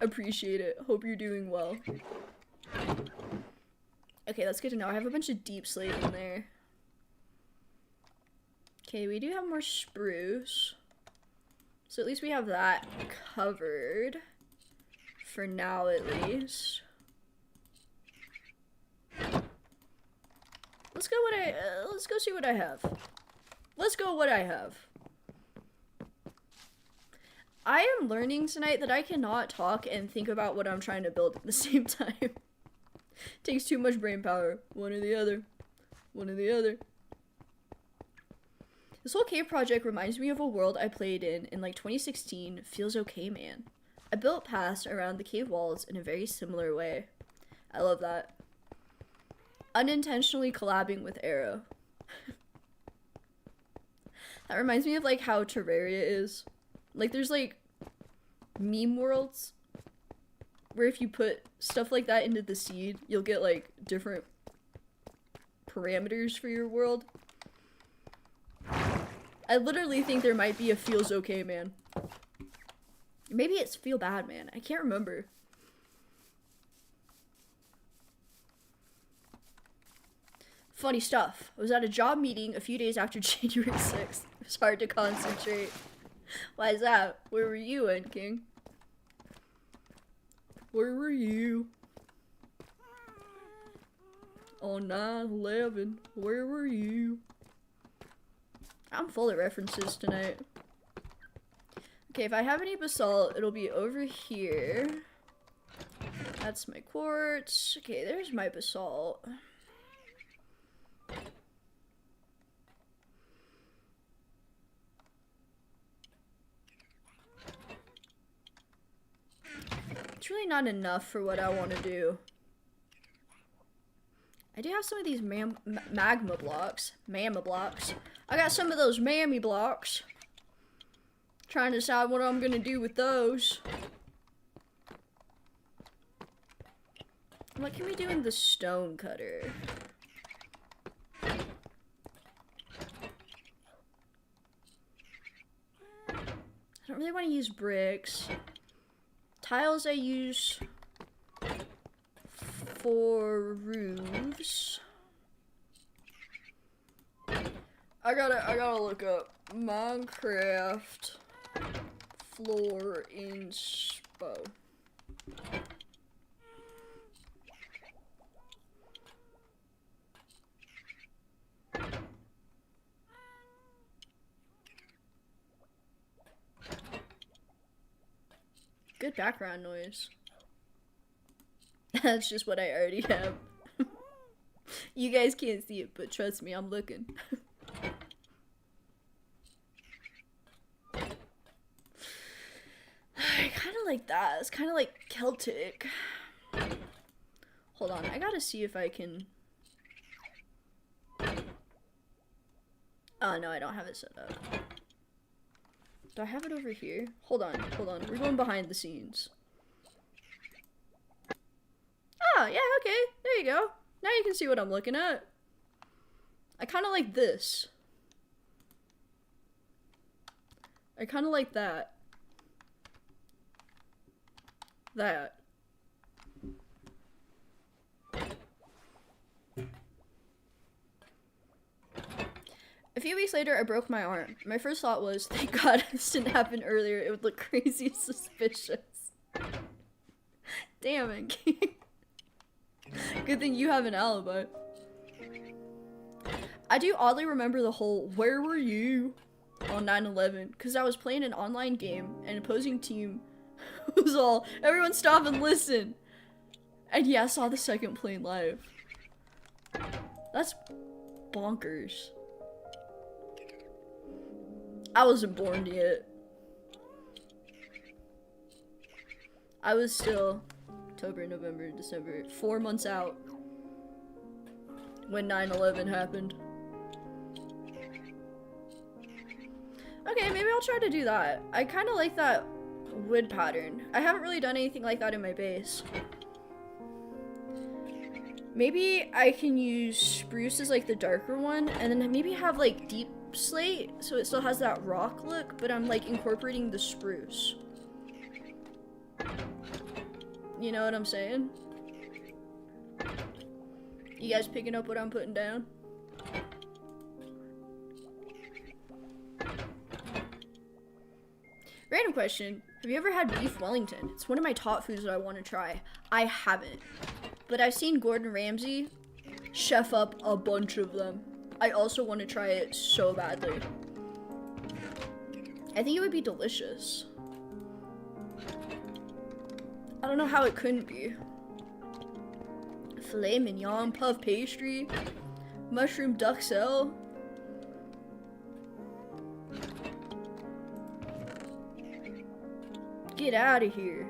Appreciate it. Hope you're doing well. Okay, that's good to know. I have a bunch of deep slate in there. Okay, we do have more spruce. So at least we have that covered. For now, at least. Let's go see what I have. Let's go what I have. I am learning tonight that I cannot talk and think about what I'm trying to build at the same time. Takes too much brain power. One or the other. One or the other. This whole cave project reminds me of a world I played in like 2016, Feels Okay Man. I built paths around the cave walls in a very similar way. I love that. Unintentionally collabing with Arrow. That reminds me of like how Terraria is. Like there's like meme worlds where if you put stuff like that into the seed, you'll get like different parameters for your world. I literally think there might be a Feels Okay Man. Maybe it's Feel Bad Man. I can't remember. Funny stuff. I was at a job meeting a few days after January 6th. It was hard to concentrate. Why is that? Where were you, End King? Where were you? On 9/11, where were you? I'm full of references tonight. Okay, if I have any basalt, it'll be over here. That's my quartz. Okay, there's my basalt. It's really not enough for what I want to do. I do have some of these magma blocks. Mamma blocks. I got some of those mammy blocks. Trying to decide what I'm gonna do with those. What can we do in the stone cutter? I don't really want to use bricks. Tiles I use for roofs. I gotta look up Minecraft floor inspo. Good background noise. That's just what I already have. You guys can't see it, but trust me, I'm looking. I kind of like that. It's kind of like Celtic. Hold on, I gotta see if I can... Oh, no, I don't have it set up. Do I have it over here? Hold on, hold on. We're going behind the scenes. Oh, yeah, okay. There you go. Now you can see what I'm looking at. I kind of like this. I kind of like that. That. A few weeks later, I broke my arm. My first thought was, thank God this didn't happen earlier. It would look crazy and suspicious. Damn it, King. Good thing you have an alibi. I do oddly remember the whole, where were you? On 9/11, because I was playing an online game, and opposing team was all, everyone stop and listen. And yeah, I saw the second plane live. That's bonkers. I wasn't born yet. I was still October, November, December, 4 months out when 9/11 happened. Okay, maybe I'll try to do that. I kind of like that wood pattern. I haven't really done anything like that in my base. Maybe I can use spruce as like the darker one, and then maybe have like deep slate so it still has that rock look, but I'm like incorporating the spruce. You know what I'm saying? You guys picking up what I'm putting down? Random question. Have you ever had beef Wellington? It's one of my top foods that I want to try. I haven't. But I've seen Gordon Ramsay chef up a bunch of them. I also want to try it so badly. I think it would be delicious. I don't know how it couldn't be. Filet mignon, puff pastry, mushroom duxelle. Get out of here.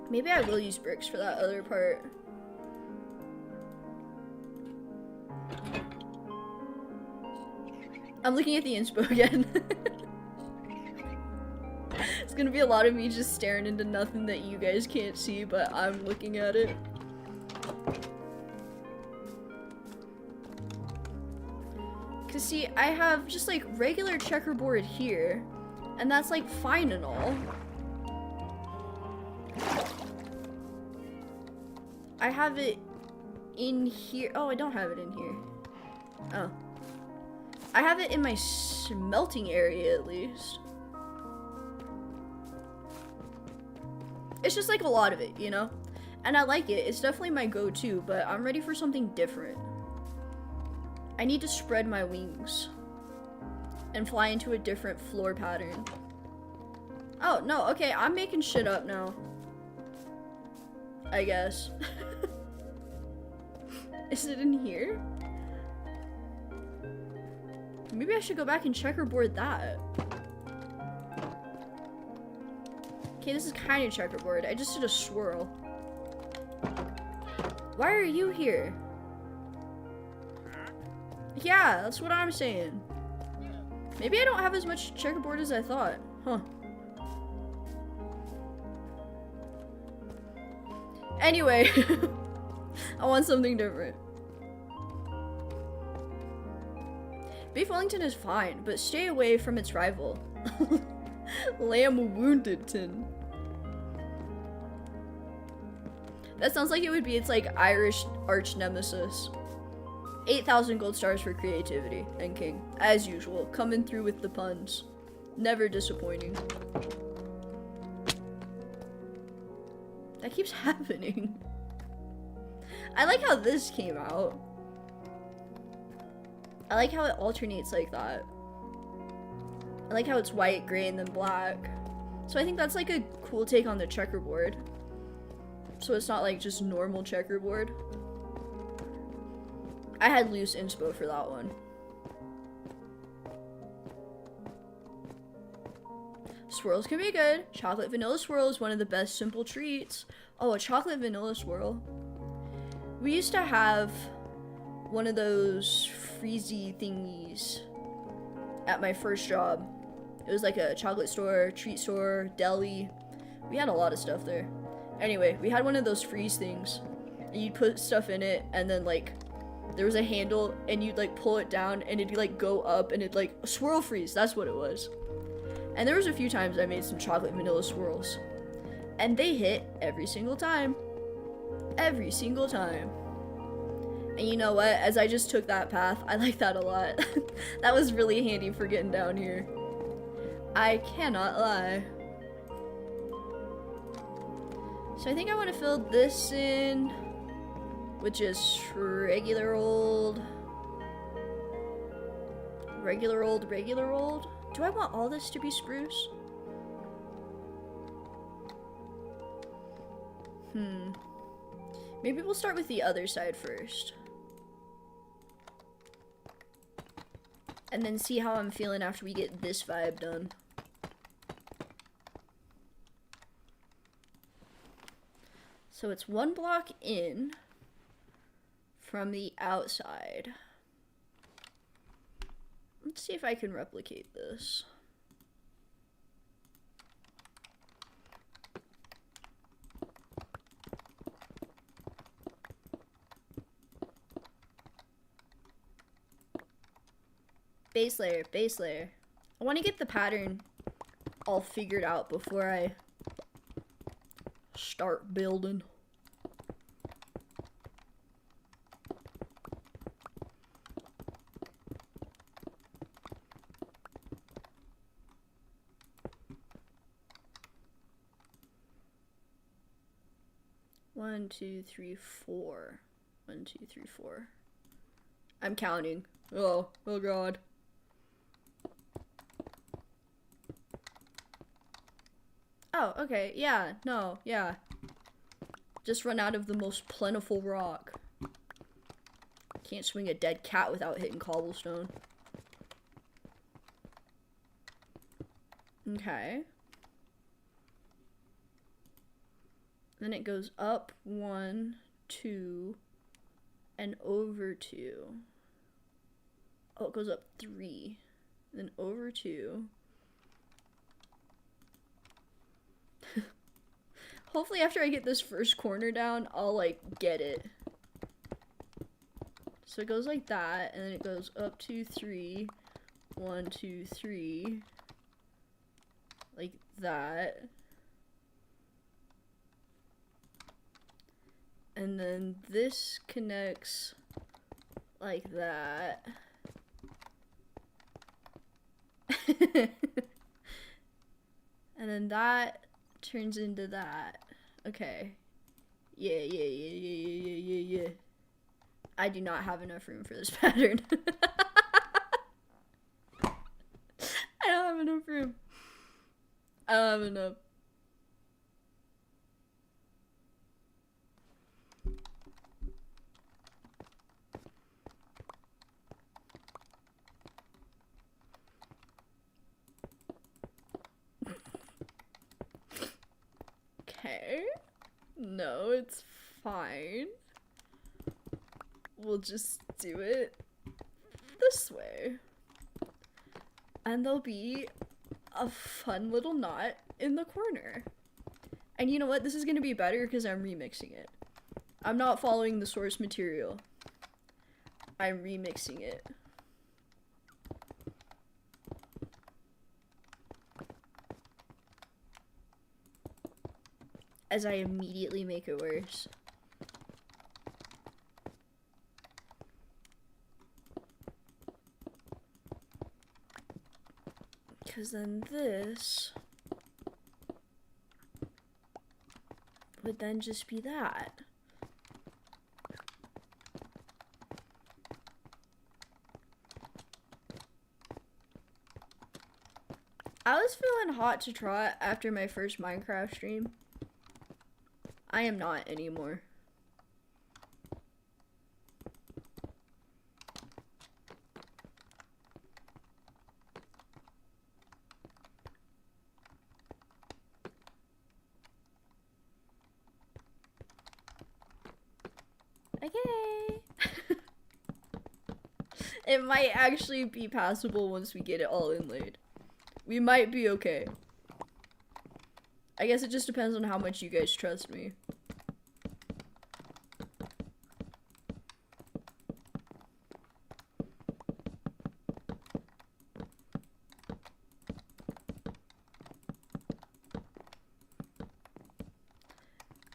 Maybe I will use bricks for that other part. I'm looking at the inspo again. It's gonna be a lot of me just staring into nothing that you guys can't see, but I'm looking at it. Cause see, I have just like regular checkerboard here, and that's like fine and all. I have it in here. Oh, I don't have it in here. Oh. I have it in my smelting area at least. It's just like a lot of it, you know? And I like it. It's definitely my go-to, but I'm ready for something different. I need to spread my wings and fly into a different floor pattern. Oh, no, okay, I'm making shit up now. I guess. Is it in here? Maybe I should go back and checkerboard that. Okay, this is kind of checkerboard. I just did a swirl. Why are you here? Yeah, that's what I'm saying. Maybe I don't have as much checkerboard as I thought. Huh. Anyway, I want something different. Beef Wellington is fine, but stay away from its rival. Lamb Woundedton. That sounds like it would be its like Irish arch nemesis. 8,000 gold stars for creativity and King, as usual, coming through with the puns. Never disappointing. That keeps happening. I like how this came out. I like how it alternates like that. I like how it's white, gray, and then black. So I think that's like a cool take on the checkerboard. So it's not like just normal checkerboard. I had loose inspo for that one. Swirls can be good. Chocolate vanilla swirl is one of the best simple treats. Oh, a chocolate vanilla swirl. We used to have one of those freezy thingies at my first job. It was like a chocolate store, treat store, deli. We had a lot of stuff there. Anyway, we had one of those freeze things. And you'd put stuff in it, and then like there was a handle, and you'd like pull it down, and it'd like go up, and it'd like swirl freeze. That's what it was. And there was a few times I made some chocolate vanilla swirls, and they hit every single time. Every single time. And you know what? As I just took that path, I like that a lot. That was really handy for getting down here. I cannot lie. So I think I want to fill this in with just regular old. Do I want all this to be spruce? Maybe we'll start with the other side first. And then see how I'm feeling after we get this vibe done. So it's 1 block in from the outside. Let's see if I can replicate this. Base layer, base layer. I want to get the pattern all figured out before I start building. One, two, three, four. 1, 2, 3, 4. I'm counting. Oh god. Oh, okay, yeah, no, yeah. Just run out of the most plentiful rock. Can't swing a dead cat without hitting cobblestone. Okay. Then it goes up 1, 2, and over 2. Oh, it goes up 3, then over 2. Hopefully after I get this first corner down, I'll like get it. So it goes like that, and then it goes up 2, 3, 1, 2, 3, like that. And then this connects like that. And then that turns into that. Okay. Yeah. I do not have enough room for this pattern. I don't have enough room. I don't have enough. Okay. No, it's fine. We'll just do it this way. And there'll be a fun little knot in the corner. And you know what? This is going to be better because I'm remixing it. I'm not following the source material. I'm remixing it. As I immediately make it worse. Because then this would then just be that. I was feeling hot to trot after my first Minecraft stream. I am not anymore. Okay. It might actually be passable once we get it all inlaid. We might be okay. I guess it just depends on how much you guys trust me.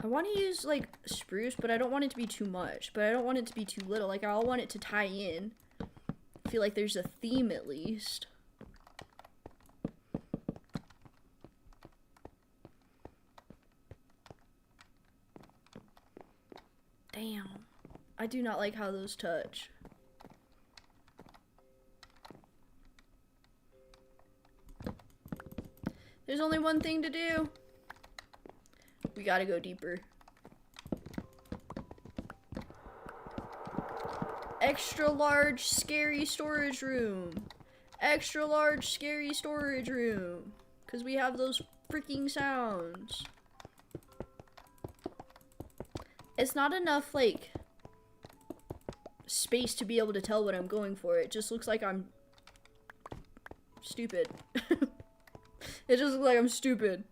I want to use like spruce, but I don't want it to be too much, but I don't want it to be too little. Like, I want it to tie in. I feel like there's a theme at least. Damn. I do not like how those touch. There's only one thing to do. We gotta go deeper. Extra large, scary storage room. Extra large, scary storage room. Because we have those freaking sounds. It's not enough, like, space to be able to tell what I'm going for. It just looks like I'm stupid. It just looks like I'm stupid.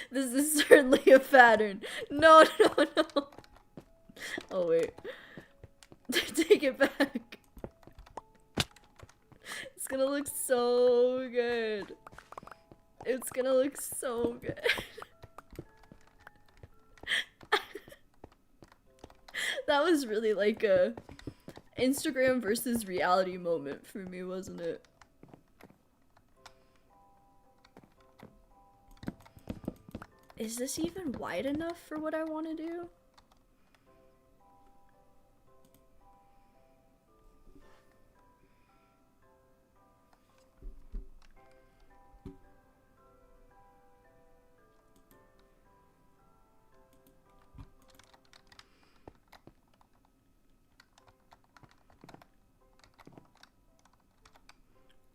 This is certainly a pattern. No, no, no. Oh, wait. Take it back. It's gonna look so good. It's gonna look so good. That was really like a Instagram versus reality moment for me, wasn't it? Is this even wide enough for what I want to do?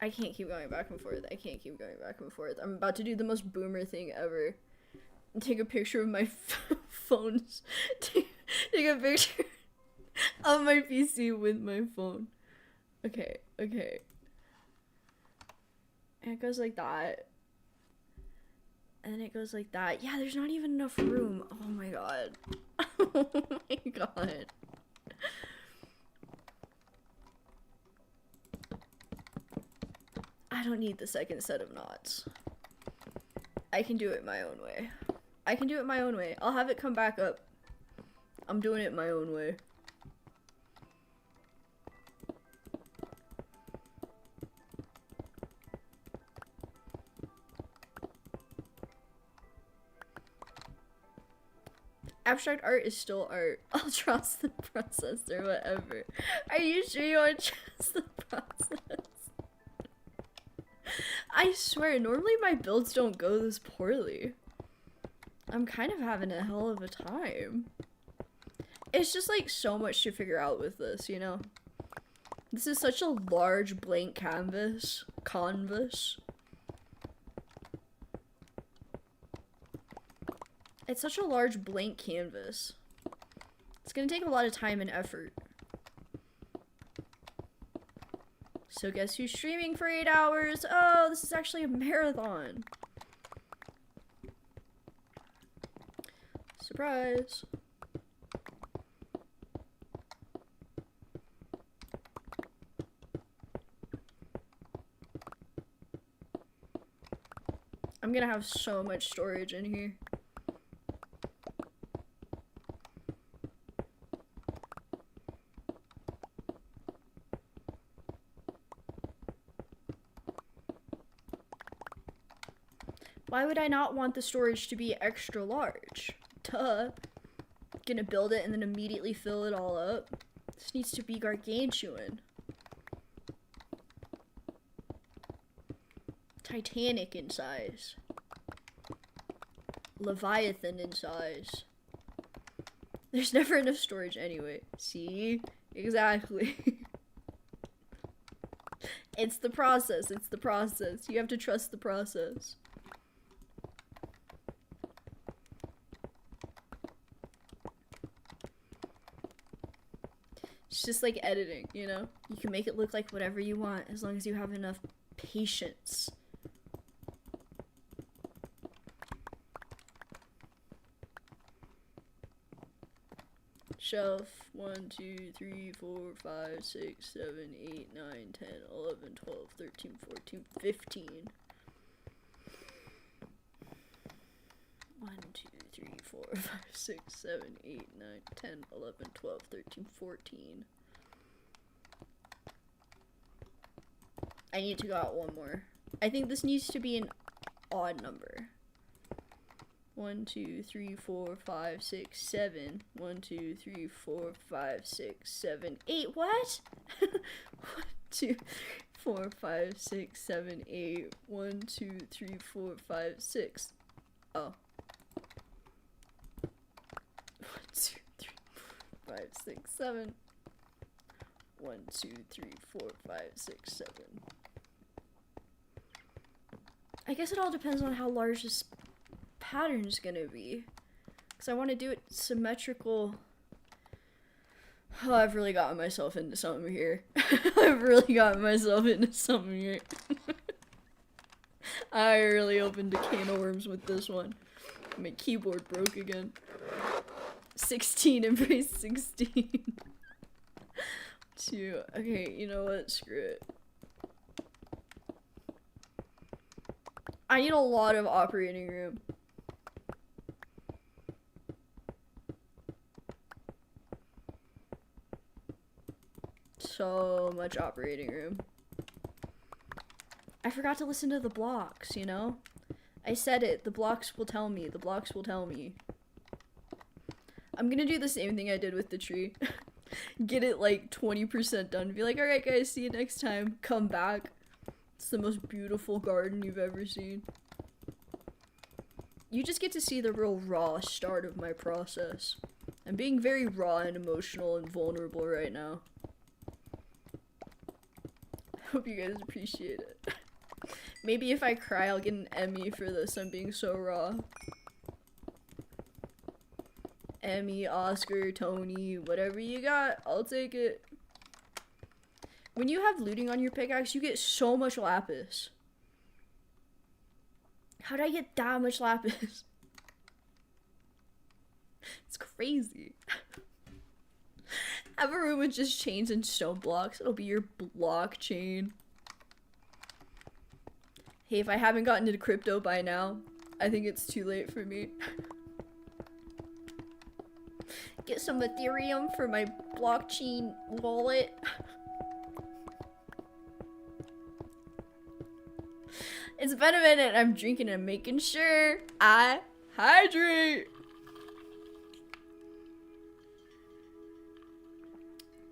I can't keep going back and forth. I can't keep going back and forth. I'm about to do the most boomer thing ever. Take a picture of my phones. Take a picture of my PC with my phone. Okay, okay. And it goes like that. And then it goes like that. Yeah, there's not even enough room. Oh my god. Oh my god. I don't need the second set of knots. I can do it my own way. I can do it my own way. I'll have it come back up. I'm doing it my own way. Abstract art is still art. I'll trust the process or whatever. Are you sure you want to trust the process? I swear, normally my builds don't go this poorly. I'm kind of having a hell of a time. It's just like so much to figure out with this, you know? This is such a large blank canvas. It's such a large blank canvas. It's gonna take a lot of time and effort. So guess who's streaming for 8 hours? Oh, this is actually a marathon. Surprise. I'm gonna have so much storage in here. Why would I not want the storage to be extra large? Duh. Gonna build it and then immediately fill it all up. This needs to be gargantuan. Titanic in size. Leviathan in size. There's never enough storage anyway. See? Exactly. It's the process. It's the process. You have to trust the process. It's just like editing, you know? You can make it look like whatever you want as long as you have enough patience. Shelf 1, 2, 3, 4, 5, 6, 7, 8, 9, 10, 11, 12, 13, 14, 15. 1, 2, 3, 4, 5, 6, 7, 8, 9, 10, 11, 12, 13, 14. I need to go out one more. I think this needs to be an odd number. 1, 2, 3, 4, 5, 6, 7. 1, 2, 3, 4, 5, 6, 7, 8. What? 1, 2, 4, 5, 6, 7, 8. 1, 2, 3, 4, 5, 6. Oh. 1, 2, 3, 4, 5, 6, 7. 1, 2, 3, 4, 5, 6, 7. I guess it all depends on how large this pattern is gonna be, because I want to do it symmetrical. Oh, I've really gotten myself into something here. I've really gotten myself into something here. I really opened a can of worms with this one. My keyboard broke again. 16, embrace 16. 2. Okay, you know what? Screw it. I need a lot of operating room. So much operating room. I forgot to listen to the blocks, you know? I said it. The blocks will tell me. The blocks will tell me. I'm gonna do the same thing I did with the tree. Get it like 20% done. Be like, alright guys, see you next time. Come back. It's the most beautiful garden you've ever seen. You just get to see the real raw start of my process. I'm being very raw and emotional and vulnerable right now. I hope you guys appreciate it. Maybe if I cry, I'll get an Emmy for this. I'm being so raw. Emmy, Oscar, Tony, whatever you got, I'll take it. When you have looting on your pickaxe, you get so much lapis. How did I get that much lapis? It's crazy. Have a room with just chains and stone blocks. It'll be your blockchain. Hey, if I haven't gotten into crypto by now, I think it's too late for me. Get some Ethereum for my blockchain wallet. It's been a minute. I'm drinking and making sure I hydrate.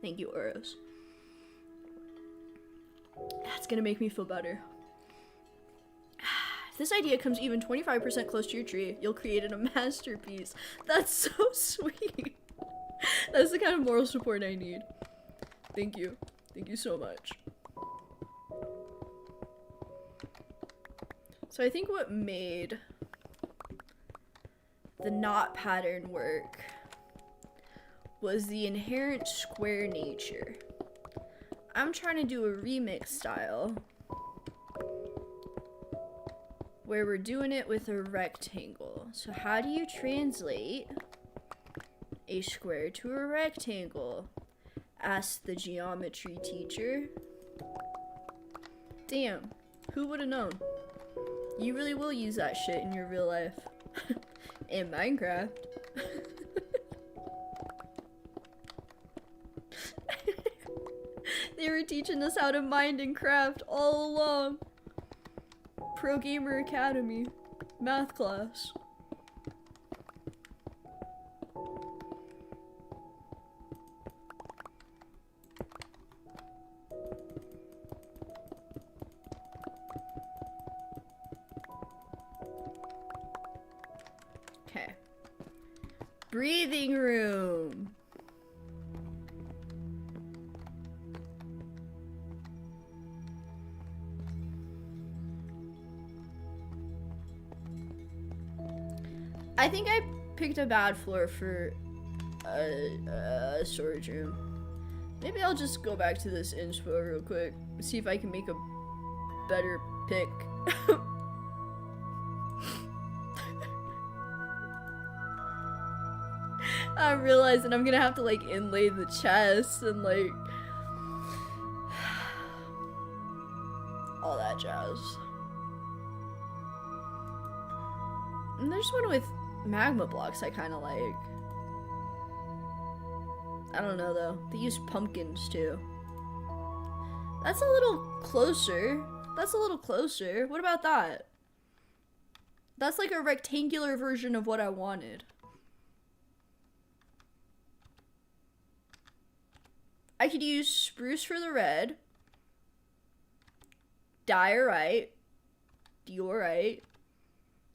Thank you, Oros. That's gonna make me feel better. If this idea comes even 25% close to your tree, you'll create a masterpiece. That's so sweet. That's the kind of moral support I need. Thank you. Thank you so much. So I think what made the knot pattern work was the inherent square nature. I'm trying to do a remix style where we're doing it with a rectangle. So how do you translate a square to a rectangle? Asked the geometry teacher. Damn, who would have known? You really will use that shit in your real life. In Minecraft. They were teaching us how to mine and craft all along. Pro Gamer Academy. Math class. Breathing room. I think I picked a bad floor for a storage room. Maybe I'll just go back to this inspo real quick. See if I can make a better pick. I'm realizing I'm gonna have to like inlay the chest and like all that jazz. And there's one with magma blocks I kind of like. I don't know though. They use pumpkins too. That's a little closer. That's a little closer. What about that? That's like a rectangular version of what I wanted. I could use spruce for the red, diorite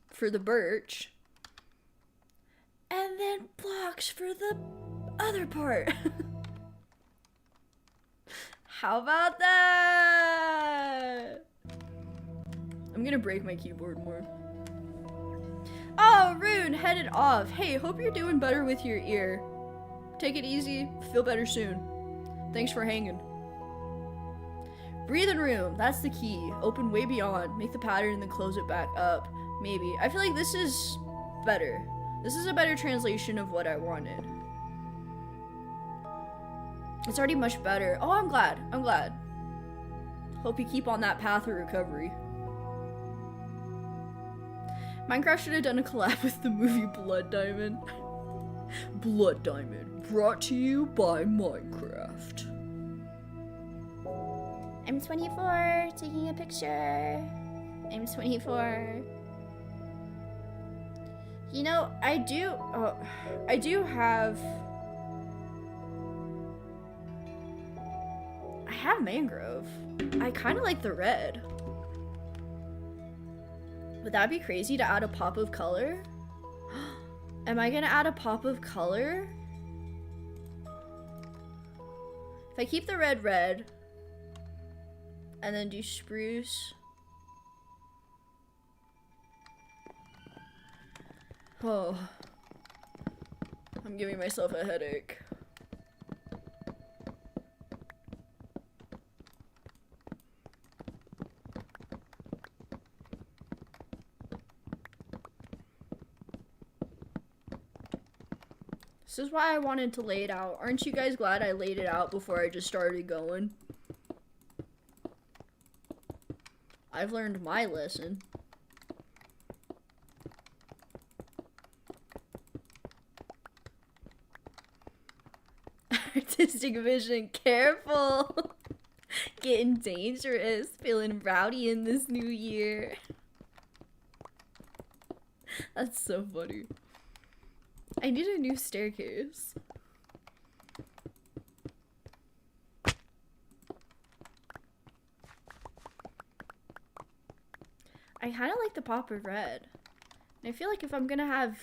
for the birch, and then blocks for the other part. How about that? I'm gonna break my keyboard more. Oh, Rune, headed off. Hey, hope you're doing better with your ear. Take it easy, feel better soon. Thanks for hanging. Breathing room, that's the key. Open way beyond. Make the pattern and then close it back up. Maybe. I feel like this is better. This is a better translation of what I wanted. It's already much better. Oh, I'm glad. I'm glad. Hope you keep on that path of recovery. Minecraft should have done a collab with the movie Blood Diamond. Blood Diamond. Brought to you by Minecraft. I'm 24, taking a picture. I'm 24. You know, I do have... I have mangrove. I kind of like the red. Would that be crazy to add a pop of color? Am I gonna add a pop of color? If I keep the red, and then do spruce. Oh. I'm giving myself a headache. This is why I wanted to lay it out. Aren't you guys glad I laid it out before I just started going? I've learned my lesson. Artistic vision, careful. Getting dangerous, feeling rowdy in this new year. That's so funny. I need a new staircase. I kind of like the pop of red. And I feel like if I'm gonna have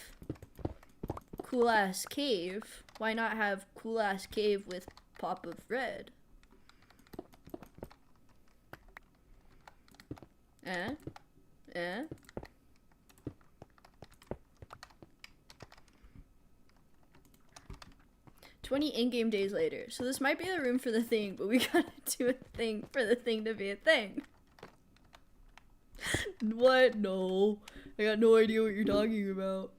cool ass cave, why not have cool ass cave with pop of red? Eh? 20 in-game days later. So this might be the room for the thing, but we gotta do a thing for the thing to be a thing. What? No. I got no idea what you're talking about.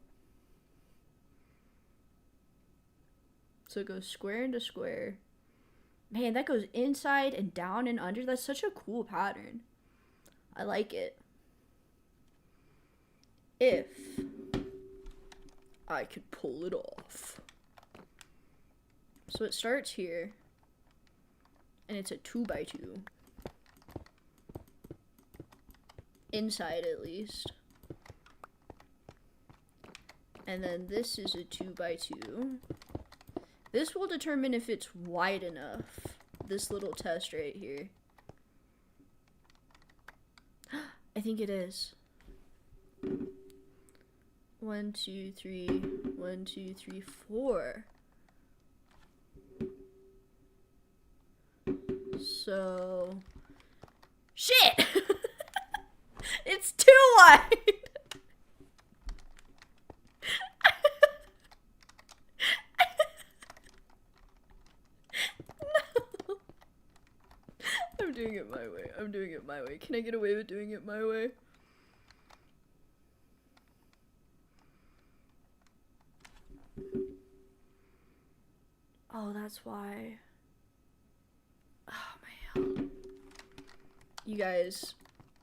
So it goes square into square. Man, that goes inside and down and under. That's such a cool pattern. I like it. If I could pull it off. So it starts here, and it's a 2x2. Inside, at least. And then this is a 2x2. This will determine if it's wide enough. This little test right here. I think it is. 1, 2, 3, 1, 2, 3, 4. So... Shit! It's too wide! No. I'm doing it my way. I'm doing it my way. Can I get away with doing it my way? Oh, that's why. Oh man. You guys,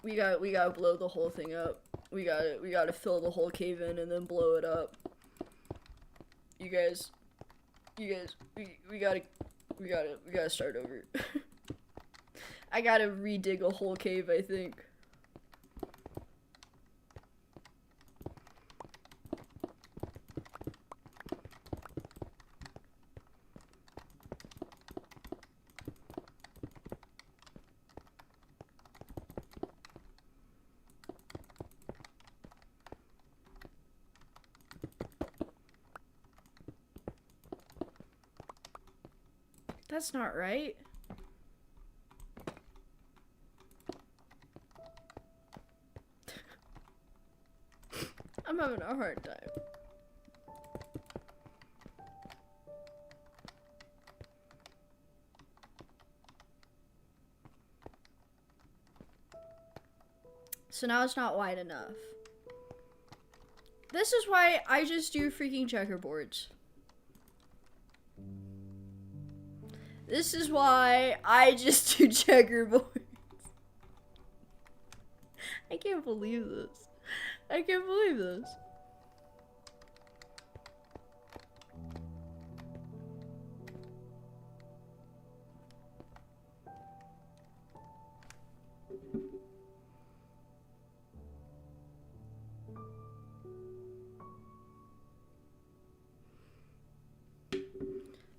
we gotta blow the whole thing up. We gotta fill the whole cave in and then blow it up. You guys, we gotta start over. I gotta redig a whole cave, I think. That's not right. I'm having a hard time. So now it's not wide enough. This is why I just do freaking checkerboards. This is why I just do checkerboards. I can't believe this. I can't believe this.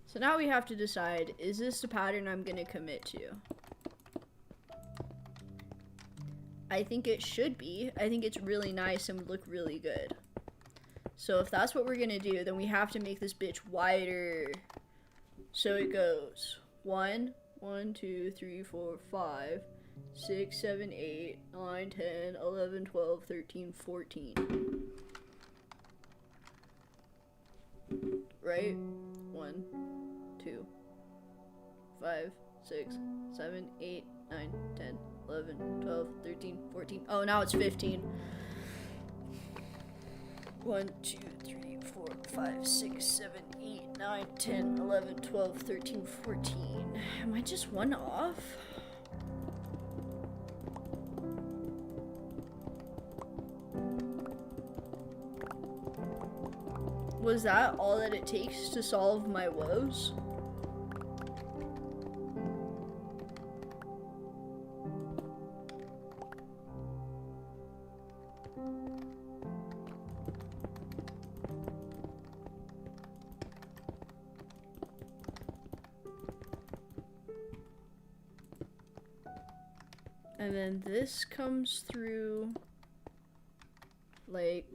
So now we have to decide, is this the pattern I'm gonna commit to? I think it should be. I think it's really nice and would look really good. So if that's what we're gonna do, then we have to make this bitch wider. So it goes 1, 2, 3, 4, 5, 6, 7, 8, 9, 10, 11, 12, 13, 14. Right? 1, 2, 5, 6, 7, 8, 9, 10, 11, 12, 13, 14. Oh, now it's 15. 1, 2, 3, 4, 5, 6, 7, 8, 9, 10, 11, 12, 13, 14. Am I just one off? Was that all that it takes to solve my woes? And then this comes through like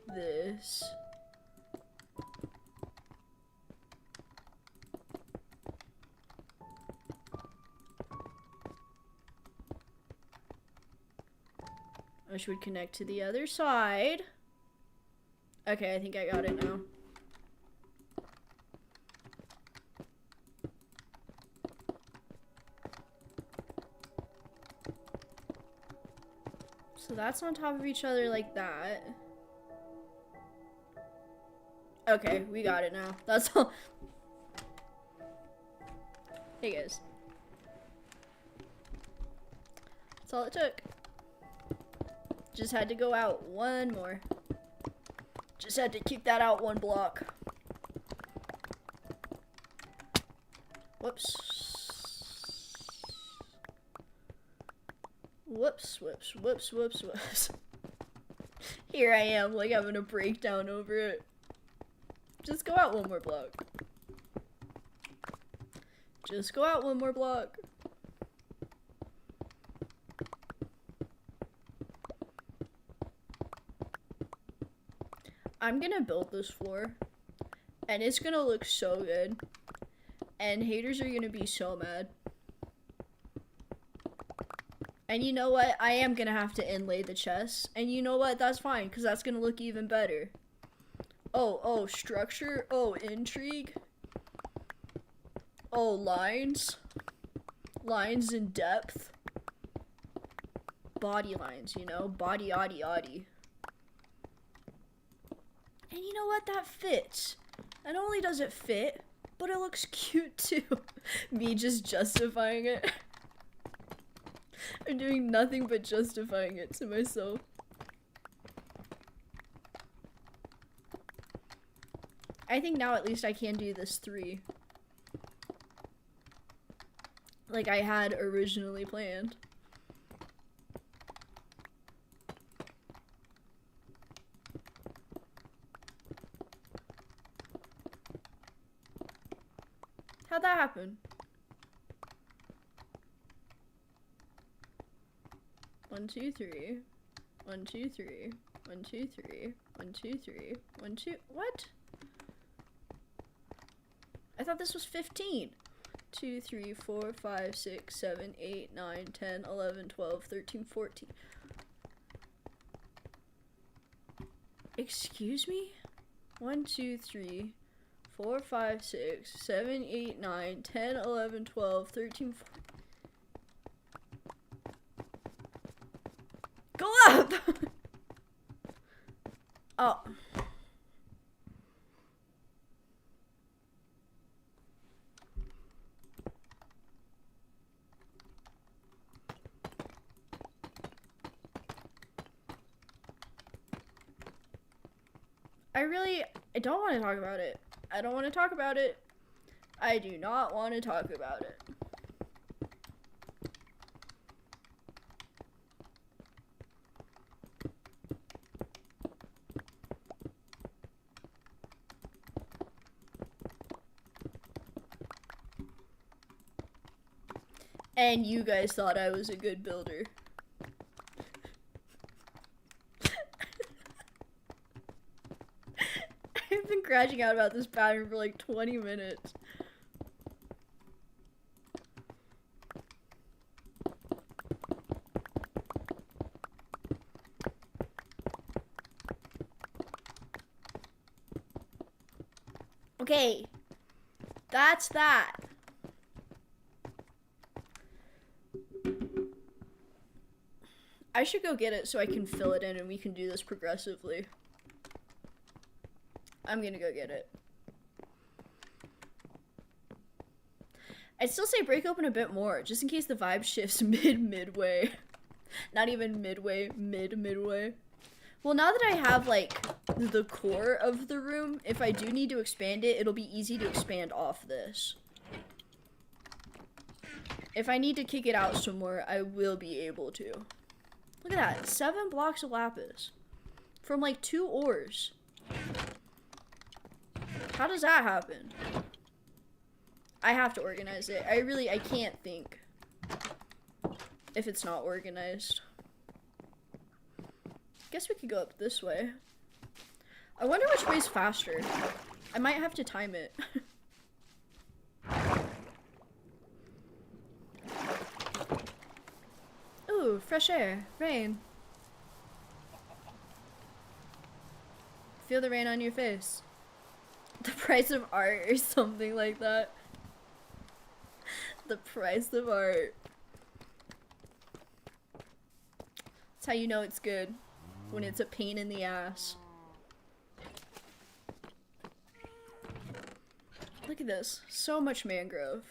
this. Which would connect to the other side. Okay, I think I got it now. So that's on top of each other like that. Okay, we got it now. That's all. Hey guys. That's all it took. Just had to go out one more. Just had to keep that out one block. Whoops. Whoops, whoops, whoops, whoops, whoops. Here I am, like having a breakdown over it. Just go out one more block. Just go out one more block. I'm gonna build this floor, and it's gonna look so good, and haters are gonna be so mad. And you know what? I am gonna have to inlay the chest, and you know what? That's fine, because that's gonna look even better. Oh, structure. Oh, intrigue. Oh, lines. Lines in depth. Body lines, you know? Body, oddy. And you know what? That fits. Not only does it fit, but it looks cute too. Me just justifying it. I'm doing nothing but justifying it to myself. I think now at least I can do this 3. Like I had originally planned. How'd that happen? 1, 2, 3. 1, 2, 3. 1, 2, 3. 1, 2, 3. 1, 2. What? I thought this was 15. 2, 3, 4, 5, 6, 7, 8, 9, 10, 11, 12, 13, 14. Excuse me? 1, 2, 3, 4, 5, 6, 7, 8, 9, 10, 11, 12, 13, 14. Go up! Oh. I don't want to talk about it. I don't want to talk about it. I do not want to talk about it. And you guys thought I was a good builder. I've been crashing out about this pattern for like 20 minutes. Okay, that's that. I should go get it so I can fill it in and we can do this progressively. I'm gonna go get it. I'd still say break open a bit more, just in case the vibe shifts midway. Not even midway, midway. Well, now that I have, like, the core of the room, if I do need to expand it, it'll be easy to expand off this. If I need to kick it out some more, I will be able to. Look at that, 7 blocks of lapis. From, like, 2 ores. How does that happen? I have to organize it. I can't think if it's not organized. Guess we could go up this way. I wonder which way's faster. I might have to time it. Ooh, fresh air. Rain. Feel the rain on your face. The price of art or something like that. The price of art. That's how you know it's good. When it's a pain in the ass. Look at this. So much mangrove.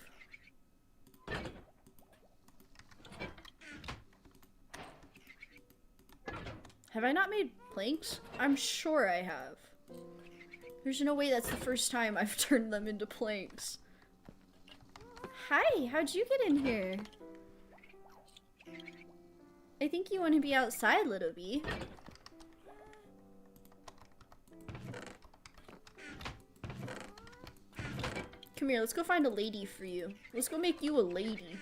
Have I not made planks? I'm sure I have. There's no way that's the first time I've turned them into planks. Hi, how'd you get in here? I think you want to be outside, little bee. Come here, let's go find a lady for you. Let's go make you a lady.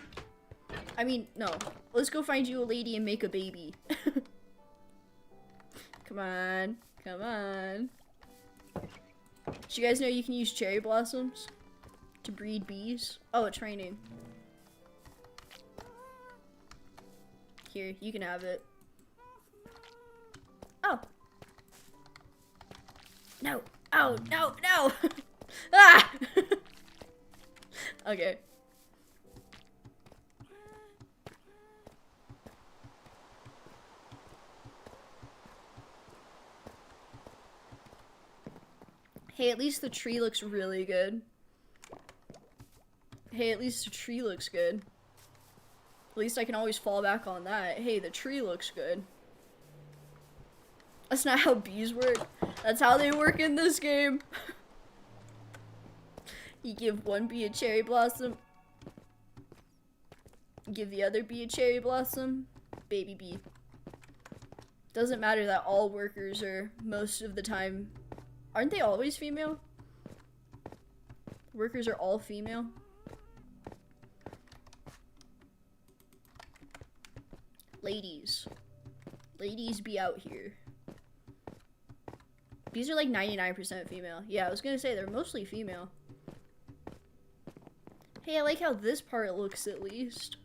I mean, no. Let's go find you a lady and make a baby. Come on. Come on. Did you guys know you can use cherry blossoms to breed bees? Oh, it's raining. Here, you can have it. Oh. No. Oh, no, no. Ah! Okay. Hey, at least the tree looks really good. Hey, at least the tree looks good. At least I can always fall back on that. Hey, the tree looks good. That's not how bees work. That's how they work in this game. You give one bee a cherry blossom. Give the other bee a cherry blossom. Baby bee. Doesn't matter that all workers are most of the time. Aren't they always female? Workers are all female. Ladies. Ladies be out here. Bees are like 99% female. Yeah, I was gonna say they're mostly female. Hey, I like how this part looks at least.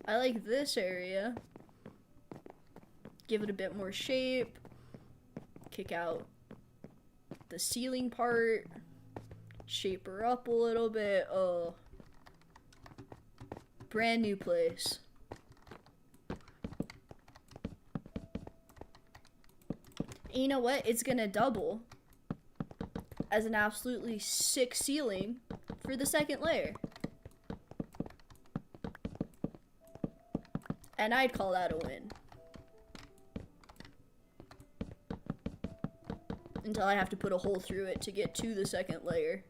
I like this area. Give it a bit more shape. Kick out the ceiling part. Shape her up a little bit. Oh. Brand new place. And you know what? It's gonna double as an absolutely sick ceiling for the second layer. And I'd call that a win. Until I have to put a hole through it to get to the second layer.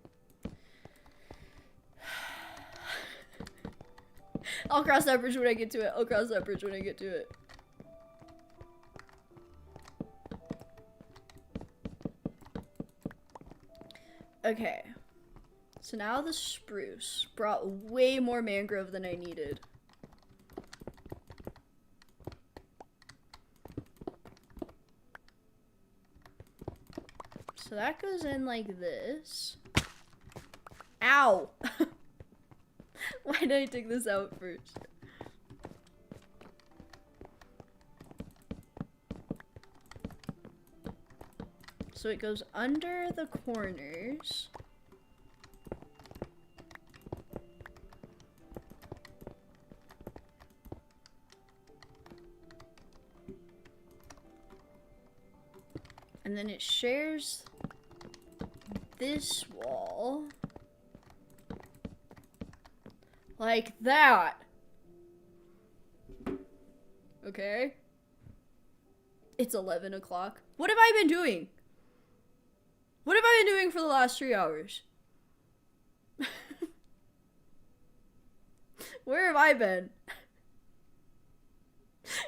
I'll cross that bridge when I get to it. I'll cross that bridge when I get to it. Okay. So now the spruce brought way more mangrove than I needed. So that goes in like this. Ow! Why did I take this out first? So it goes under the corners. And then it shares this wall. Like that. Okay. It's 11 o'clock. What have I been doing? What have I been doing for the last 3 hours? Where have I been?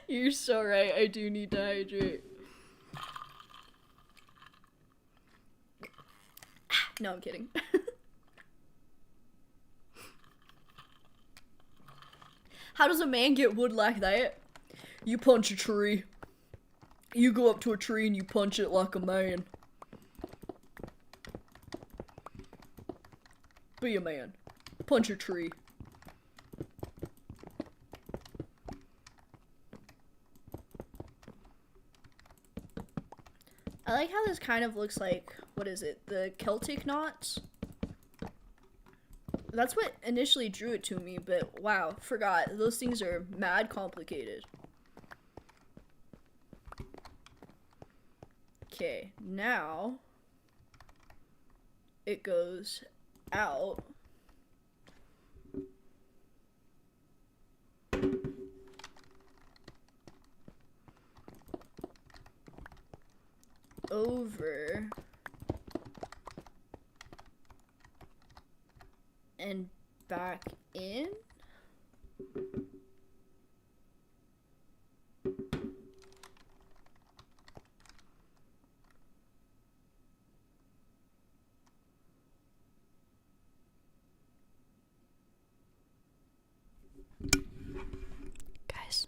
You're so right. I do need to hydrate. No, I'm kidding. How does a man get wood like that? You punch a tree. You go up to a tree and you punch it like a man. Be a man. Punch a tree. I like how this kind of looks like, what is it, the Celtic knots? That's what initially drew it to me, but wow, forgot. Those things are mad complicated. Okay, now it goes out. Over and back in. Guys,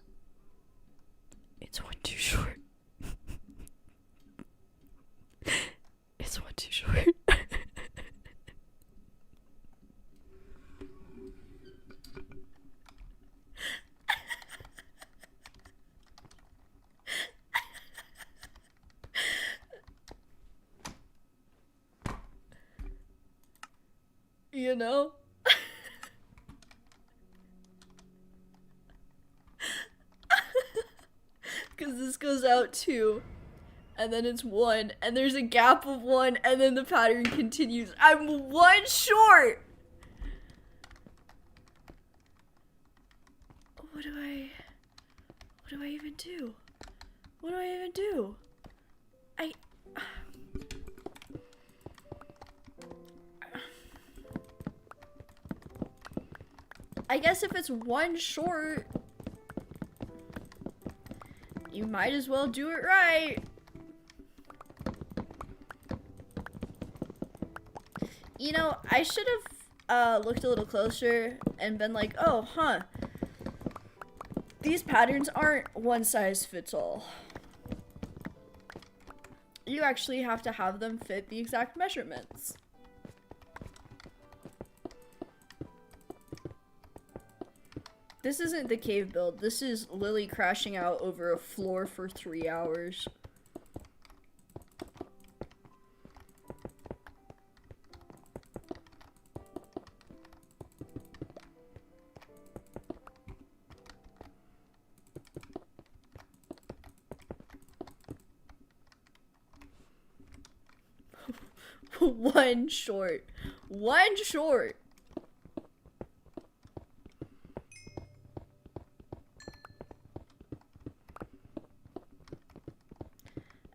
it's one too short. you know? Because this goes out 2, and then it's 1, and there's a gap of 1, and then the pattern continues. I'm 1 short! What do I even do? What do I even do? I guess if it's 1 short, you might as well do it right. You know, I should have looked a little closer and been like, oh, huh. These patterns aren't one size fits all. You actually have to have them fit the exact measurements. This isn't the cave build. This is Lily crashing out over a floor for 3 hours. One short. 1 short.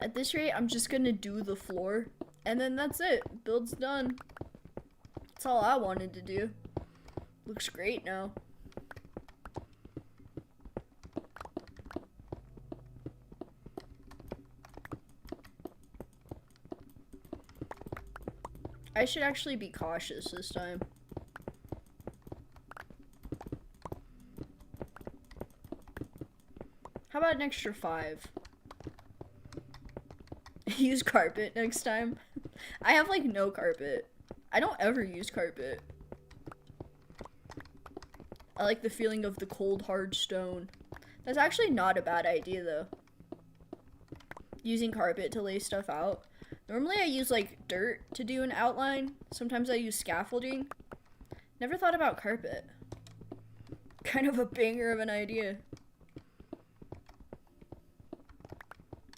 At this rate, I'm just gonna do the floor, and then that's it. Build's done. That's all I wanted to do. Looks great now. I should actually be cautious this time. How about an extra 5? Use carpet next time. I have like no carpet. I don't ever use carpet. I like the feeling of the cold hard stone. That's actually not a bad idea though. Using carpet to lay stuff out. Normally I use like dirt to do an outline. Sometimes I use scaffolding. Never thought about carpet. Kind of a banger of an idea.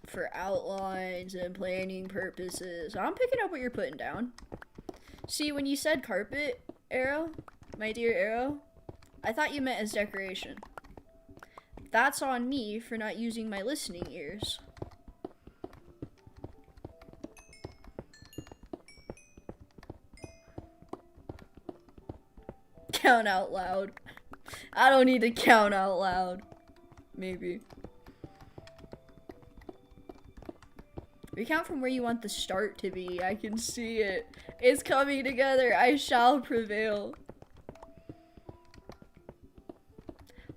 For outlines and planning purposes. I'm picking up what you're putting down. See, when you said carpet, Arrow, my dear Arrow, I thought you meant as decoration. That's on me for not using my listening ears. Count out loud. I don't need to count out loud. Maybe. Recount from where you want the start to be. I can see it. It's coming together. I shall prevail.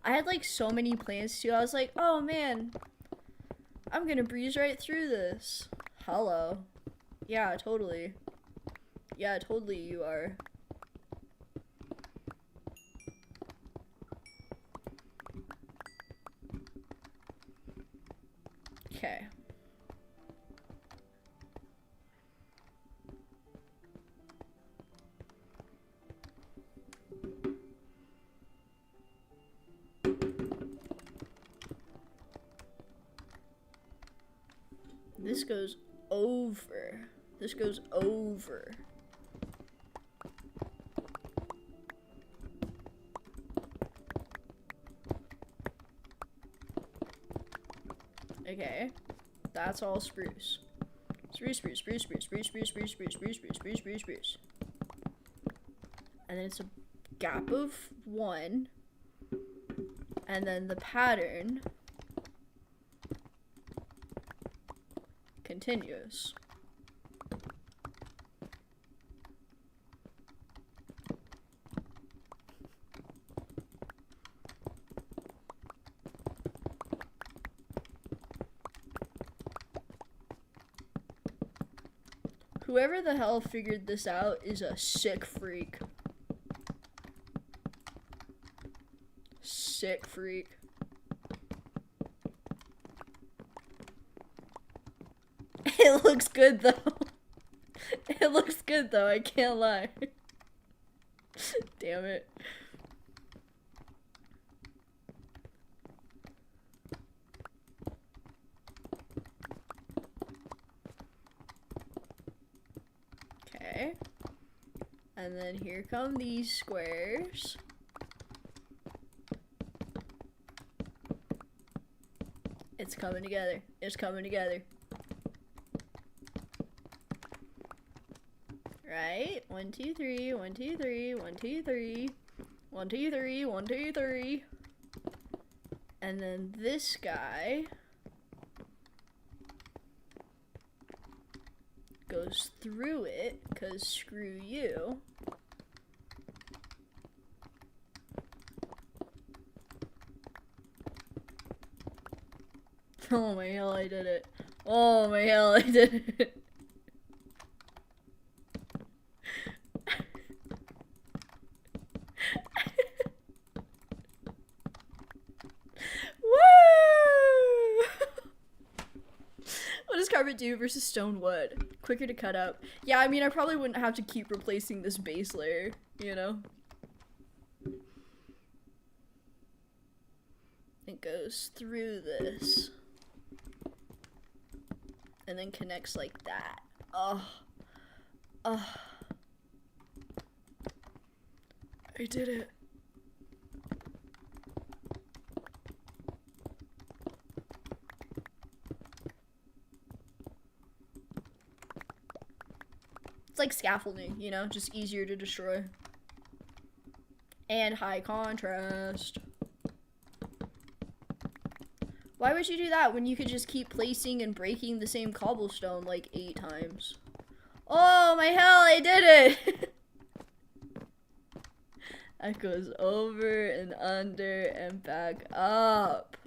I had like so many plans too. I was like, oh man, I'm gonna breeze right through this. Hello. Yeah, totally. Yeah, totally you are. Okay. This goes over. This goes over. Okay. That's all spruce. Spruce, spruce, spruce, spruce, spruce, spruce, spruce, spruce, spruce, spruce, spruce, spruce, spruce. And then it's a gap of 1. And then the pattern continues. Whoever the hell figured this out is a sick freak. Sick freak. It looks good though. It looks good though, I can't lie. Damn it. Okay. And then here come these squares. It's coming together. It's coming together. Right? 1, 2, 3, 1, 2, 3, 1, 2, 3. 1, 2, 3, 1, 2, 3. And then this guy goes through it, cause screw you. Oh my hell, I did it. Oh my hell, I did it. Woo! What does carpet do versus stone wood? Quicker to cut up. Yeah, I mean, I probably wouldn't have to keep replacing this base layer, you know? It goes through this. And then connects like that. Oh. Oh. I did it. It's like scaffolding, you know, just easier to destroy. And high contrast. Why would you do that when you could just keep placing and breaking the same cobblestone like 8 times? Oh my hell, I did it! That goes over and under and back up.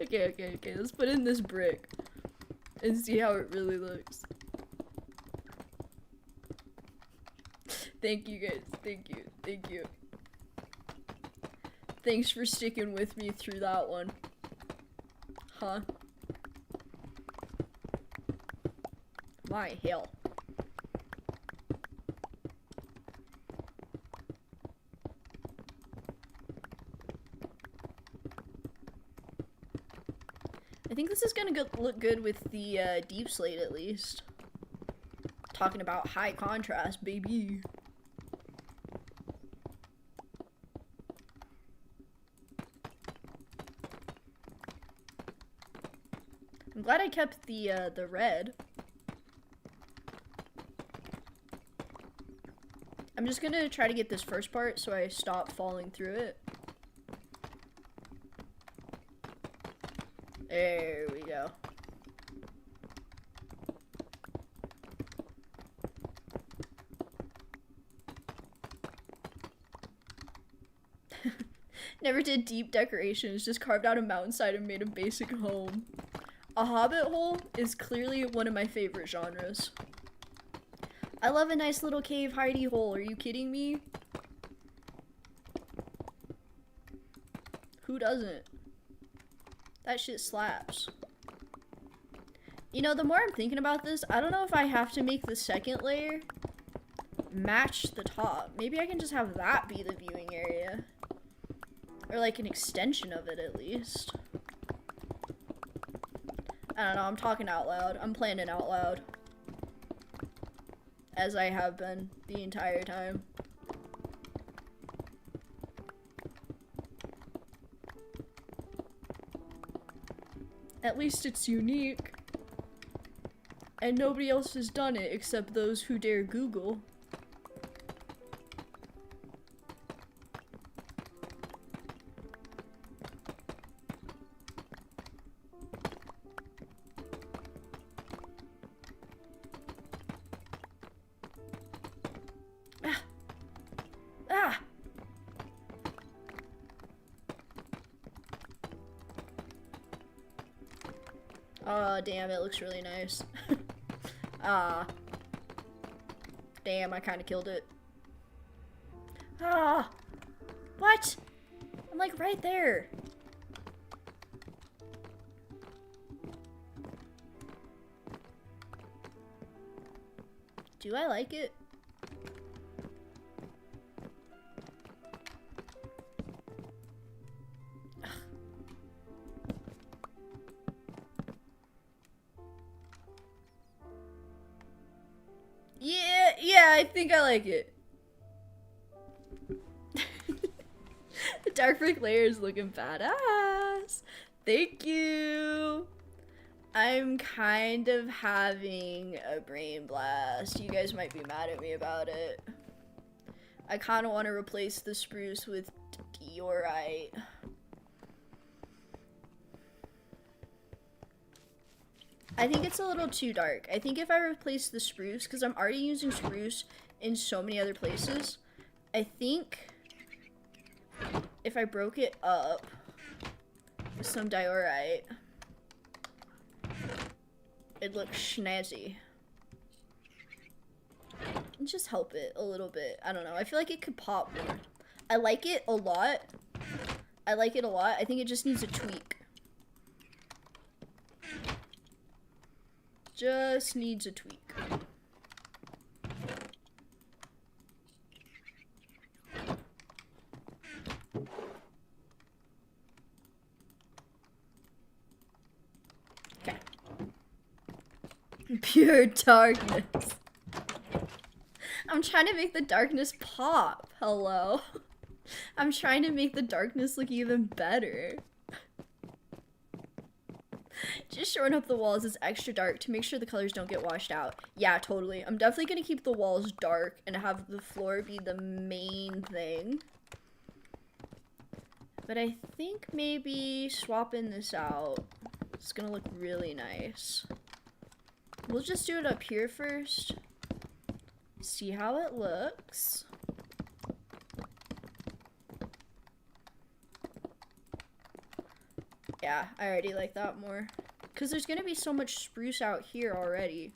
Okay, let's put in this brick and see how it really looks. Thank you guys, thank you. Thanks for sticking with me through that one. Huh? My hell. I think this is gonna look good with the deep slate at least. Talking about high contrast, baby. I'm glad I kept the red. I'm just gonna try to get this first part so I stop falling through it. There we go. Never did deep decorations, just carved out a mountainside and made a basic home. A hobbit hole is clearly one of my favorite genres. I love a nice little cave hidey hole, are you kidding me? Who doesn't? That shit slaps. You know, the more I'm thinking about this, I don't know if I have to make the second layer match the top. Maybe I can just have that be the viewing area. Or like an extension of it at least. I don't know, I'm talking out loud. I'm planning out loud. As I have been the entire time. At least it's unique. And nobody else has done it except those who dare Google. Oh, damn, it looks really nice. Ah. Damn, I kind of killed it. Ah. What? I'm like right there. Do I like it? Yeah, I think I like it. The dark brick layer is looking badass. Thank you. I'm kind of having a brain blast. You guys might be mad at me about it. I kind of want to replace the spruce with diorite. I think it's a little too dark. I think if I replace the spruce, because I'm already using spruce in so many other places, I think if I broke it up with some diorite, it'd look snazzy. And just help it a little bit. I don't know. I feel like it could pop more. I like it a lot. I like it a lot. I think it just needs a tweak. Just needs a tweak. Okay. Pure darkness. I'm trying to make the darkness pop. Hello. I'm trying to make the darkness look even better. Just shorten up the walls as extra dark to make sure the colors don't get washed out. Yeah, totally. I'm definitely gonna keep the walls dark and have the floor be the main thing. But I think maybe swapping this out is gonna look really nice. We'll just do it up here first. See how it looks. Yeah, I already like that more. Because there's going to be so much spruce out here already.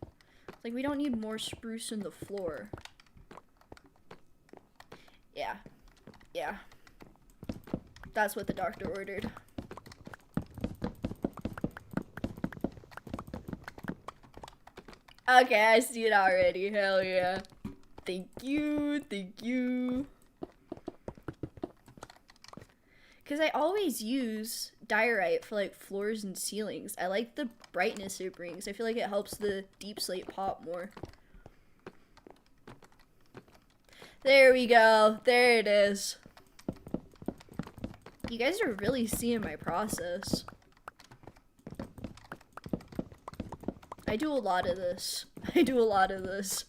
Like, we don't need more spruce in the floor. Yeah. Yeah. That's what the doctor ordered. Okay, I see it already. Hell yeah. Thank you. Thank you. Because I always use diorite for like floors and ceilings. I like the brightness it brings. I feel like it helps the deep slate pop more. There we go. There it is. You guys are really seeing my process. I do a lot of this. I do a lot of this.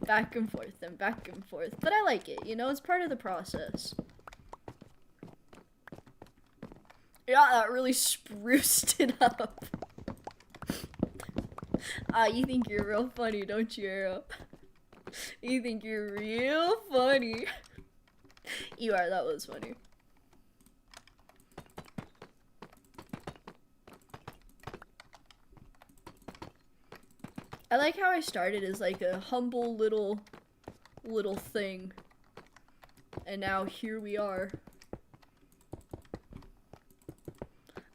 Back and forth and back and forth. But I like it, you know? It's part of the process. Yeah, that really spruced it up. You think you're real funny, don't you, Arrow? You think you're real funny. You are, that was funny. I like how I started as like a humble little thing. And now here we are.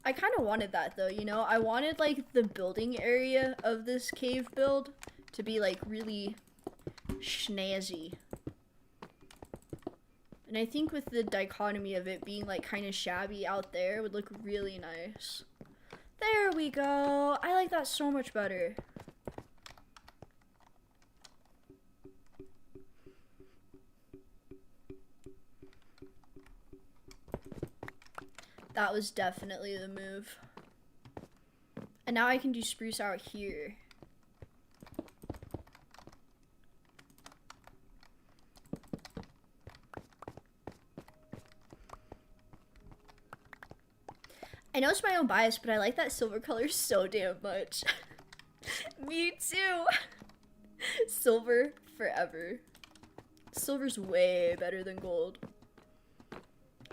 I kind of wanted that though, you know? I wanted like the building area of this cave build to be like really snazzy. And I think with the dichotomy of it being like kind of shabby out there would look really nice. There we go. I like that so much better. That was definitely the move. And now I can do spruce out here. I know it's my own bias, but I like that silver color so damn much. Me too. Silver forever. Silver's way better than gold.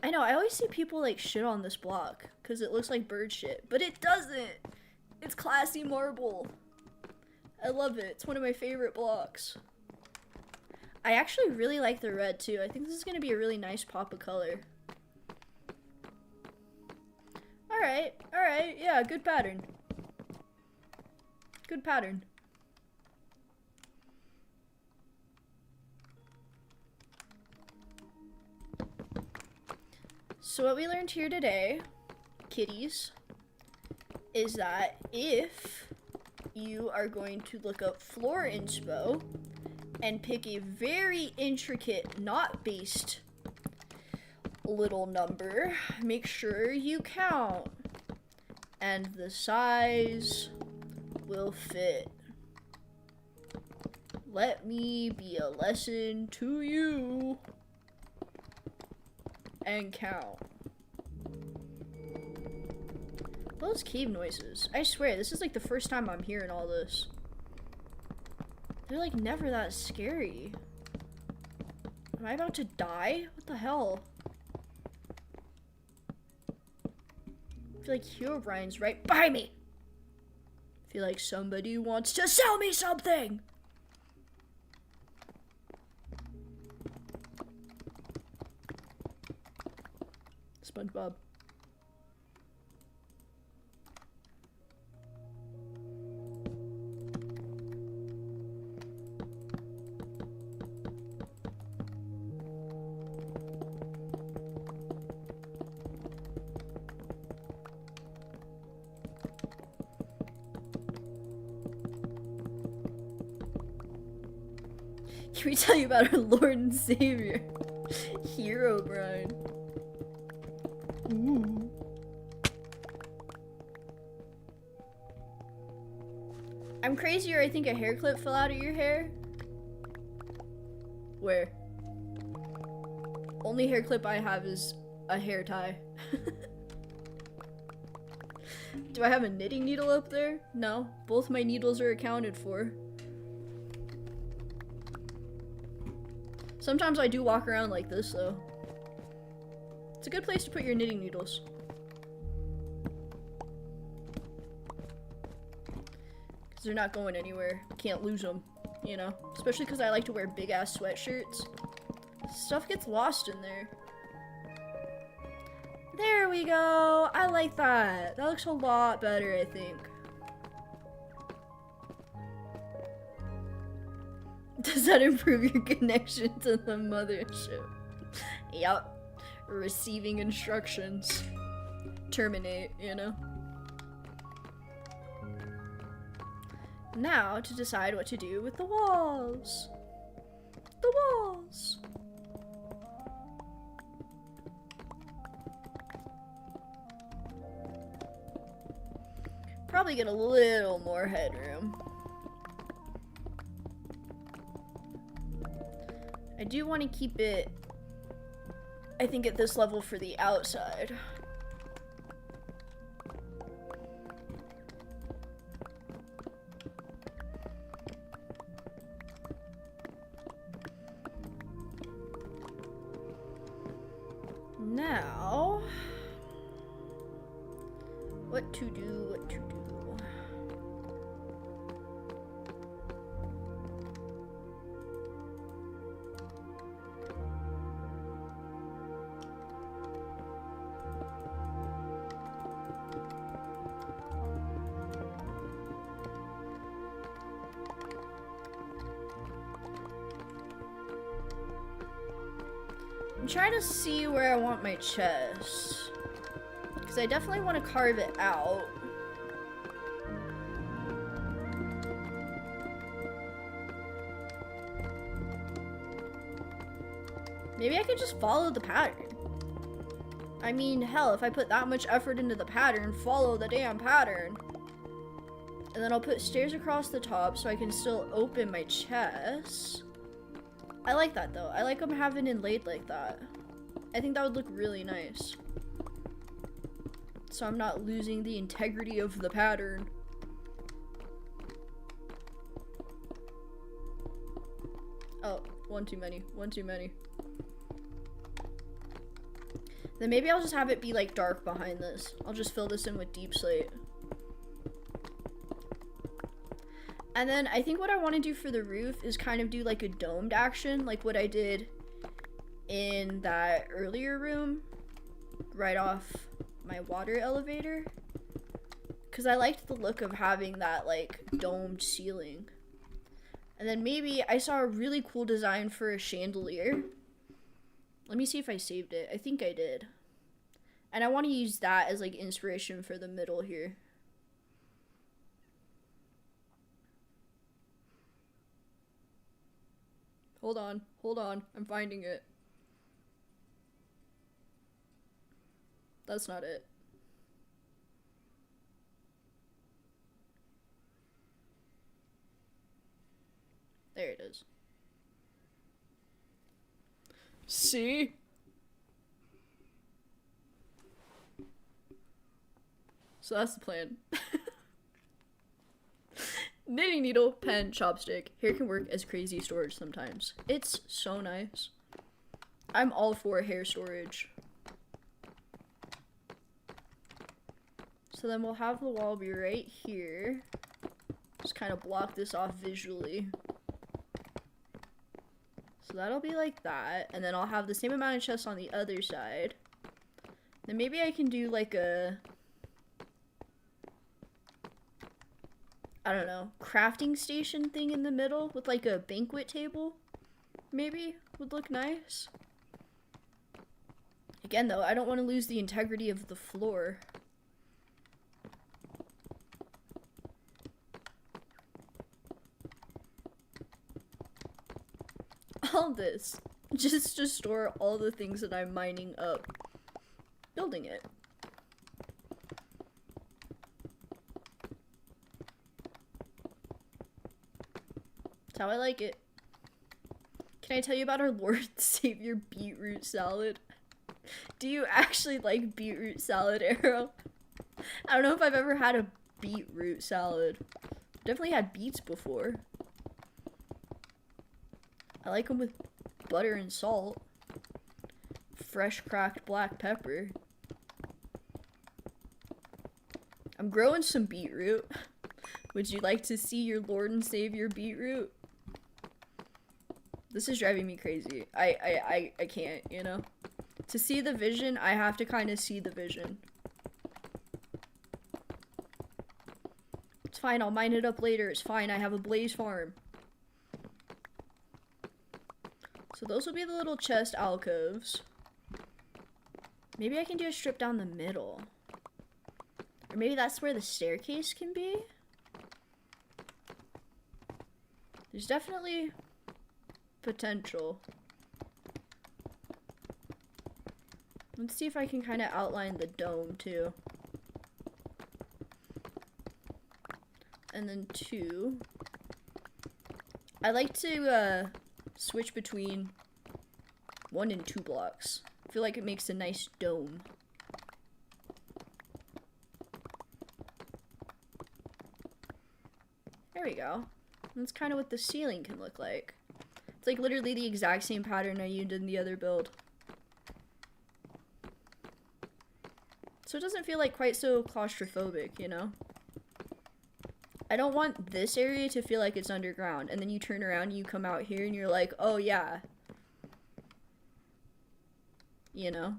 I know, I always see people like shit on this block because it looks like bird shit, but it doesn't. It's classy marble. I love it. It's one of my favorite blocks. I actually really like the red too. I think this is going to be a really nice pop of color. Alright, yeah, good pattern. Good pattern. So what we learned here today, kitties, is that if you are going to look up floor inspo and pick a very intricate knot-based little number, make sure you count, and the size will fit. Let me be a lesson to you. And count. Those cave noises. I swear, this is like the first time I'm hearing all this. They're like never that scary. Am I about to die? What the hell? I feel like Herobrine's right by me. I feel like somebody wants to sell me something. SpongeBob. Can we tell you about our Lord and Savior, Herobrine? Ooh. I'm crazy, or I think a hair clip fell out of your hair. Where? Only hair clip I have is a hair tie. Do I have a knitting needle up there? No. Both my needles are accounted for. Sometimes I do walk around like this, though. It's a good place to put your knitting needles. Because they're not going anywhere. Can't lose them, you know? Especially because I like to wear big-ass sweatshirts. Stuff gets lost in there. There we go! I like that. That looks a lot better, I think. Does that improve your connection to the mothership? Yup. Receiving instructions. Terminate, you know? Now to decide what to do with the walls. The walls. Probably get a little more headroom. I do want to keep it, I think, at this level for the outside. Now, what to do, what to do. I'm trying to see where I want my chest, because I definitely want to carve it out. Maybe I could just follow the pattern. I mean, hell, if I put that much effort into the pattern, follow the damn pattern. And then I'll put stairs across the top so I can still open my chest. I like that though. I like them having inlaid like that. I think that would look really nice. So I'm not losing the integrity of the pattern. Oh, one too many. One too many. Then maybe I'll just have it be like dark behind this. I'll just fill this in with deep slate. And then I think what I want to do for the roof is kind of do like a domed action, like what I did in that earlier room, right off my water elevator. Because I liked the look of having that like domed ceiling. And then maybe I saw a really cool design for a chandelier. Let me see if I saved it. I think I did. And I want to use that as like inspiration for the middle here. Hold on, I'm finding it. That's not it. There it is. See? So that's the plan. Knitting needle, pen, chopstick. Hair can work as crazy storage sometimes. It's so nice. I'm all for hair storage. So then we'll have the wall be right here. Just kind of block this off visually. So that'll be like that. And then I'll have the same amount of chests on the other side. Then maybe I can do like a... I don't know, crafting station thing in the middle with like a banquet table, maybe, would look nice. Again though, I don't want to lose the integrity of the floor. All this, just to store all the things that I'm mining up, building it. How I like it. Can I tell you about our Lord Savior beetroot salad? Do you actually like beetroot salad, Arrow? I don't know if I've ever had a beetroot salad. Definitely had beets before. I like them with butter and salt. Fresh cracked black pepper. I'm growing some beetroot. Would you like to see your Lord and Savior beetroot? This is driving me crazy. I can't, you know? To see the vision, I have to kind of see the vision. It's fine, I'll mine it up later. It's fine, I have a blaze farm. So those will be the little chest alcoves. Maybe I can do a strip down the middle. Or maybe that's where the staircase can be? There's definitely potential. Let's see if I can kind of outline the dome too. And then 2. I like to switch between 1 and 2 blocks. I feel like it makes a nice dome. There we go. That's kind of what the ceiling can look like. It's like literally the exact same pattern I used in the other build. So it doesn't feel like quite so claustrophobic, you know? I don't want this area to feel like it's underground, and then you turn around and you come out here and you're like, oh yeah. You know?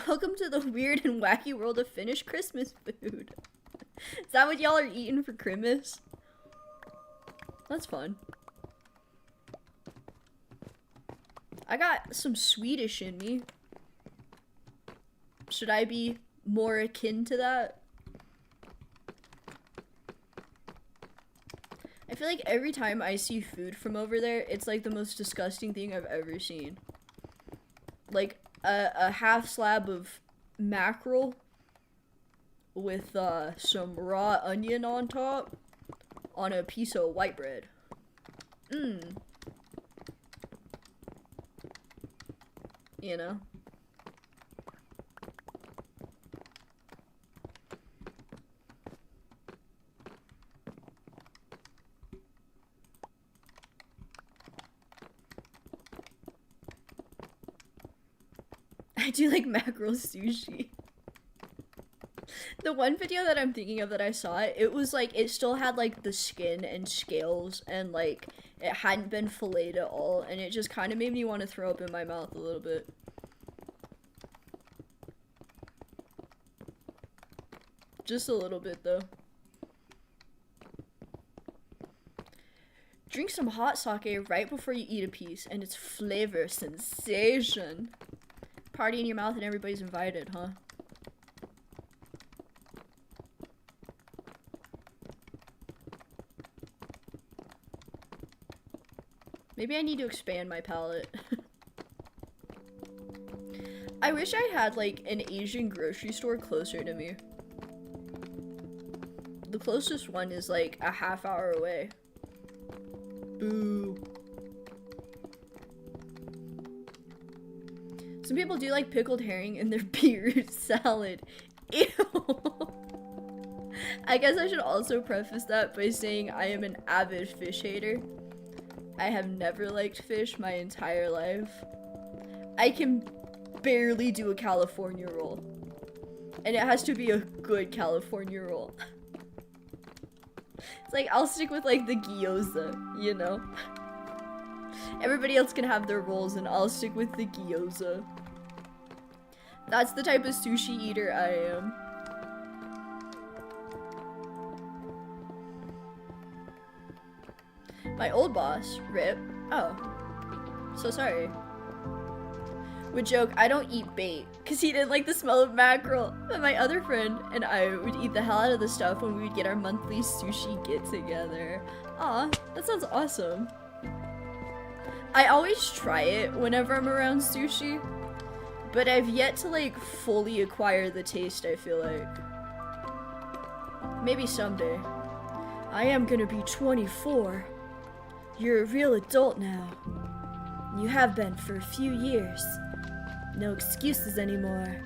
Welcome to the weird and wacky world of Finnish Christmas food. Is that what y'all are eating for Christmas? That's fun. I got some Swedish in me. Should I be more akin to that? I feel like every time I see food from over there, it's like the most disgusting thing I've ever seen. Like a half slab of mackerel with some raw onion on top on a piece of white bread. Mmm. You know? I do like mackerel sushi. The one video that I'm thinking of that I saw, it was like, it still had like the skin and scales and like it hadn't been filleted at all, and it just kind of made me want to throw up in my mouth a little bit. Just a little bit though. Drink some hot sake right before you eat a piece, and it's flavor sensation. Party in your mouth and everybody's invited, huh? Maybe I need to expand my palette. I wish I had like an Asian grocery store closer to me. The closest one is like a half-hour away. Boo. Some people do like pickled herring in their beetroot salad. Ew. I guess I should also preface that by saying I am an avid fish hater. I have never liked fish my entire life. I can barely do a California roll. And it has to be a good California roll. It's like, I'll stick with like the gyoza, you know? Everybody else can have their rolls and I'll stick with the gyoza. That's the type of sushi eater I am. My old boss, Rip, oh, so sorry, would joke, I don't eat bait, because he didn't like the smell of mackerel. But my other friend and I would eat the hell out of the stuff when we would get our monthly sushi get-together. Aw, that sounds awesome. I always try it whenever I'm around sushi, but I've yet to like fully acquire the taste, I feel like. Maybe someday. I am gonna be 24. You're a real adult now. You have been for a few years. No excuses anymore.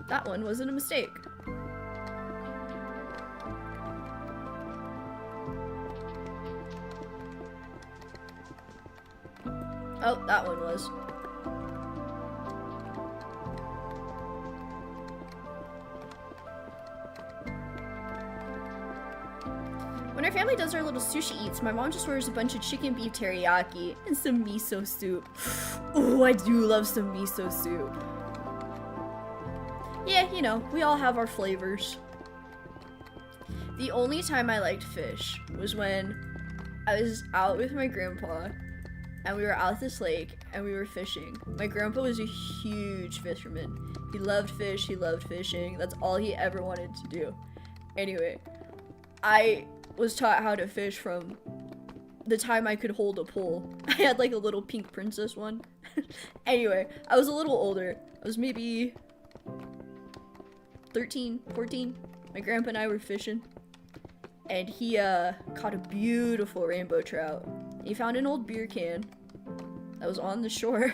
That one wasn't a mistake. Oh, that one was. When our family does our little sushi eats, my mom just orders a bunch of chicken beef teriyaki and some miso soup. Ooh, I do love some miso soup. Yeah, you know, we all have our flavors. The only time I liked fish was when I was out with my grandpa and we were out at this lake and we were fishing. My grandpa was a huge fisherman. He loved fish, he loved fishing. That's all he ever wanted to do. Anyway, I was taught how to fish from the time I could hold a pole. I had like a little pink princess one. Anyway, I was a little older. I was maybe 13, 14. My grandpa and I were fishing. And he caught a beautiful rainbow trout. He found an old beer can that was on the shore.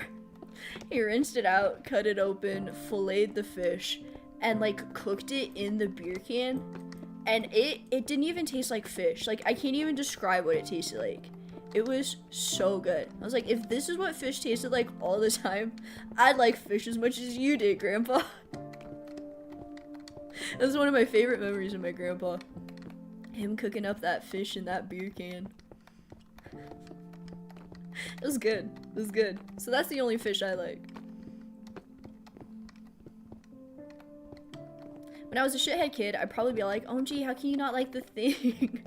He rinsed it out, cut it open, filleted the fish, and like cooked it in the beer can. And it didn't even taste like fish. Like, I can't even describe what it tasted like. It was so good. I was like, if this is what fish tasted like all the time, I'd like fish as much as you did, Grandpa. That's one of my favorite memories of my grandpa. Him cooking up that fish in that beer can. It was good. It was good. So that's the only fish I like. When I was a shithead kid, I'd probably be like, OMG, how can you not like the thing?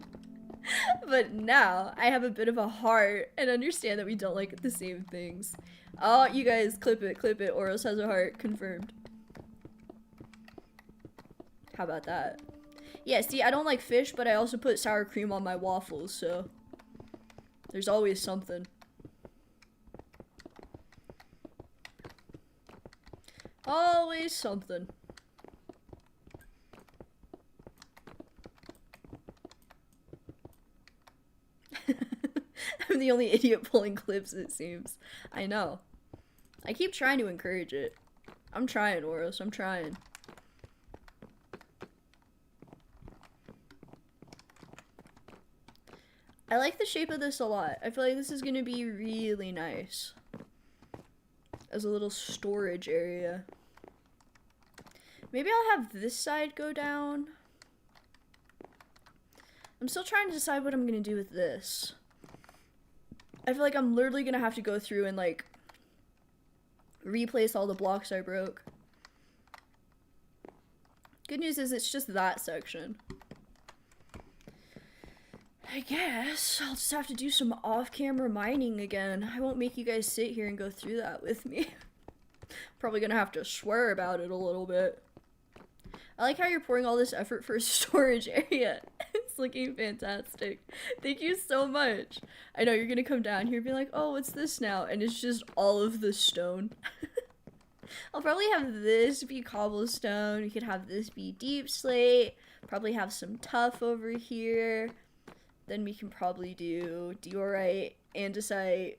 But now, I have a bit of a heart and understand that we don't like the same things. Oh, you guys, clip it, Oros has a heart, confirmed. How about that? Yeah, see, I don't like fish, but I also put sour cream on my waffles, so there's always something. Always something. I'm the only idiot pulling clips, it seems. I know. I keep trying to encourage it. I'm trying, Oros. I'm trying. I like the shape of this a lot. I feel like this is going to be really nice. As a little storage area. Maybe I'll have this side go down. I'm still trying to decide what I'm going to do with this. I feel like I'm literally going to have to go through and, like, replace all the blocks I broke. Good news is it's just that section. I guess I'll just have to do some off-camera mining again. I won't make you guys sit here and go through that with me. Probably gonna have to swear about it a little bit. I like how you're pouring all this effort for a storage area. It's looking fantastic. Thank you so much. I know you're gonna come down here and be like, oh, what's this now? And it's just all of the stone. I'll probably have this be cobblestone. We could have this be deep slate. Probably have some tuff over here. Then we can probably do diorite, andesite,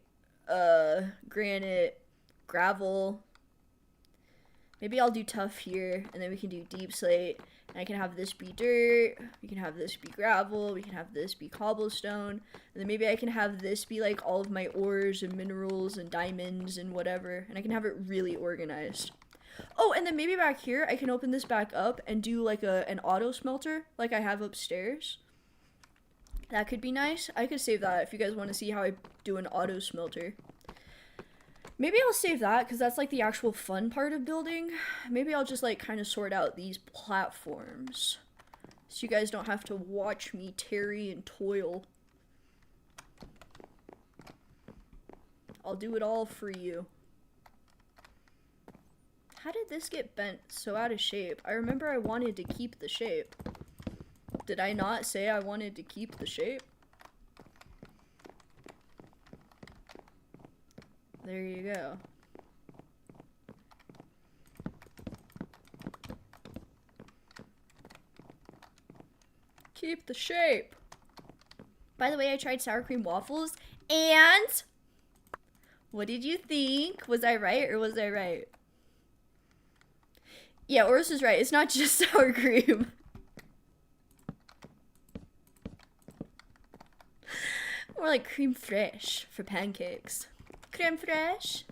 granite, gravel. Maybe I'll do tuff here, and then we can do deep slate. And I can have this be dirt, we can have this be gravel, we can have this be cobblestone, and then maybe I can have this be like all of my ores and minerals and diamonds and whatever, and I can have it really organized. Oh, and then maybe back here, I can open this back up and do like an auto smelter like I have upstairs. That could be nice. I could save that if you guys want to see how I do an auto smelter. Maybe I'll save that because that's like the actual fun part of building. Maybe I'll just like kind of sort out these platforms so you guys don't have to watch me tarry and toil. I'll do it all for you. How did this get bent so out of shape? I remember I wanted to keep the shape. Did I not say I wanted to keep the shape? There you go. Keep the shape. By the way, I tried sour cream waffles, and what did you think? Was I right or was I right? Yeah, Oris is right. It's not just sour cream. More like creme fraiche for pancakes. Creme fraiche.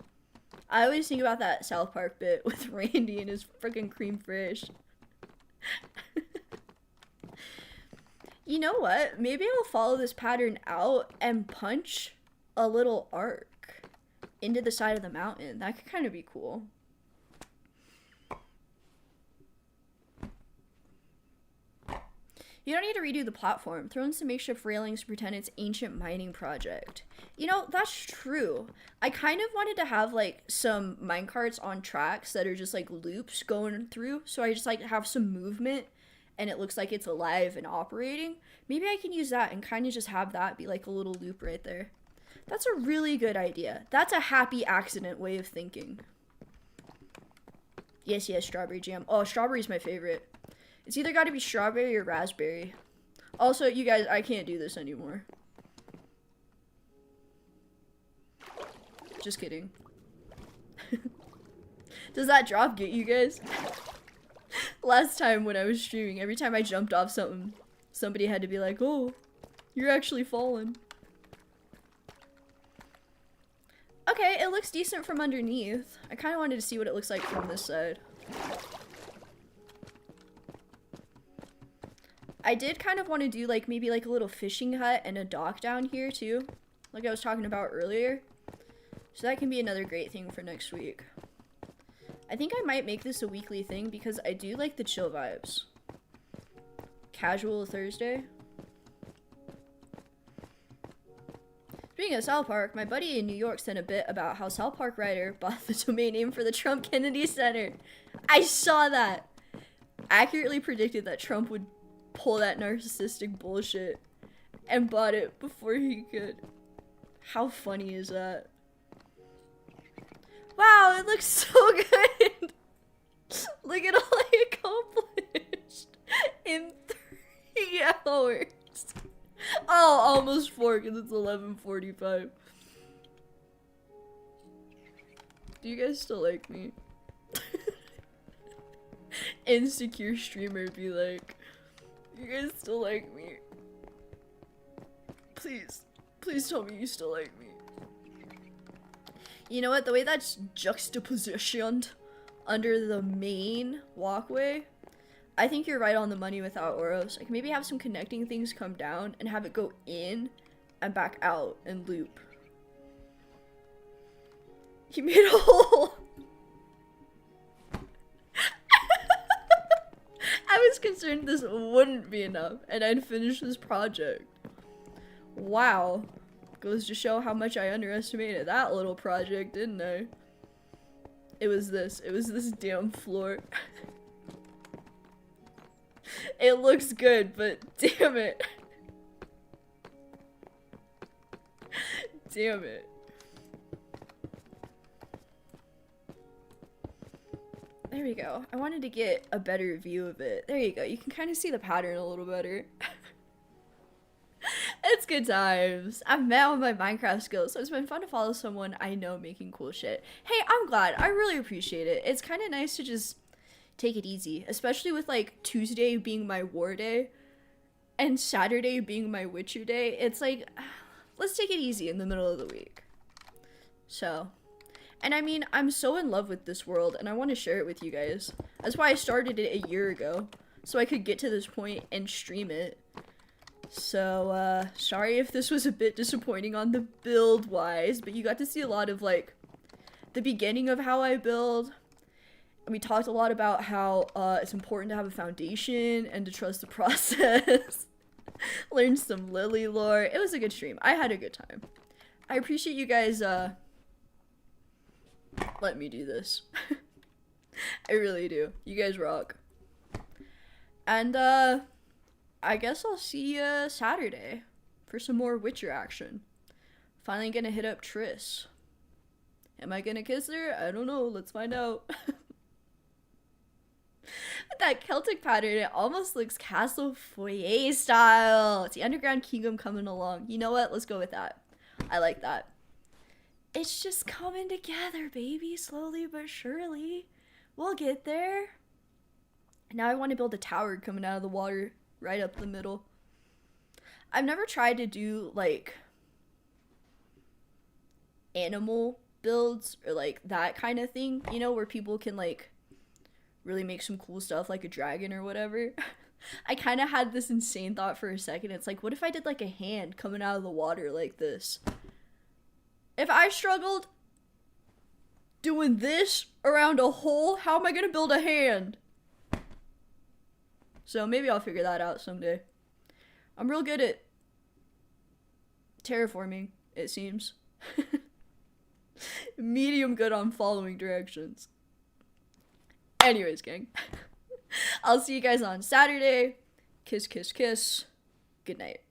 I always think about that South Park bit with Randy and his freaking creme fraiche. You know what? Maybe I'll follow this pattern out and punch a little arc into the side of the mountain. That could kind of be cool. You don't need to redo the platform. Throw in some makeshift railings to pretend it's ancient mining project. You know, that's true. I kind of wanted to have like some minecarts on tracks that are just like loops going through. So I just like have some movement and it looks like it's alive and operating. Maybe I can use that and kind of just have that be like a little loop right there. That's a really good idea. That's a happy accident way of thinking. Yes, yes, strawberry jam. Oh, strawberry's my favorite. It's either got to be strawberry or raspberry. Also, you guys, I can't do this anymore. Just kidding. Does that drop get you guys? Last time when I was streaming, every time I jumped off something, somebody had to be like, oh, you're actually falling. Okay, it looks decent from underneath. I kind of wanted to see what it looks like from this side. I did kind of want to do like maybe like a little fishing hut and a dock down here too, like I was talking about earlier. So that can be another great thing for next week. I think I might make this a weekly thing because I do like the chill vibes. Casual Thursday. Speaking of South Park, my buddy in New York sent a bit about how South Park writer bought the domain name for the Trump Kennedy Center. I saw that. Accurately predicted that Trump would pull that narcissistic bullshit and bought it before he could. How funny is that? Wow, it looks so good. Look at all I accomplished in 3 hours. Oh, almost 4 because it's 11:45. Do you guys still like me? Insecure streamer be like, you guys still like me? Please, please tell me you still like me. You know what? The way that's juxtapositioned under the main walkway, I think you're right on the money without Oros. Like maybe have some connecting things come down and have it go in and back out and loop. He made a hole. concerned this wouldn't be enough and I'd finish this project. Wow. Goes to show how much I underestimated that little project, didn't I? It was this damn floor. It looks good, but damn it. Damn it. There we go. I wanted to get a better view of it. There you go. You can kind of see the pattern a little better. It's good times. I'm mad with my Minecraft skills, so it's been fun to follow someone I know making cool shit. Hey, I'm glad. I really appreciate it. It's kind of nice to just take it easy, especially with like Tuesday being my war day and Saturday being my Witcher day. It's like, let's take it easy in the middle of the week. So, and I mean, I'm so in love with this world and I want to share it with you guys. That's why I started it a year ago, so I could get to this point and stream it. So, sorry if this was a bit disappointing on the build wise, but you got to see a lot of like the beginning of how I build. We talked a lot about how it's important to have a foundation and to trust the process. Learned some Lily lore. It was a good stream. I had a good time. I appreciate you guys let me do this. I really do. You guys rock. And I guess I'll see you Saturday for some more Witcher action. Finally gonna hit up Triss. Am I gonna kiss her? I don't know. Let's find out. That Celtic pattern, it almost looks Castle Foyer style. It's the Underground Kingdom coming along. You know what? Let's go with that. I like that. It's just coming together, baby. Slowly but surely. We'll get there. Now I want to build a tower coming out of the water right up the middle. I've never tried to do like animal builds or like that kind of thing, you know, where people can like really make some cool stuff like a dragon or whatever. I kind of had this insane thought for a second. It's like, what if I did like a hand coming out of the water like this? If I struggled doing this around a hole, how am I gonna build a hand? So maybe I'll figure that out someday. I'm real good at terraforming, it seems. Medium good on following directions. Anyways, gang. I'll see you guys on Saturday. Kiss, kiss, kiss. Good night.